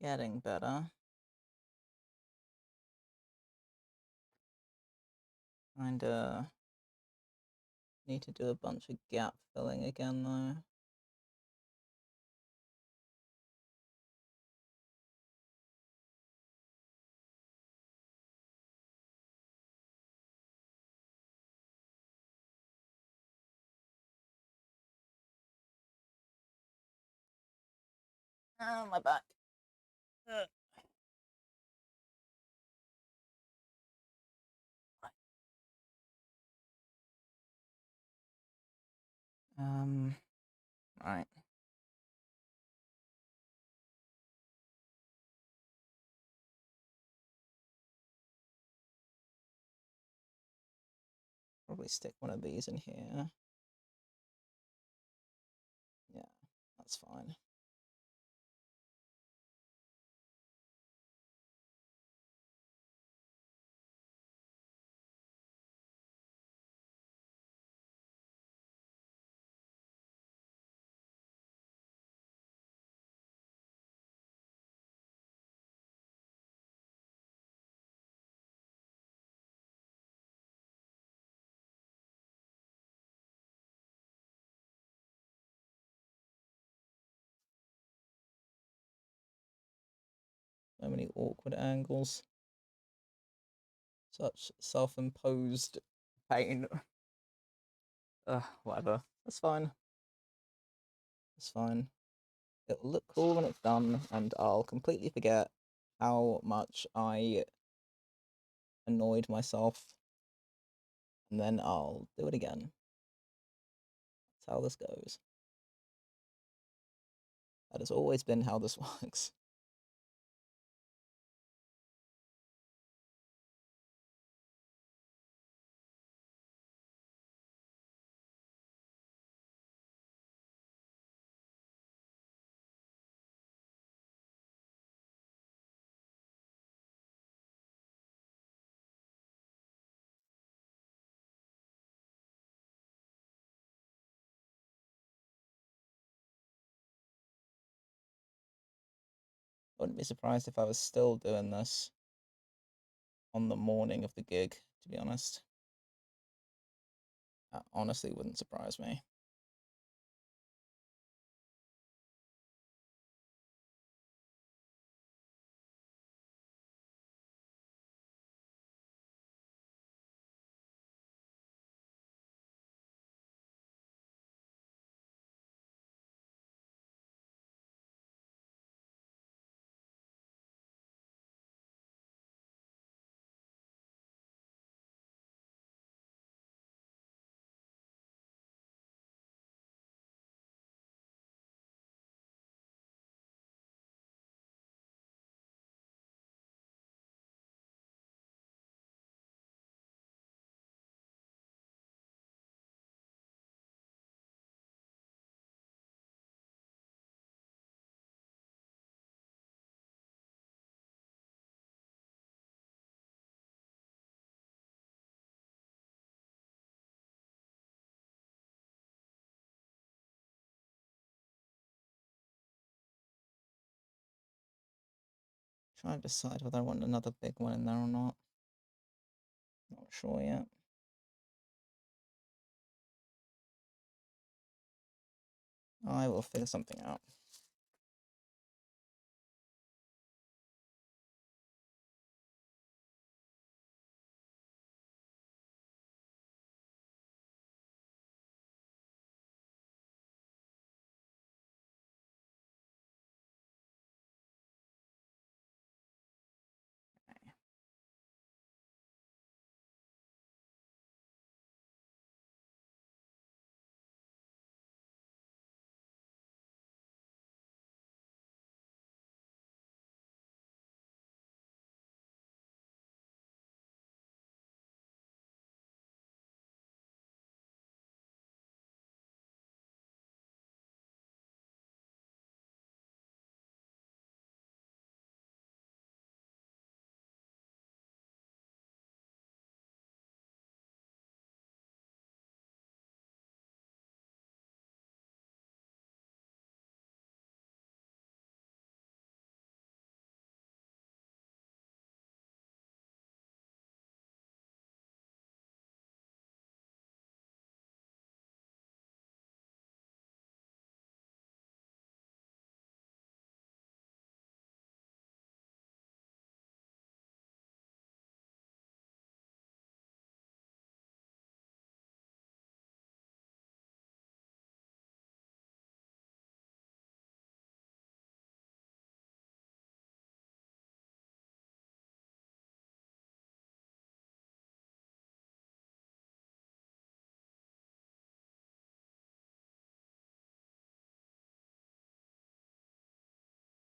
Getting better. Kinda need to do a bunch of gap filling again though. Ah, my back. Ugh. Right. Probably stick one of these in here. Yeah, that's fine. So many awkward angles. Such self-imposed pain. Whatever. That's fine. It's fine. It'll look cool when it's done, and I'll completely forget how much I annoyed myself, and then I'll do it again. That's how this goes. That has always been how this works. I wouldn't be surprised if I was still doing this on the morning of the gig, to be honest. That honestly wouldn't surprise me. Trying to decide whether I want another big one in there or not. Not sure yet. I will figure something out.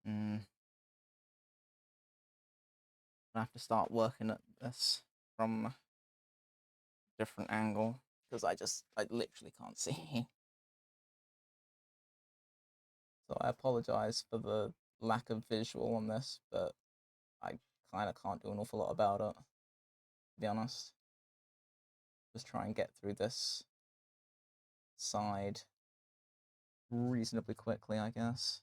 Mm, I have to start working at this from a different angle because I literally can't see. So I apologize for the lack of visual on this, but I kind of can't do an awful lot about it, to be honest. Just try and get through this side reasonably quickly, I guess.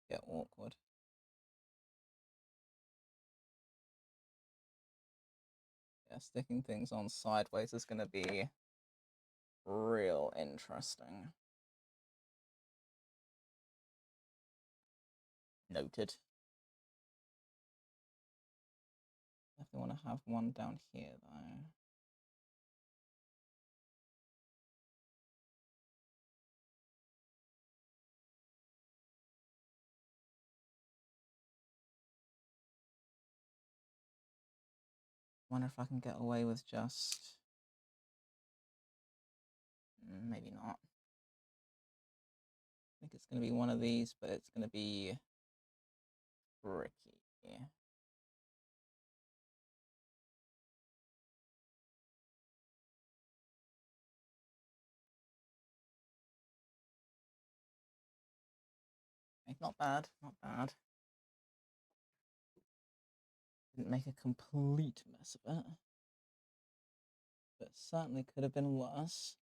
Get awkward. Yeah, sticking things on sideways is going to be real interesting. Noted. Definitely want to have one down here, though. Wonder if I can get away with just... maybe not. I think it's going to be one of these, but it's going to be tricky. Not bad, not bad. Didn't make a complete mess of it, but certainly could have been worse.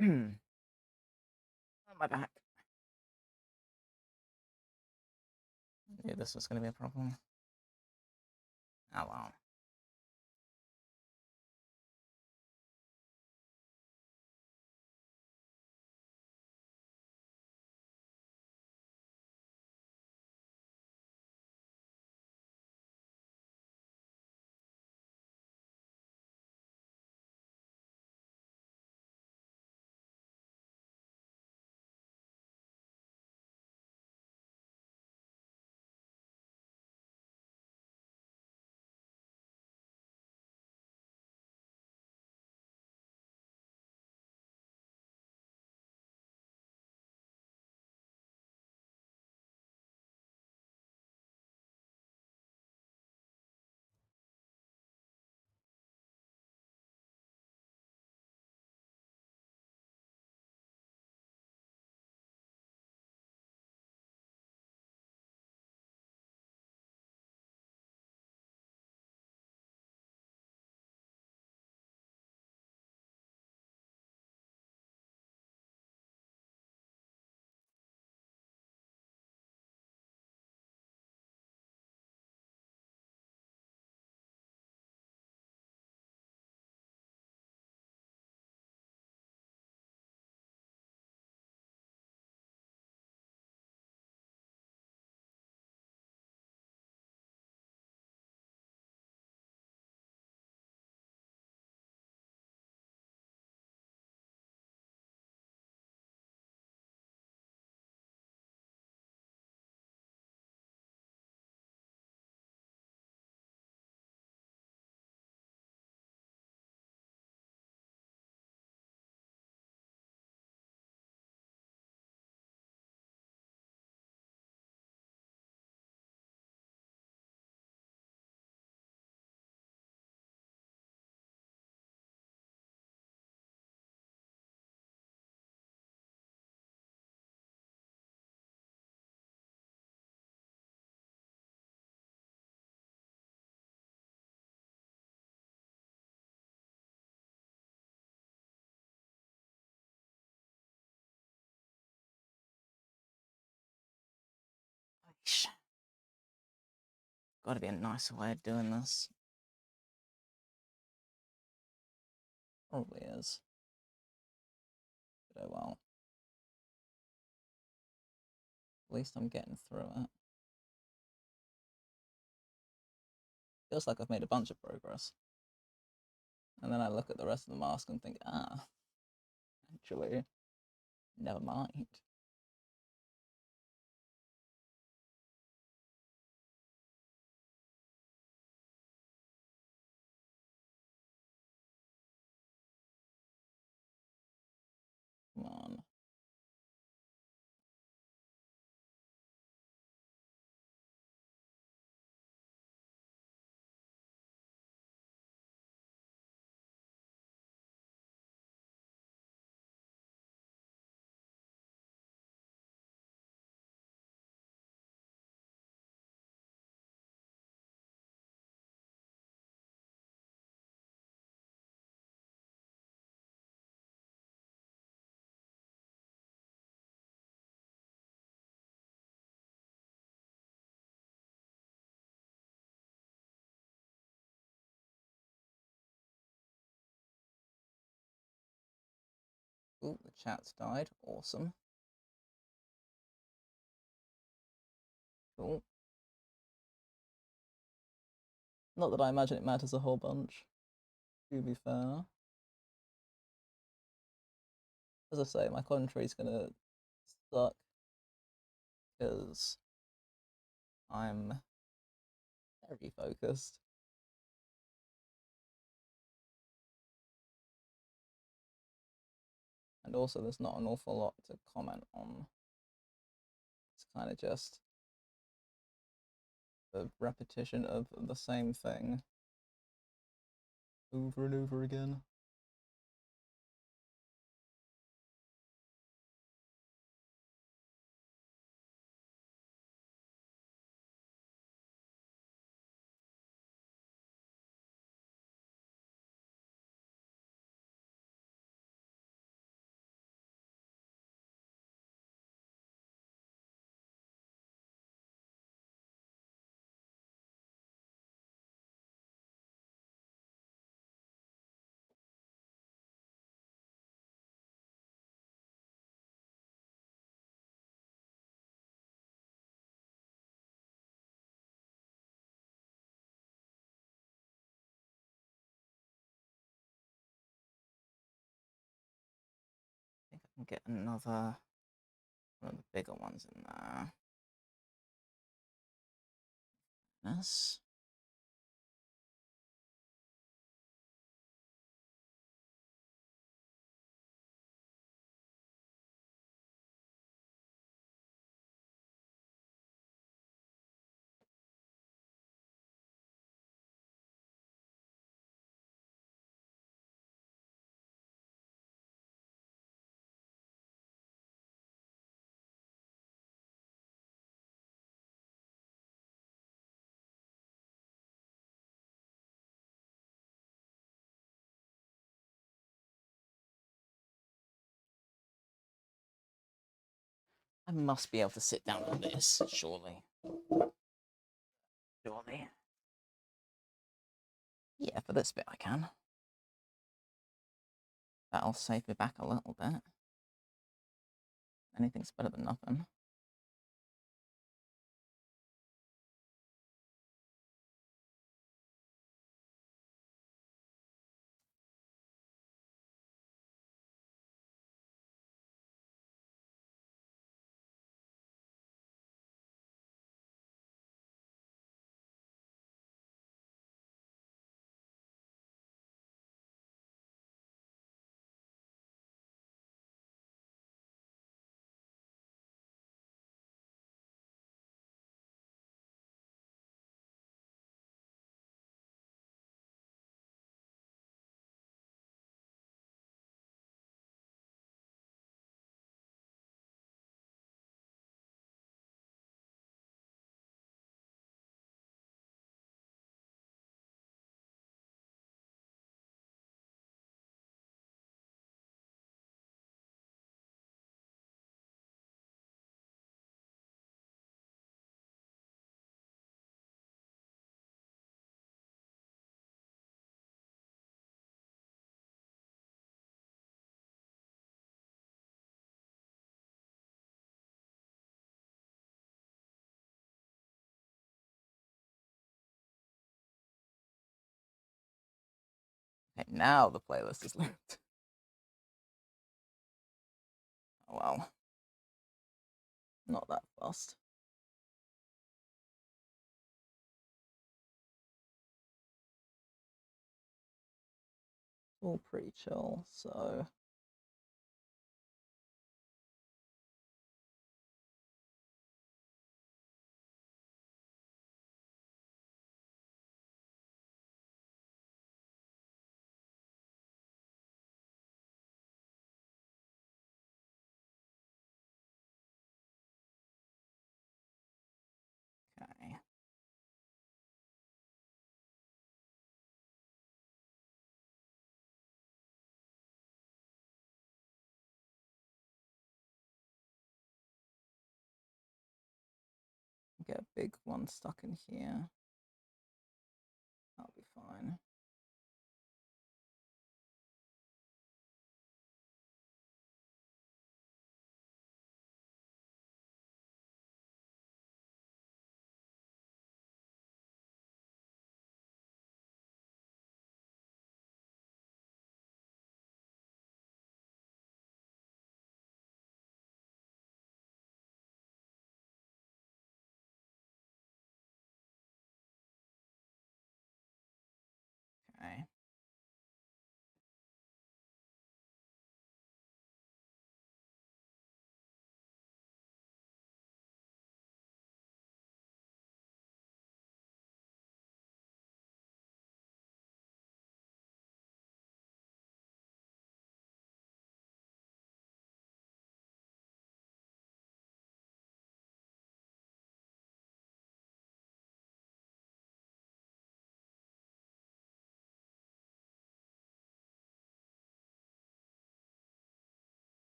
On my back. Yeah, this was going to be a problem. Oh well. Gotta be a nicer way of doing this. Probably is. But oh well. At least I'm getting through it. Feels like I've made a bunch of progress. And then I look at the rest of the mask and think, actually, never mind. Come on. Ooh, the chat's died. Awesome. Cool. Not that I imagine it matters a whole bunch, to be fair. As I say, my commentary's gonna suck because I'm very focused. And also, there's not an awful lot to comment on. It's kind of just the repetition of the same thing over and over again. I think I can get another one of the bigger ones in there. This. I must be able to sit down on this, surely. Surely. Yeah, for this bit I can. That'll save me back a little bit. Anything's better than nothing. Okay, now the playlist is looped. Oh well. Not that fast. It's all pretty chill, so okay. Get a big one stuck in here. That'll be fine. Okay.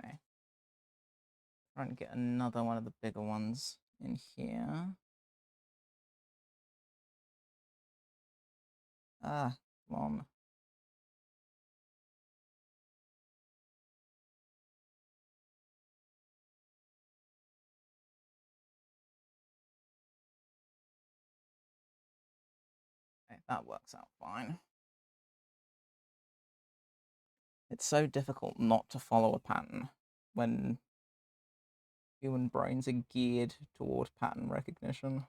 Okay. Trying to get another one of the bigger ones in here. Ah, come on. Okay, that works out fine. It's so difficult not to follow a pattern when human brains are geared toward pattern recognition.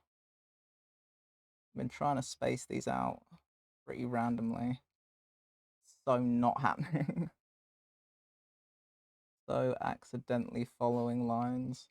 I've been trying to space these out pretty randomly. So not happening. So accidentally following lines.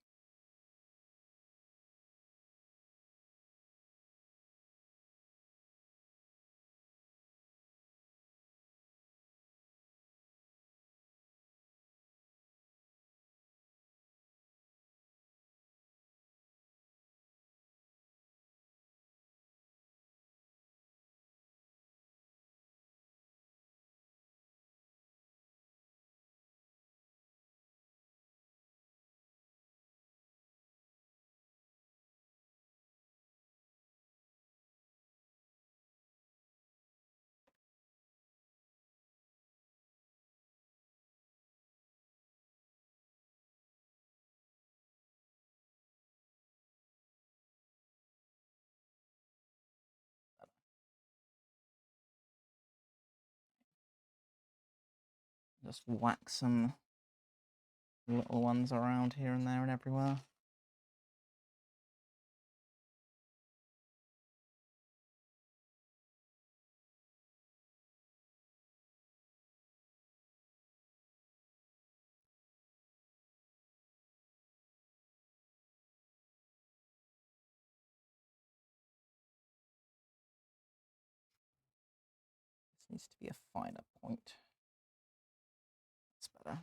Just whack some little ones around here and there and everywhere. This needs to be a finer point. That's better.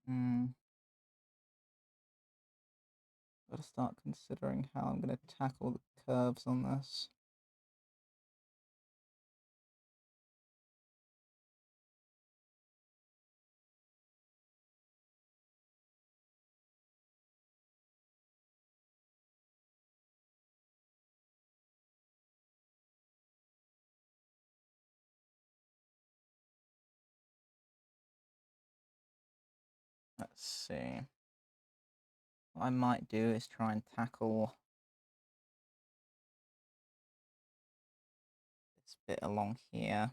Gotta start considering how I'm gonna tackle the curves on this. Let's see. What I might do is try and tackle this bit along here.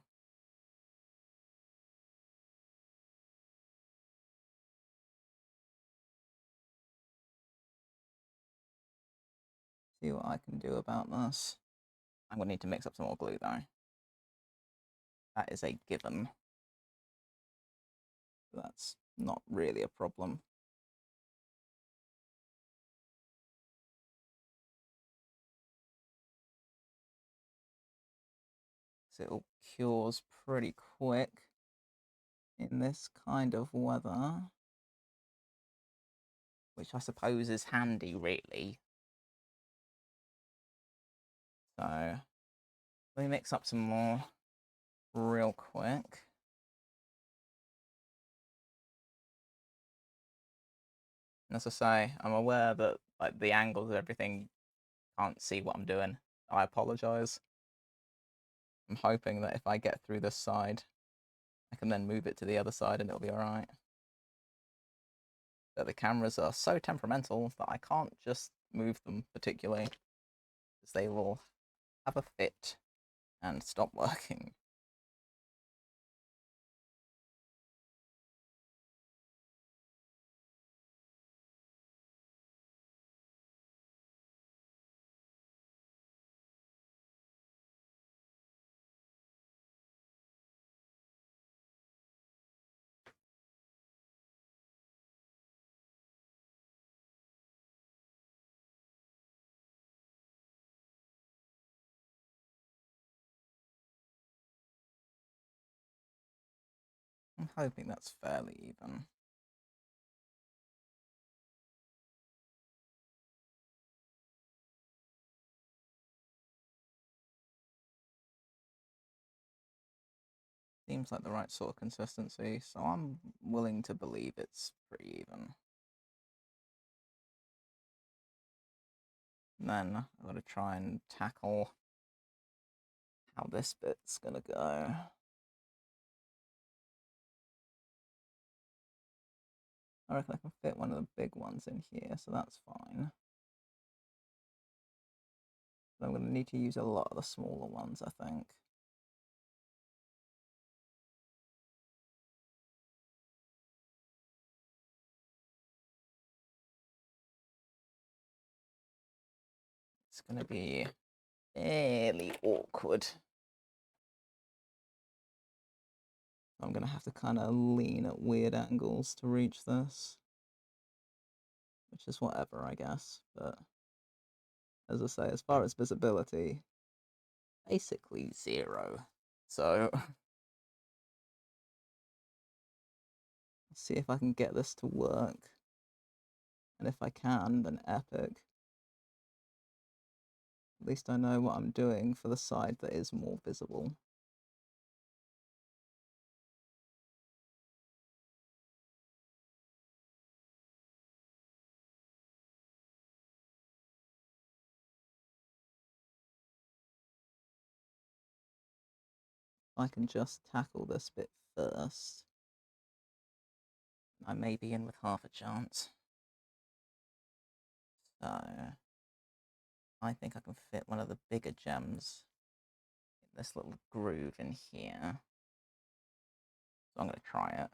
See what I can do about this. I'm gonna need to mix up some more glue though. That is a given. That's not really a problem. So it all cures pretty quick in this kind of weather, which I suppose is handy, really. So let me mix up some more real quick. And as I say, I'm aware that like the angles of everything can't see what I'm doing. I apologize. I'm hoping that if I get through this side, I can then move it to the other side and it'll be alright. But the cameras are so temperamental that I can't just move them particularly, because they will have a fit and stop working. I'm hoping that's fairly even. Seems like the right sort of consistency, so I'm willing to believe it's pretty even. And then I've got to try and tackle how this bit's gonna go. I reckon I can fit one of the big ones in here, so that's fine. But I'm gonna need to use a lot of the smaller ones, I think. It's gonna be fairly awkward. I'm gonna have to kind of lean at weird angles to reach this, which is whatever, I guess. But as I say, as far as visibility, basically zero. So let's see if I can get this to work. And if I can, then epic. At least I know what I'm doing for the side that is more visible. I can just tackle this bit first. I may be in with half a chance. So I think I can fit one of the bigger gems in this little groove in here. So I'm going to try it.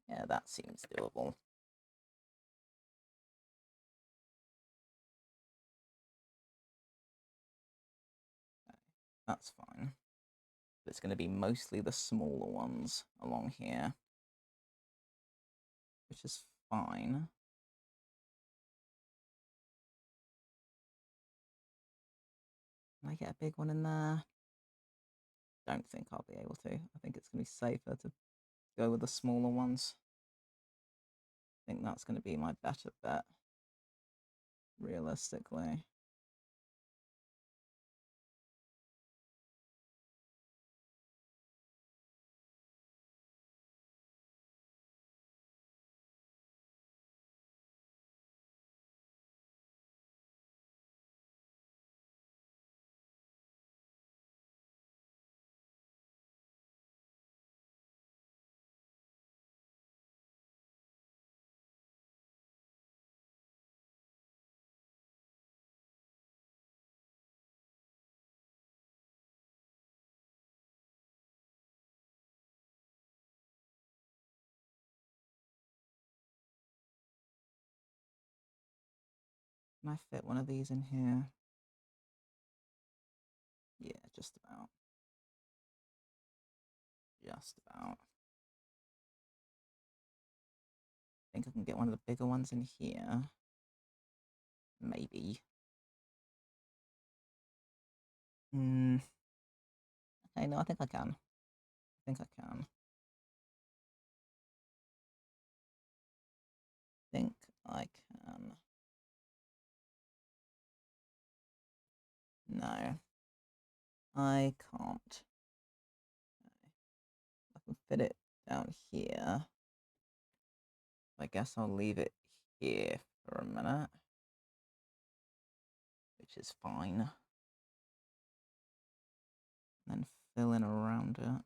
Yeah, that seems doable. Okay, that's fine. But it's going to be mostly the smaller ones along here, which is fine. Can I get a big one in there? Don't think I'll be able to. I think it's going to be safer to go with the smaller ones. I think that's going to be my better bet, realistically. Can I fit one of these in here? Yeah, just about. Just about. I think I can get one of the bigger ones in here. Maybe. Okay, no, I think I can. I think I can. Think I can. No. I can't. I can fit it down here. I guess I'll leave it here for a minute. Which is fine. And then fill in around it.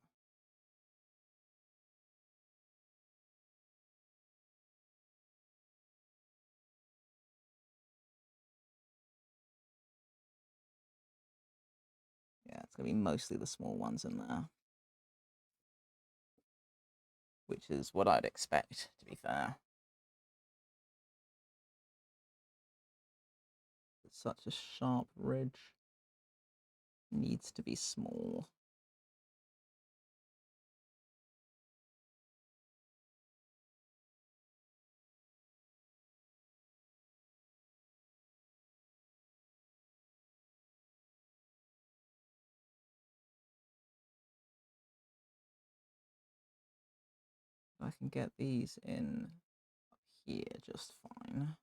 Yeah, it's going to be mostly the small ones in there. Which is what I'd expect, to be fair. It's such a sharp ridge. Needs to be small. I can get these in up here just fine.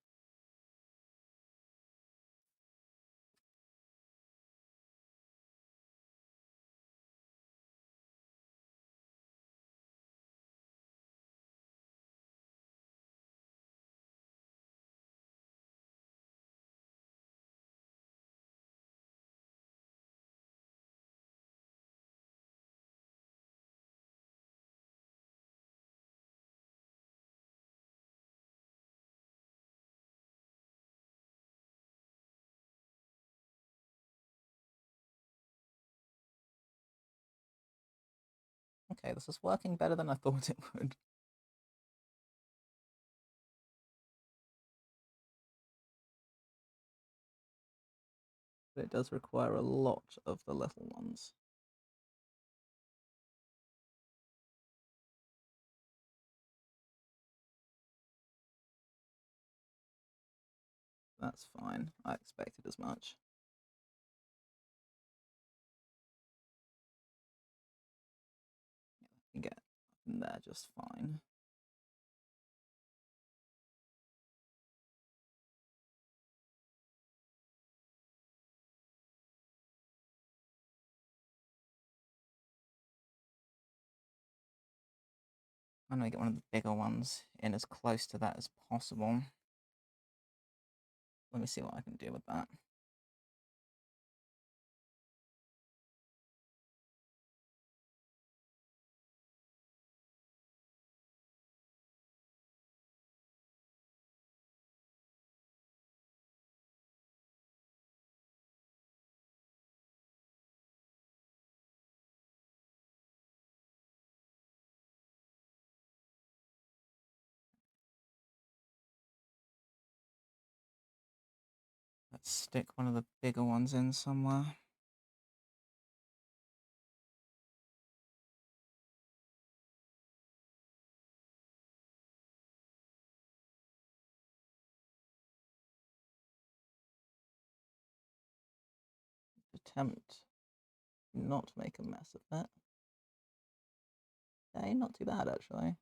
Okay, this is working better than I thought it would. But it does require a lot of the little ones. That's fine. I expected as much. I can get in there just fine. I'm gonna get one of the bigger ones in as close to that as possible. Let me see what I can do with that. Let's stick one of the bigger ones in somewhere. attempt not to make a mess of it. Okay, not too bad actually.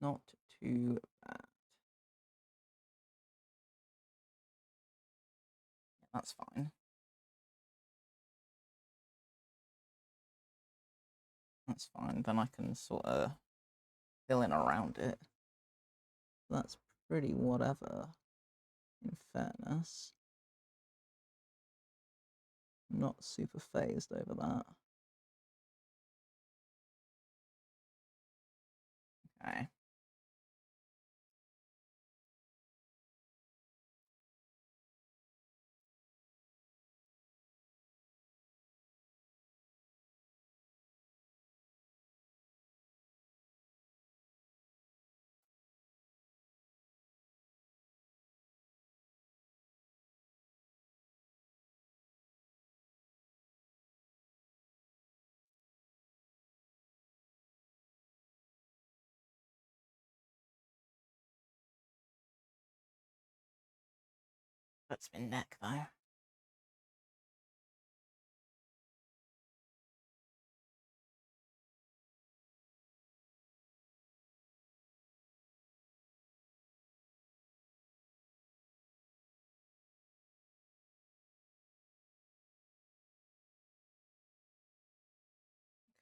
Not too bad. That's fine. That's fine. Then I can sort of fill in around it. That's pretty whatever, in fairness. I'm not super phased over that. Okay. That's my neck though.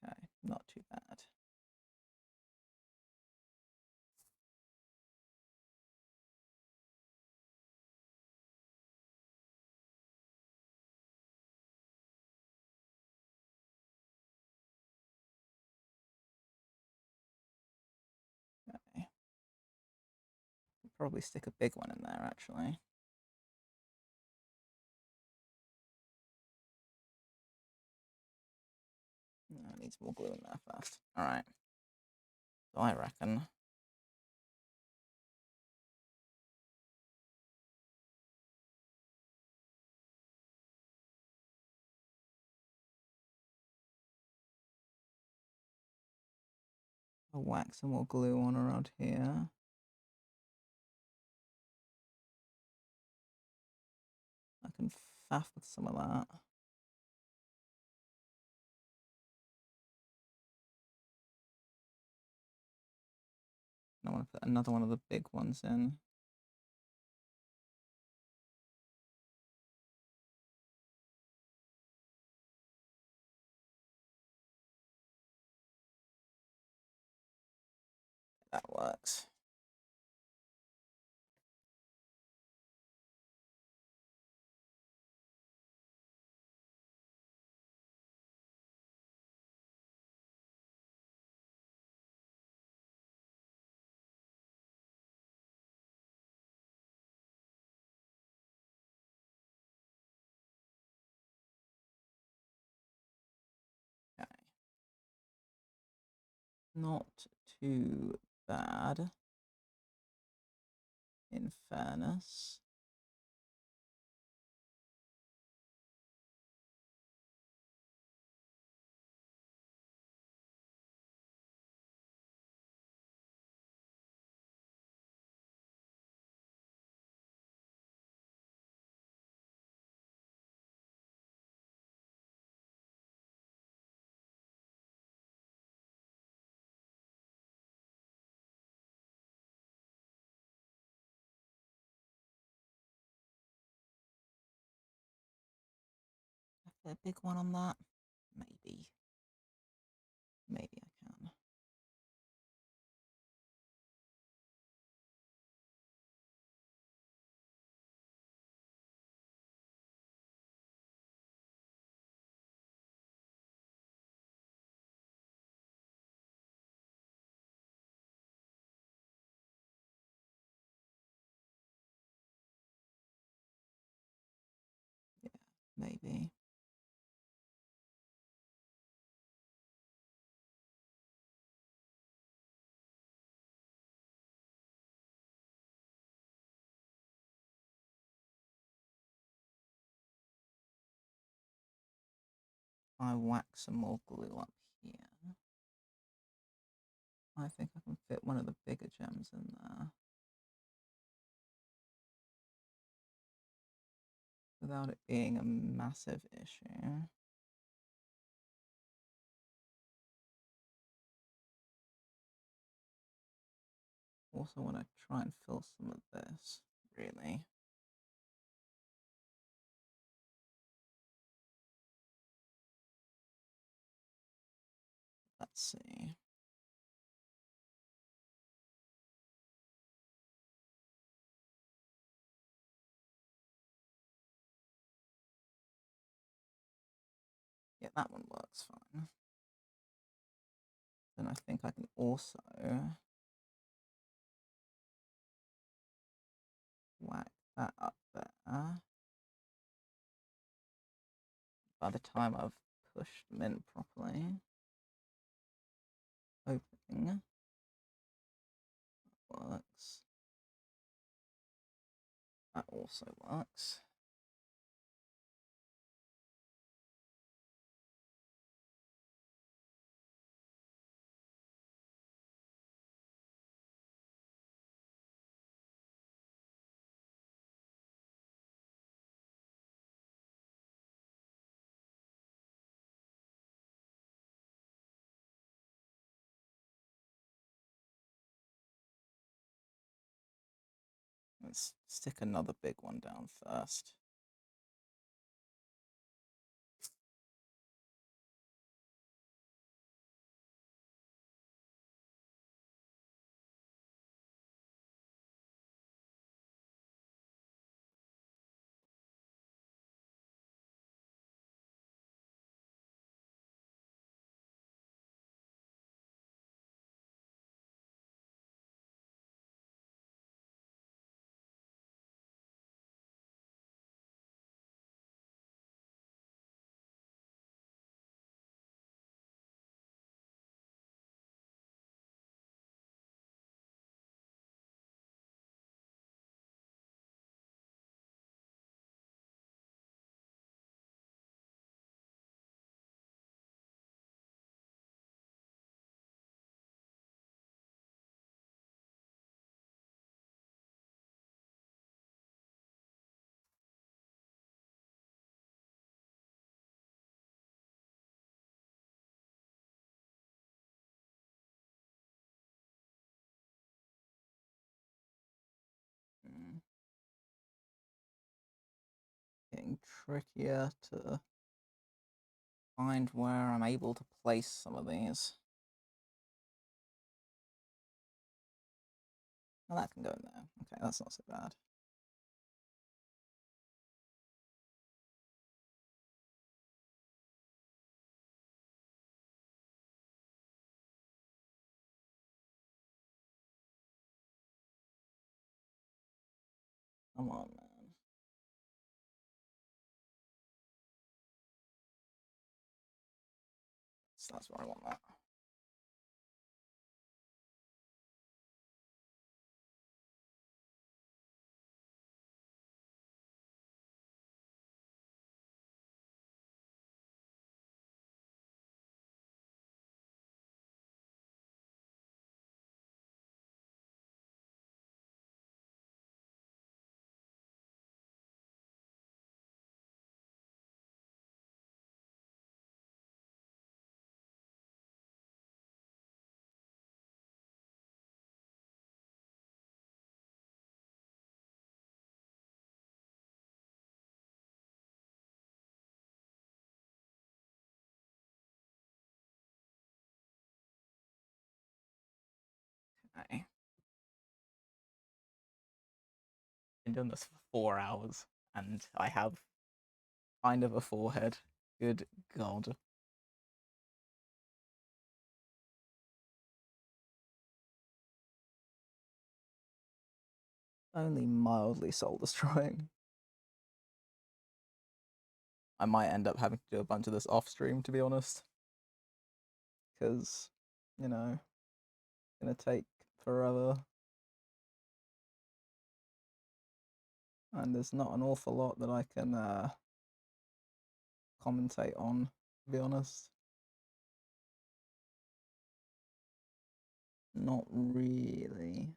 Okay, not too bad. Okay. Probably stick a big one in there actually. No, I need some more glue in there first. Alright. So I reckon I'll whack some more glue on around here. I can faff with some of that. I want to put another one of the big ones in. That works. Okay. Not too bad, in fairness. A big one on that? Maybe. Maybe I can. Yeah, maybe. I whack some more glue up here. I think I can fit one of the bigger gems in there. without it being a massive issue. Also want to try and fill some of this, really. Let's see. Yeah, that one works fine. Then I think I can also whack that up there. By the time I've pushed them in properly, opening works. That also works. Let's stick another big one down first. Getting trickier to find where I'm able to place some of these. Well, that can go in there. Okay, that's not so bad. Come on, man. So that's where I want that. Okay. Been doing this for 4 hours, and I have kind of a forehead. Good God. Only mildly soul destroying. I might end up having to do a bunch of this off stream, to be honest. Because, you know, it's gonna take forever. And there's not an awful lot that I can commentate on, to be honest. Not really.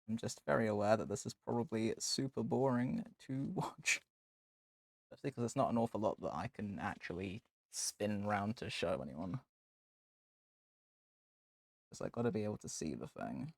I'm just very aware that this is probably super boring to watch. Especially because it's not an awful lot that I can actually spin round to show anyone. Because I gotta be able to see the thing.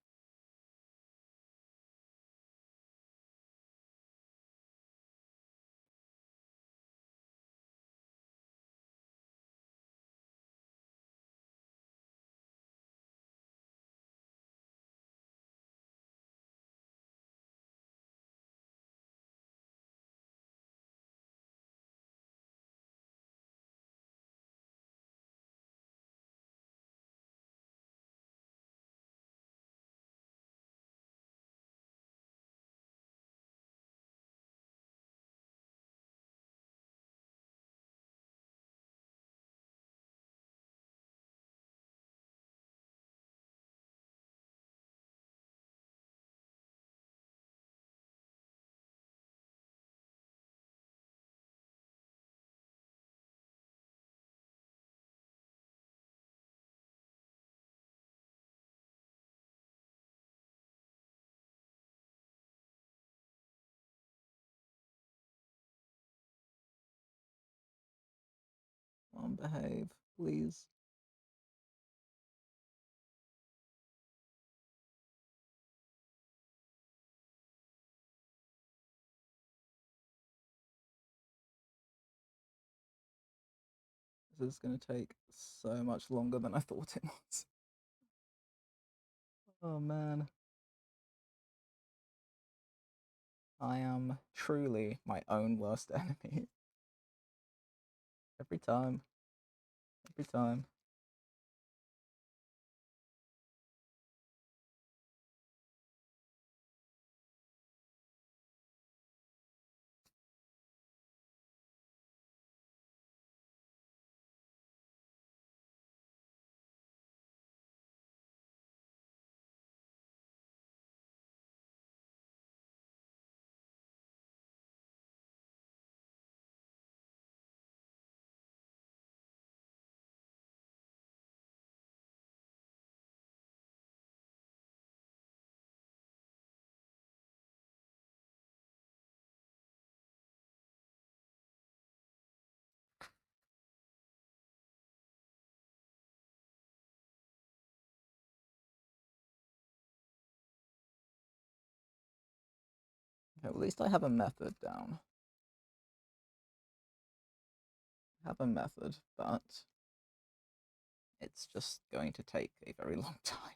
Come on, behave, please. This is gonna take so much longer than I thought it was. Oh man. I am truly my own worst enemy. Every time. Every time. Okay, at least I have a method down. I have a method, but it's just going to take a very long time.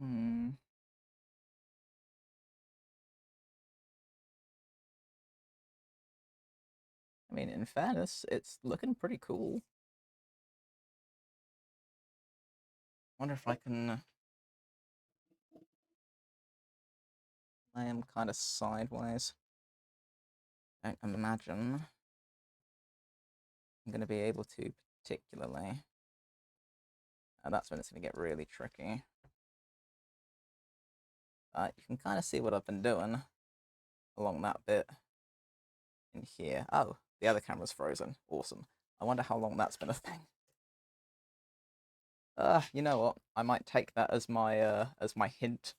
Hmm. I mean, in fairness, it's looking pretty cool. Wonder if I can lay him kind of sideways. I don't imagine I'm going to be able to particularly. That's when it's going to get really tricky. You can kind of see what I've been doing along that bit in here. Oh, the other camera's frozen. Awesome. I wonder how long that's been a thing. You know what? I might take that as my hint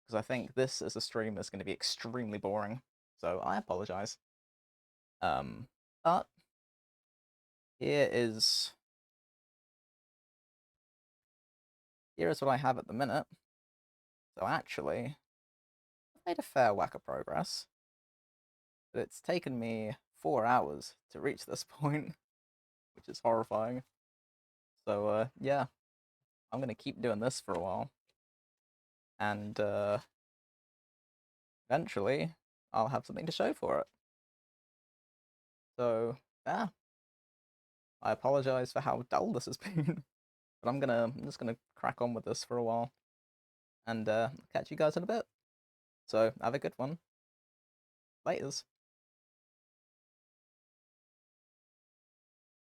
because I think this as a stream is going to be extremely boring. So I apologize. But here is what I have at the minute. So actually, I've made a fair whack of progress, but it's taken me 4 hours to reach this point, which is horrifying. So yeah, I'm gonna keep doing this for a while, and eventually I'll have something to show for it. So yeah, I apologize for how dull this has been, but I'm just gonna crack on with this for a while, and catch you guys in a bit. So have a good one. Laters.